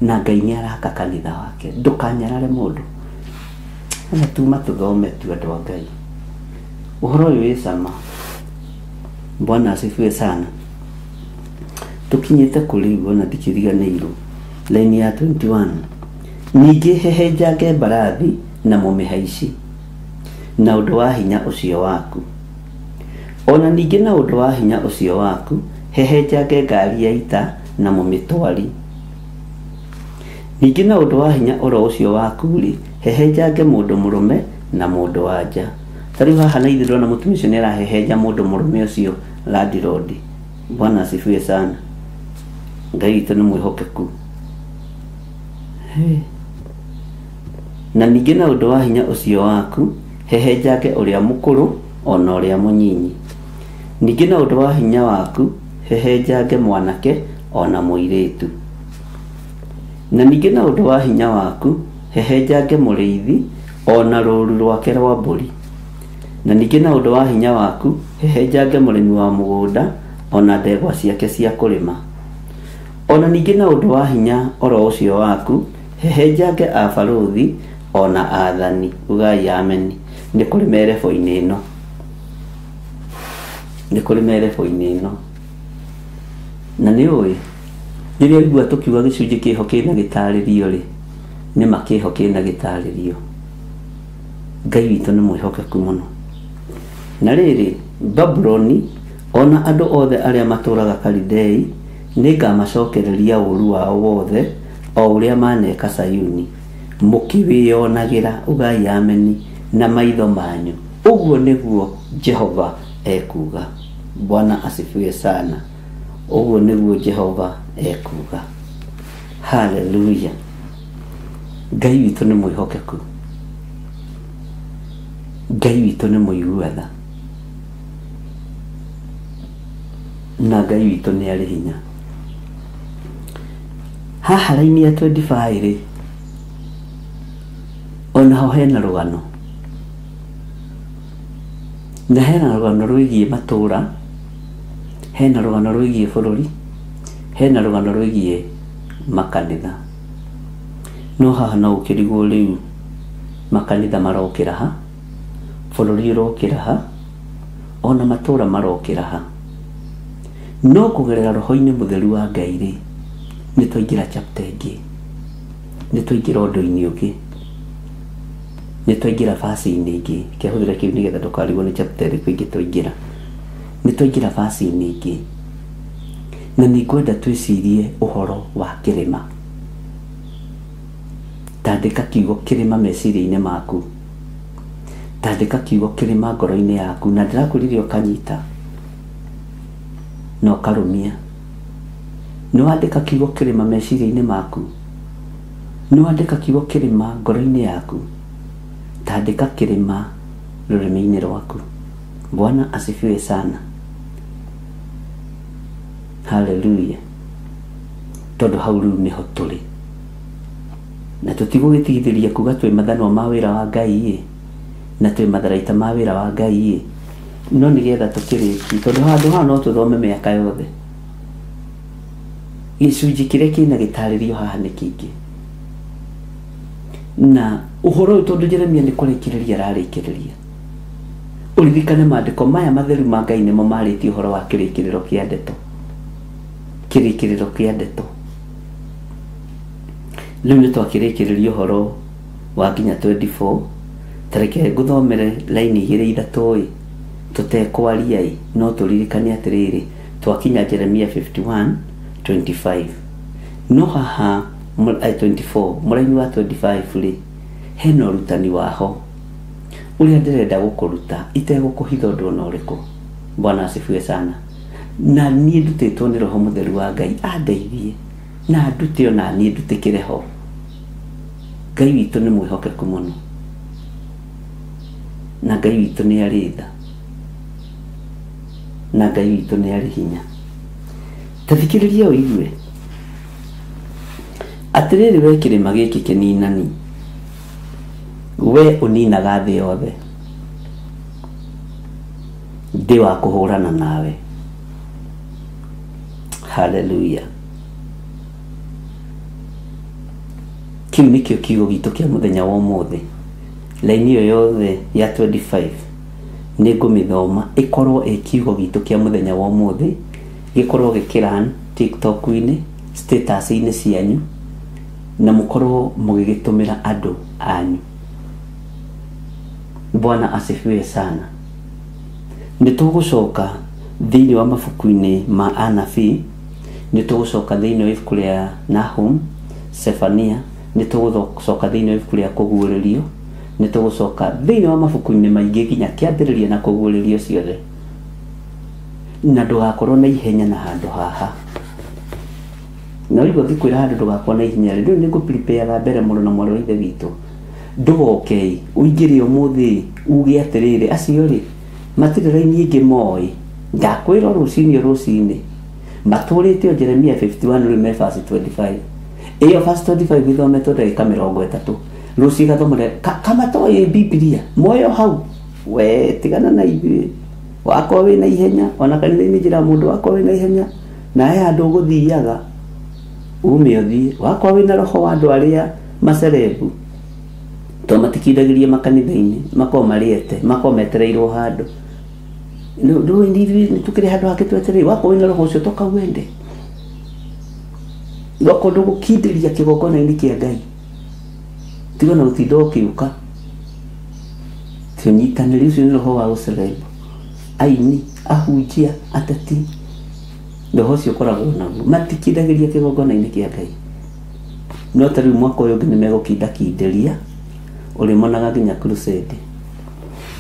na Ngai nĩ araka kanitha wake. Ndũkanyarare mũndũ. Ana tuma tũthome tu andũ a Ngai. Ũhoro ũyũ wĩ cama. Bwana asifiwe sana. Tukinyĩte kũrĩ ũguo na ndikĩriganĩirwo. Line ya 21. Ningĩ hehenjange mbarathi na mũmĩhaici na ũndũ wa hinya ũcio waku. Ona ningĩ na ũndũ wa hinya ũcio waku hehenjange ngari ya ita na mũmĩtwari. Ningĩ na ũndũ wa hinya oro ũcio waku rĩ hehenjange mũndũ mũrũme na mũndũ wa nja. Tarĩu haha na ithuĩ ndĩrona mũtumia ũcio nĩ arahehenja mũndũ mũrũme ũcio landlord. Bwana asifiwe sana. Ngai witũ nĩ mwĩhokeku. Na ningĩ na ũndũ wa hinya ũcio waku hehenjange ũrĩa mũkũrũ ona ũrĩa mũnyinyi. Ningĩ na ũndũ wa hinya waku hehenjange mwanake ona mũirĩtu. Na ningĩ na ũndũ wa hinya waku hehenjange mũrĩithi ona rũũru rwake rwa mbũri. Na ningĩ na ũndũ wa hinya waku hehenjange mũrĩmi wa mũgũnda ona ndegwa ciake cia kũrĩma. Ona ningĩ na ũndũ wa hinya oro ũcio waku hehenjange abarũthi ona athani. Ugai amen. Nĩ kũrĩ merebo-inĩ ĩno. Nĩ kũrĩ merebo-inĩ ĩno. Na nĩ ũĩ Rĩrĩa igua tukiuga gĩcunjĩ kĩhoke na gĩtarĩrio rĩ, nĩ makĩhoke na gĩtarĩrio. Ngai witũ nĩ mwĩhokeku mũno. Na rĩrĩ, Babuloni ona andũ othe arĩa matũraga Kalidei nĩngamacokereria ũru wao wothe o ũrĩa maneka Sayuni, mũkĩwĩonagĩra ugai ameni na maitho manyu. Ũguo nĩguo Jehova ekuga. Bwana asifiwe sana. Ũguo nĩguo Jehova ekuga. Hallelujah. Ngai witũ nĩ mwĩhokeku. Ngai witũ nĩ mũiguatha. Na Ngai witũ nĩ arĩ hinya. Haha raini ya 25 rĩ, ona ho hena rũgano. Na hena rũgano rwĩgiĩ matũra, hena rũgano rwĩgiĩ bũrũri, hena rũgano rwĩgiĩ makanitha. No haha no ũkĩrigwo rĩu makanitha marokĩra ha, bũrũri ũrokĩra ha, ona matũra marokĩra ha. No kũgerera roho-inĩ mũtheru wa Ngai rĩ, nĩ twaingĩra chapter ĩngĩ, nĩ twaingĩra ũndũ-inĩ ũngĩ, nĩ twaingĩra verse-inĩ ĩngĩ. Kĩahũthĩra kĩu nĩgetha ndũkarigwo nĩ chapter ĩrĩkũ ĩngĩ twaingĩra. Nĩ twaingĩra verse-inĩ ĩngĩ, na nĩ ngwenda twĩcirie ũhoro wa kĩrĩma. Tandĩka kiugo kĩrĩma meciria-inĩ maku, tandĩka kiugo kĩrĩma ngoro-inĩ yaku, na ndĩrakwĩrire ũkanyita na ũkarũmia. Nĩwandĩka kiugo kĩrĩma meciria-inĩ maku, nĩwandĩka kiugo kĩrĩma ngoro-inĩ yaku, tandĩka kĩrĩma rũrĩmĩ-inĩ rwaku. Bwana asifiwe sana. Hallelujah. Tondũ hau rĩu nĩho tũrĩ, na tũtigũgĩtigithĩria kuga twĩ mathanwa ma wĩra wa Ngai na twĩ matharaita ma wĩra wa Ngai, no nĩgetha tũkĩrĩki, tondũ handũ haha no tũthome mĩaka yothe. Gĩcunjĩ kĩrĩa kĩna gĩtarĩrio haha nĩ kĩingĩ, na ũhoro ũyũ tondũ Jeremia nĩ kũrĩkĩrĩria ararĩkĩrĩria. Ũririkane maandĩko maya matheru ma Ngai nĩmo marĩtie ũhoro wa kĩrĩkĩrĩro kĩa ndeto, kĩrĩkĩrĩro kĩa ndeto. Rĩu nĩ twakĩrĩkĩrĩria ũhoro wa nginya 24. Tareke ngũthomere laini 2-3 tũtekwaria no tũririkane atĩrĩrĩ, twakinya Jeremia 51:25. No haha 24 mũraini wa 25 rĩ, hena ũrutani waho ũrĩa ndĩrenda gũkũruta itegũkũhitha ũndũ ona ũrĩkũ. Bwana asifiwe sana. Na niĩ ndutĩtwo nĩ roho mũtheru wa Ngai andeithie na ndute ona niĩ ndutĩkĩre ho. Ngai witũ nĩ mwĩhokeku mũno, na Ngai witũ nĩ arĩ tha, na Ngai witũ nĩ arĩ hinya. Tathikĩrĩria ũigue atĩrĩrĩ, we kĩrĩma gĩkĩ kĩninani, we ũninaga thĩ yothe, ndĩ wa kũhũrana nawe. Hallelujah. Kĩu nĩkĩo kiugo gitũ kĩa mũthenya wa ũmũthĩ. Laini ĩyo yothe ya 25 nĩ ngũmĩthoma ĩkorwo ĩ kiugo gitũ kĩa mũthenya wa ũmũthĩ, gĩkorwo gĩkĩran TikTok-inĩ, status-inĩ cianyu, na mũkorwo mũgĩgĩtũmĩra andũ anyu. Bwana asifiwe sana. Nĩ tũgũcoka thĩinĩ wa mabuku-inĩ ma anabii, nĩ tũgũcoka thĩinĩ wa ibuku rĩa Nahum, Sefania, nĩ tũgũcoka thĩinĩ wa ibuku rĩa kũguũrĩrio, nĩ tũgũcoka thĩinĩ wa mabuku-inĩ maingĩ nginya kĩambĩrĩria na kũguũrĩrio ciothe. Na ndũgakorwo na ihenya na handũ haha. Na ũigua ngĩkwĩra handũ ndũgakorwo na ihenya rĩ, rĩu nĩ ngũ-prepare mbere mũno na mwarĩ wa ithe witũ. Ndũgoke ũingĩre ũmũthĩ uge atĩrĩrĩ, acio rĩ matirĩ raini ĩngĩ moĩ. Ndakwĩra rũcinĩ matũrĩte o Jeremia 51 rĩu me verse 25. Iyo verse 25 gĩthometwo ndagĩka 30. Rũciũ gathomere kama toĩ Biblia moyo hau. We tigana na ithuĩ, wakorwo wĩna ihenya, ona kanitha-inĩ njĩra mũndũ wakorwo wĩna ihenya, na he handũ ũgũthiaga ume ũthiĩ. Wakorwo wĩna roho wa andũ arĩa macerebu, to matikindagĩria makanitha-inĩ, makorwo marĩete, makorwo metereirwo handũ. Nĩ tũkĩrĩ handũ hake twetereire. Wakorwo wĩna roho ũcio toka wende. Loko ndugu kindiria kigongona ini kia Ngai tiga na utindo kiuka tunyitanĩri ucio nĩ roho wa ũcerembo aini ahunjia ateti roho ũcio ũkoragwo naguo matikindagĩria kĩgongona-inĩ kĩa Ngai no ta rĩu mwaka ũyũ ũngĩ nĩ megũkindakindĩria ũrĩmonaga nginya crusade.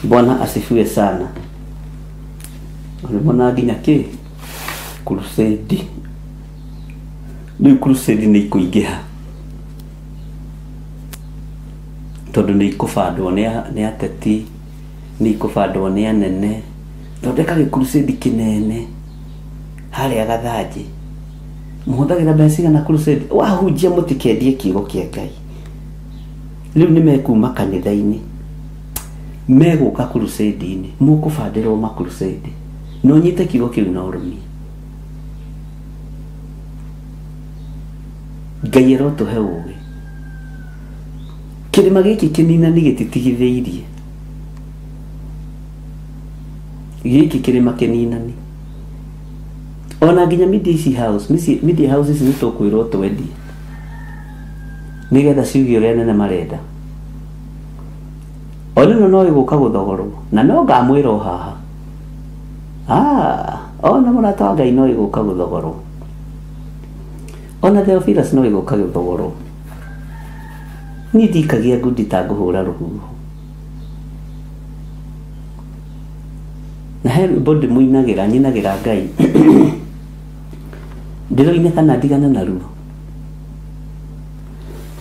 Bwana asifiwe sana. Ulimona nginya ki crusade. Ni crusade ni kuingiha. Tondu ni ikubandwo ni ateti, ni ikubandwo ni anene. Thondeka gi crusade kinene. Haria gathanji. Muhuthagira mbeca na crusade. Wahunjia mutikendie kiugo kia Ngai. Riu ni mekuma kanitha-ini. Meguka crusade-ini. Mukubandĩrwo ma crusade. No nyite kiugo kiu na ũrũmie. Ngai erotuhe ũũgĩ. Kĩrĩma gĩkĩ kĩninani gĩtitigithĩirie. Gĩkĩ kĩrĩma kĩninani. Ona nginya media house ici nĩtũkwĩrwo twendie. Nĩgetha ciuge ũrĩa nene marenda. Ona no ĩgũka gũthogorwo na no ngamwĩra haha. Ona mũrata wa Ngai no ĩgũka gũthogorwo. Ona Theophilus no ĩgũka gũthogorwo. Niĩ ndikagia ngundi ta ngũhũra rũhuho. Na he rwĩmbo ndĩmũinagĩra nyinagĩra Ngai. Ndĩroine kana ndigana na ruo.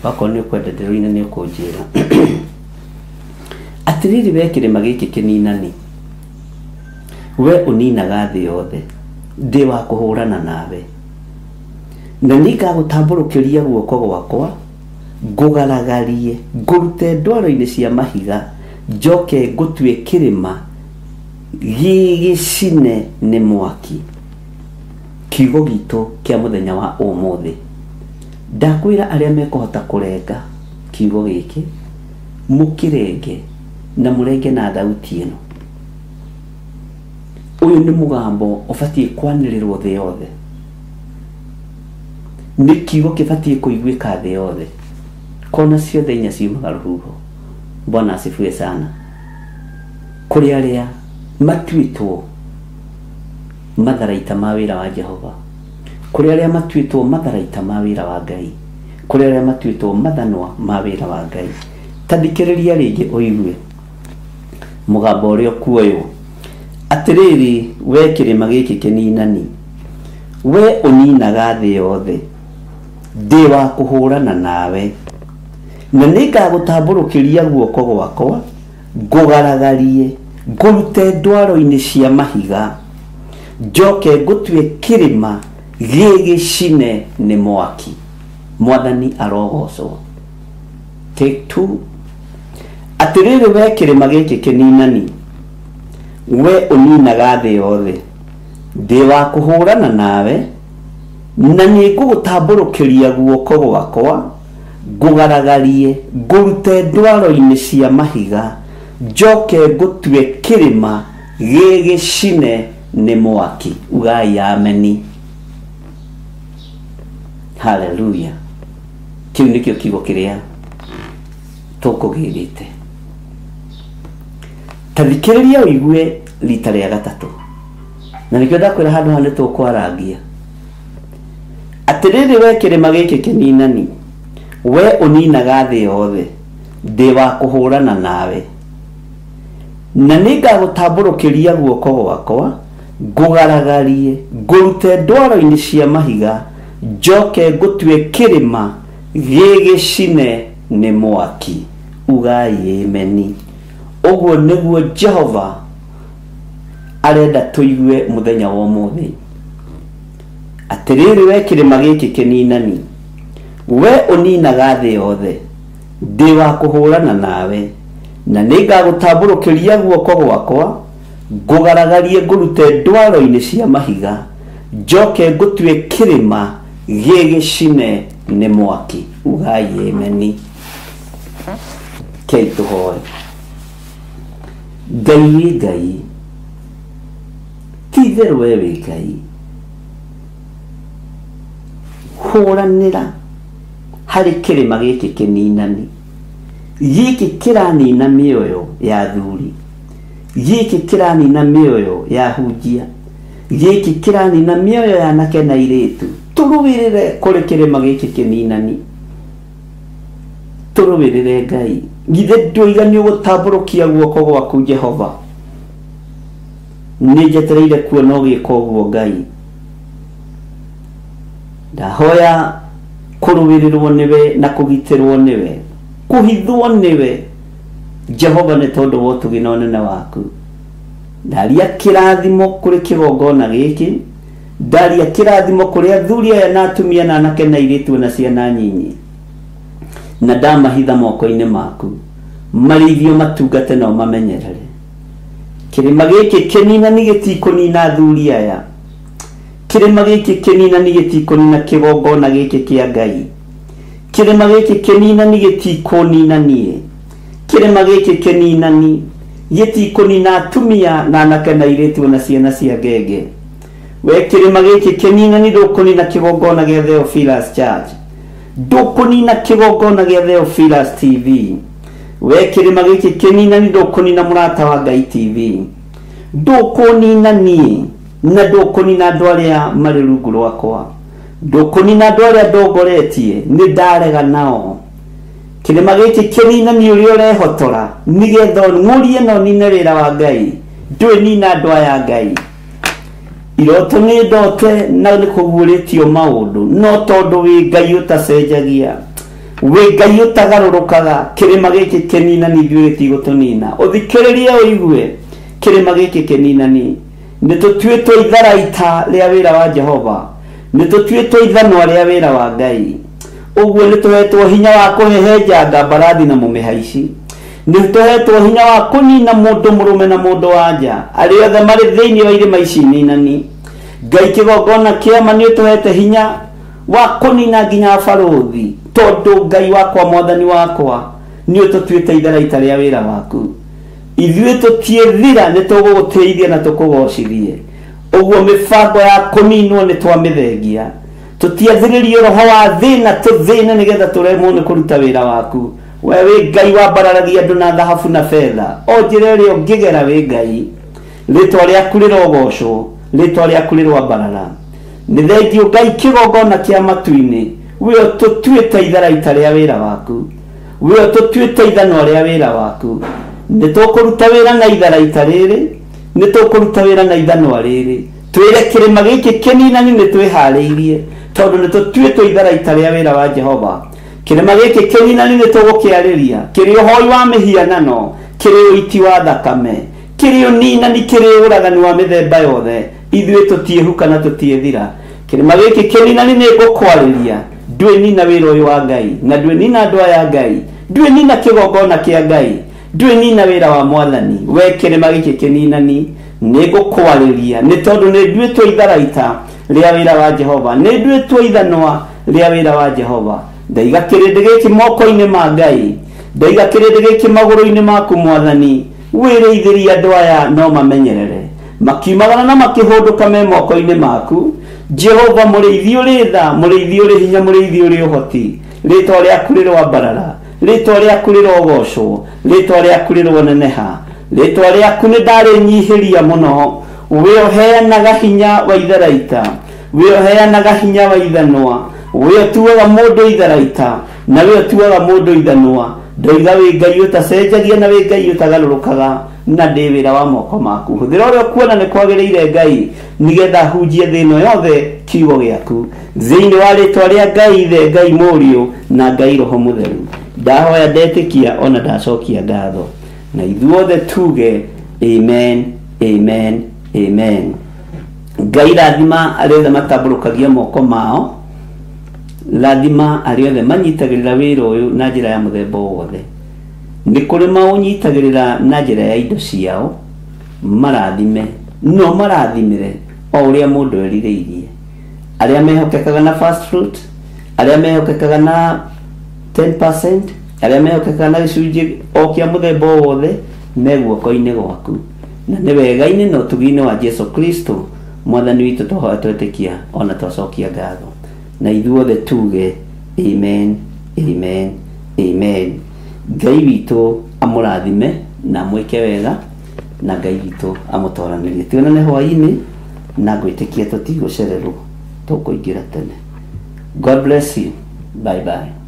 Wakorwo nĩ ũkwenda ndĩroine nĩ ũkũnjĩra. Atiriri we kĩrĩma gĩkĩ kĩninani. We ũninaga thĩ yothe. Ndĩ wa kũhũrana nawe. Na nĩngagũtambũrũkĩria guoko gwakwa ngũgaragarie ngũrute ndwaro-inĩ cia mahiga njoke ngũtue kĩrĩma gĩgĩcine nĩ mwaki. Kiugo gitũ kĩa mũthenya wa ũmũthĩ. Ndakwĩra arĩa mekũhota kũrenga kiugo gĩkĩ mũkĩrenge na mũrenge na thauti ĩno. Ũyũ nĩ mũgambo ũbatiĩ kwanĩrĩrwo thĩ yothe. Nĩ kiugo kĩbatiĩ kũiguĩka thĩ yothe. Kona ciothe inya ciumaga rũhuho. Bwana asifiwe sana. Kũrĩ arĩa matuĩtwo matharaita ma wĩra wa Jehova. Kũrĩ arĩa matuĩtwo matharaita ma wĩra wa Ngai. Kũrĩ arĩa matuĩtwo mathanwa ma wĩra wa Ngai. Tathikĩrĩria rĩngĩ ũigue mũgambo ũrĩa ũkuoywo. Atĩrĩrĩ we kĩrĩma gĩkĩ kĩninani. We ũninaga thĩ yothe. Ndĩ wa kũhũrana nawe. Na nĩngagũtambũrũkĩria guoko gwakwa ngũgaragarie ngũrute ndwaro-inĩ cia mahiga njoke ngũtue kĩrĩma gĩgĩcine nĩ mwaki. Mwathani arogocwo. Take 2. Atĩrĩrĩ we kĩrĩma gĩkĩ kĩninani. We ũninaga thĩ yothe. Ndĩ wa kũhũrana nawe. Na nĩngũgũtambũrũkĩria guoko gwakwa ngũgaragarie ngũrute ndwaro-inĩ cia mahiga njoke ngũtue kĩrĩma gĩgĩcine nĩ mwaki. Ugai ameni. Hallelujah. Kĩu nĩkĩo kiugo kĩrĩa tũkũgĩrĩte. Tathikĩrĩria ũigue rita rĩa gatatũ. Na nĩkĩo ndakwĩra handũ ha nĩtũkwarangia. Atĩrĩrĩ we kĩrĩma gĩkĩ kĩninani. We ũninaga thĩ yothe. Ndĩ wa kũhũrana nawe. Na nĩngagũtambũrũkĩria guoko gwakwa ngũgaragarie ngũrute ndwaro-inĩ cia mahiga njoke ngũtue kĩrĩma gĩgĩcine nĩ mwaki. Ugai ameni. Ũguo nĩguo Jehova arenda tũigue mũthenya wa ũmũthĩ. Atĩrĩrĩ we kĩrĩma gĩkĩ kĩninani. We ũninaga thĩ yothe. Ndĩ wa kũhũrana nawe. Na nĩngagũtambũrũkĩria guoko gwakwa ngũgaragarie ngũrute ndwaro-inĩ cia mahiga njoke ngũtue kĩrĩma gĩgĩcine nĩ mwaki. Ugai ameni. Kei tũhoe. Ngai wĩ Ngai. Ti itherũ we wĩ Ngai. hũranĩra harĩ kĩrĩma gĩkĩ kĩninani. Gĩkĩ kĩranina mĩoyo ya athuri, gĩkĩ kĩranina mĩoyo ya ahunjia, gĩkĩ kĩranina mĩoyo ya anake na airĩtu. Tũrũĩrĩre kũrĩ kĩrĩma gĩkĩ kĩninani, tũrũĩrĩre Ngai. Githĩ ndũiga nĩ ũgũtambũrũkia guoko gwaku Jehova? Nĩ njetereire kuona ũgĩka ũguo Ngai. Ndahoya kũrũĩrĩrwo nĩwe na kũgitĩrwo nĩwe, kũhithwo nĩwe Jehova, nĩ tondũ wa ũtugi na ũnene waku. Ndaria kĩrathimo kũrĩ kĩgongona gĩkĩ, ndaria kĩrathimo kũrĩ athuri aya na atumia na anake na airĩtu na ciana nyinyi, na ndamahitha moko-inĩ maku, marĩithio matungate nao mamenyerere. Kĩrĩma gĩkĩ kĩninani gĩtikũnina athuri aya, kĩrĩma gĩkĩ kĩninani gĩtikũnina kĩgongona gĩkĩ kĩa Ngai, kĩrĩma gĩkĩ kĩninani gĩtikũnina niĩ, kĩrĩma gĩkĩ kĩninani gĩtikũnina atumia na anake na airĩtu na ciana cia ngenge. We kĩrĩma gĩkĩ kĩninani ndũkũnina kĩgongona gĩa Theophilus Church, ndũkũnina kĩgongona gĩa Theophilus TV. We kĩrĩma gĩkĩ kĩninani ndũkũnina mũrata wa Ngai TV, ndũkũnina niĩ na ndũkũnina andũ arĩa marĩ rungu rwakwa, ndũkũnina andũ arĩa ndongoretie nĩ ndarega nao. Kĩrĩma gĩkĩ kĩninani ũrĩa ũrehotora nĩgetha ng'ũrie na ũnine wĩra wa Ngai, ndwĩnina andũ aya Ngai. Iroto nĩ ndote na nĩ kũguũrĩtio maũndũ, no tondũ wĩ Ngai ũtacenjagia, wĩ Ngai ũtagarũrũkaga, kĩrĩma gĩkĩ kĩninani ithuĩ gĩtigũtũnina. Ũthikĩrĩrie ũigue, kĩrĩma gĩkĩ kĩninani nĩ tũtuĩtwo itharaita rĩa wĩra wa Jehova, nĩ tũtuĩtwo ithanwa rĩa wĩra wa Ngai. Ũguo nĩ tũhetwo hinya wa kũhehenjanga mbarathi na mũmĩhaici, nĩ tũhetwo hinya wa kũnina mũndũ mũrũme na mũndũ wanja arĩa othe marĩ thĩinĩ wa irĩma ici ninani. Ngai kĩgongona kĩama nĩ ũtũhete hinya wa kũnina nginya barũthi, tondũ Ngai wakwa mwathani wakwa nĩ ũtũtuĩte itharaita rĩa wĩra waku. Ithuĩ tũtiethira, nĩ tũgũgũteithia na tũkũgocithie. Ũguo mĩbango ya kũninwo nĩ twamĩthengia, tũtiathĩrĩrie roho wa thĩna tũthĩne nĩgetha tũremwo nĩ kũruta wĩra waku. We wĩ Ngai wambararagia andũ na thahabu na betha, o njĩra ĩrĩa ũngĩgera wĩ Ngai. Rĩtwa rĩaku rĩrogocwo, rĩtwa rĩaku rĩrwambarara. Nĩ thengiũ Ngai kĩgongona kĩa matu-inĩ, wĩo tũtuĩte itharaita rĩa wĩra waku, wĩo tũtuĩte ithanwa rĩa wĩra waku. Nĩ tũkũruta wĩra na itharaita rĩrĩ, nĩ tũkũruta wĩra na ithanwa rĩrĩ. Twĩre kĩrĩma gĩkĩ kĩninani nĩ twĩharĩirie, tondũ nĩ tũtuĩtwo itharaita rĩa wĩra wa Jehova. Kĩrĩma gĩkĩ kĩninani nĩ tũgũkĩarĩria, kĩrĩ ũhoi wa mĩhianano, kĩrĩ ũiti wa thakame, kĩrĩ ũninani, kĩrĩ ũragani wa mĩthemba yothe. Ithuĩ tũtiĩhuka na tũtiethira. Kĩrĩma gĩkĩ kĩninani nĩ ngũkwarĩria, ndwĩnina wĩra ũyũ wa Ngai, na ndwĩnina andũ aya Ngai, ndwĩnina kĩgongona kĩa Ngai, ndwĩnina wĩra wa Mwathani. We kĩrĩma gĩkĩ kĩninani nĩ ngũkwarĩria, nĩ tondũ nĩ nduĩtwo itharaita rĩa wĩra wa Jehova, nĩ nduĩtwo ithanwa rĩa wĩra wa Jehova. Ndaiga kĩrĩndĩ gĩkĩ moko-inĩ ma Ngai, ndaiga kĩrĩndĩ gĩkĩ magũrũ-inĩ maku Mwathani. Wĩrĩithĩrie andũ aya no mamenyerere, makiumagara na makĩhũndũka me moko-inĩ maku Jehova. Mũrĩithi ũrĩ tha, mũrĩithi ũrĩ hinya, mũrĩithi ũrĩ ũhoti. Rĩtwa rĩaku rĩrwambarara, rĩtwa rĩaku rĩrogocwo, rĩtwa rĩaku rĩrwoneneha, rĩtwa rĩaku nĩ ndarĩnyihĩria mũno. We ũheanaga hinya wa itharaita, we ũheanaga hinya wa ithanwa, we ũtuaga mũndũ itharaita, na we ũtuaga mũndũ ithanwa. Ndoiga wĩ Ngai ũtacenjagia na wĩ Ngai ũtagarũrũkaga, na ndĩ wĩra wa moko maku. Hũthĩra ũrĩa ũkuona nĩ kwagĩrĩire Ngai, nĩgetha hunjie thĩ ĩno yothe kiugo gĩaku, thĩinĩ wa rĩtwa rĩa Ngai Ithe, Ngai Mũriũ na Ngai Roho Mũtheru. Ndahoya ndetĩkia ona ndacokia ngatho, na ithuothe tuge amen, amen, amen. Ngai rathima arĩa othe matambũrũkagia moko mao, rathima arĩa othe manyitagĩrĩra wĩra ũyũ na njĩra ya mũthemba wothe. Nĩ kũrĩ maũnyitagĩrĩra na njĩra ya indo ciao, marathime, no marathimĩre o ũrĩa mũndũ erirĩirie. Arĩa mehokekaga na first fruit, arĩa mehokekaga na 10%, arĩa mehokekaga na gĩcunjĩ o kĩa mũthemba wothe, me guoko-inĩ gwaku. Na nĩ wega-inĩ na ũtugi-inĩ wa Jesu Kristo Mwathani witũ tũhoya twetĩkia ona twacokia ngatho. na ithuothe tuge amen amen amen. Ngai witũ amũrathime na mwĩke wega, na Ngai witũ amũtoranĩrie. Tuonane hwaĩ-inĩ na ngwĩtĩkia tũtigũcererwo, tũkũingĩra tene. God bless you. Bye bye.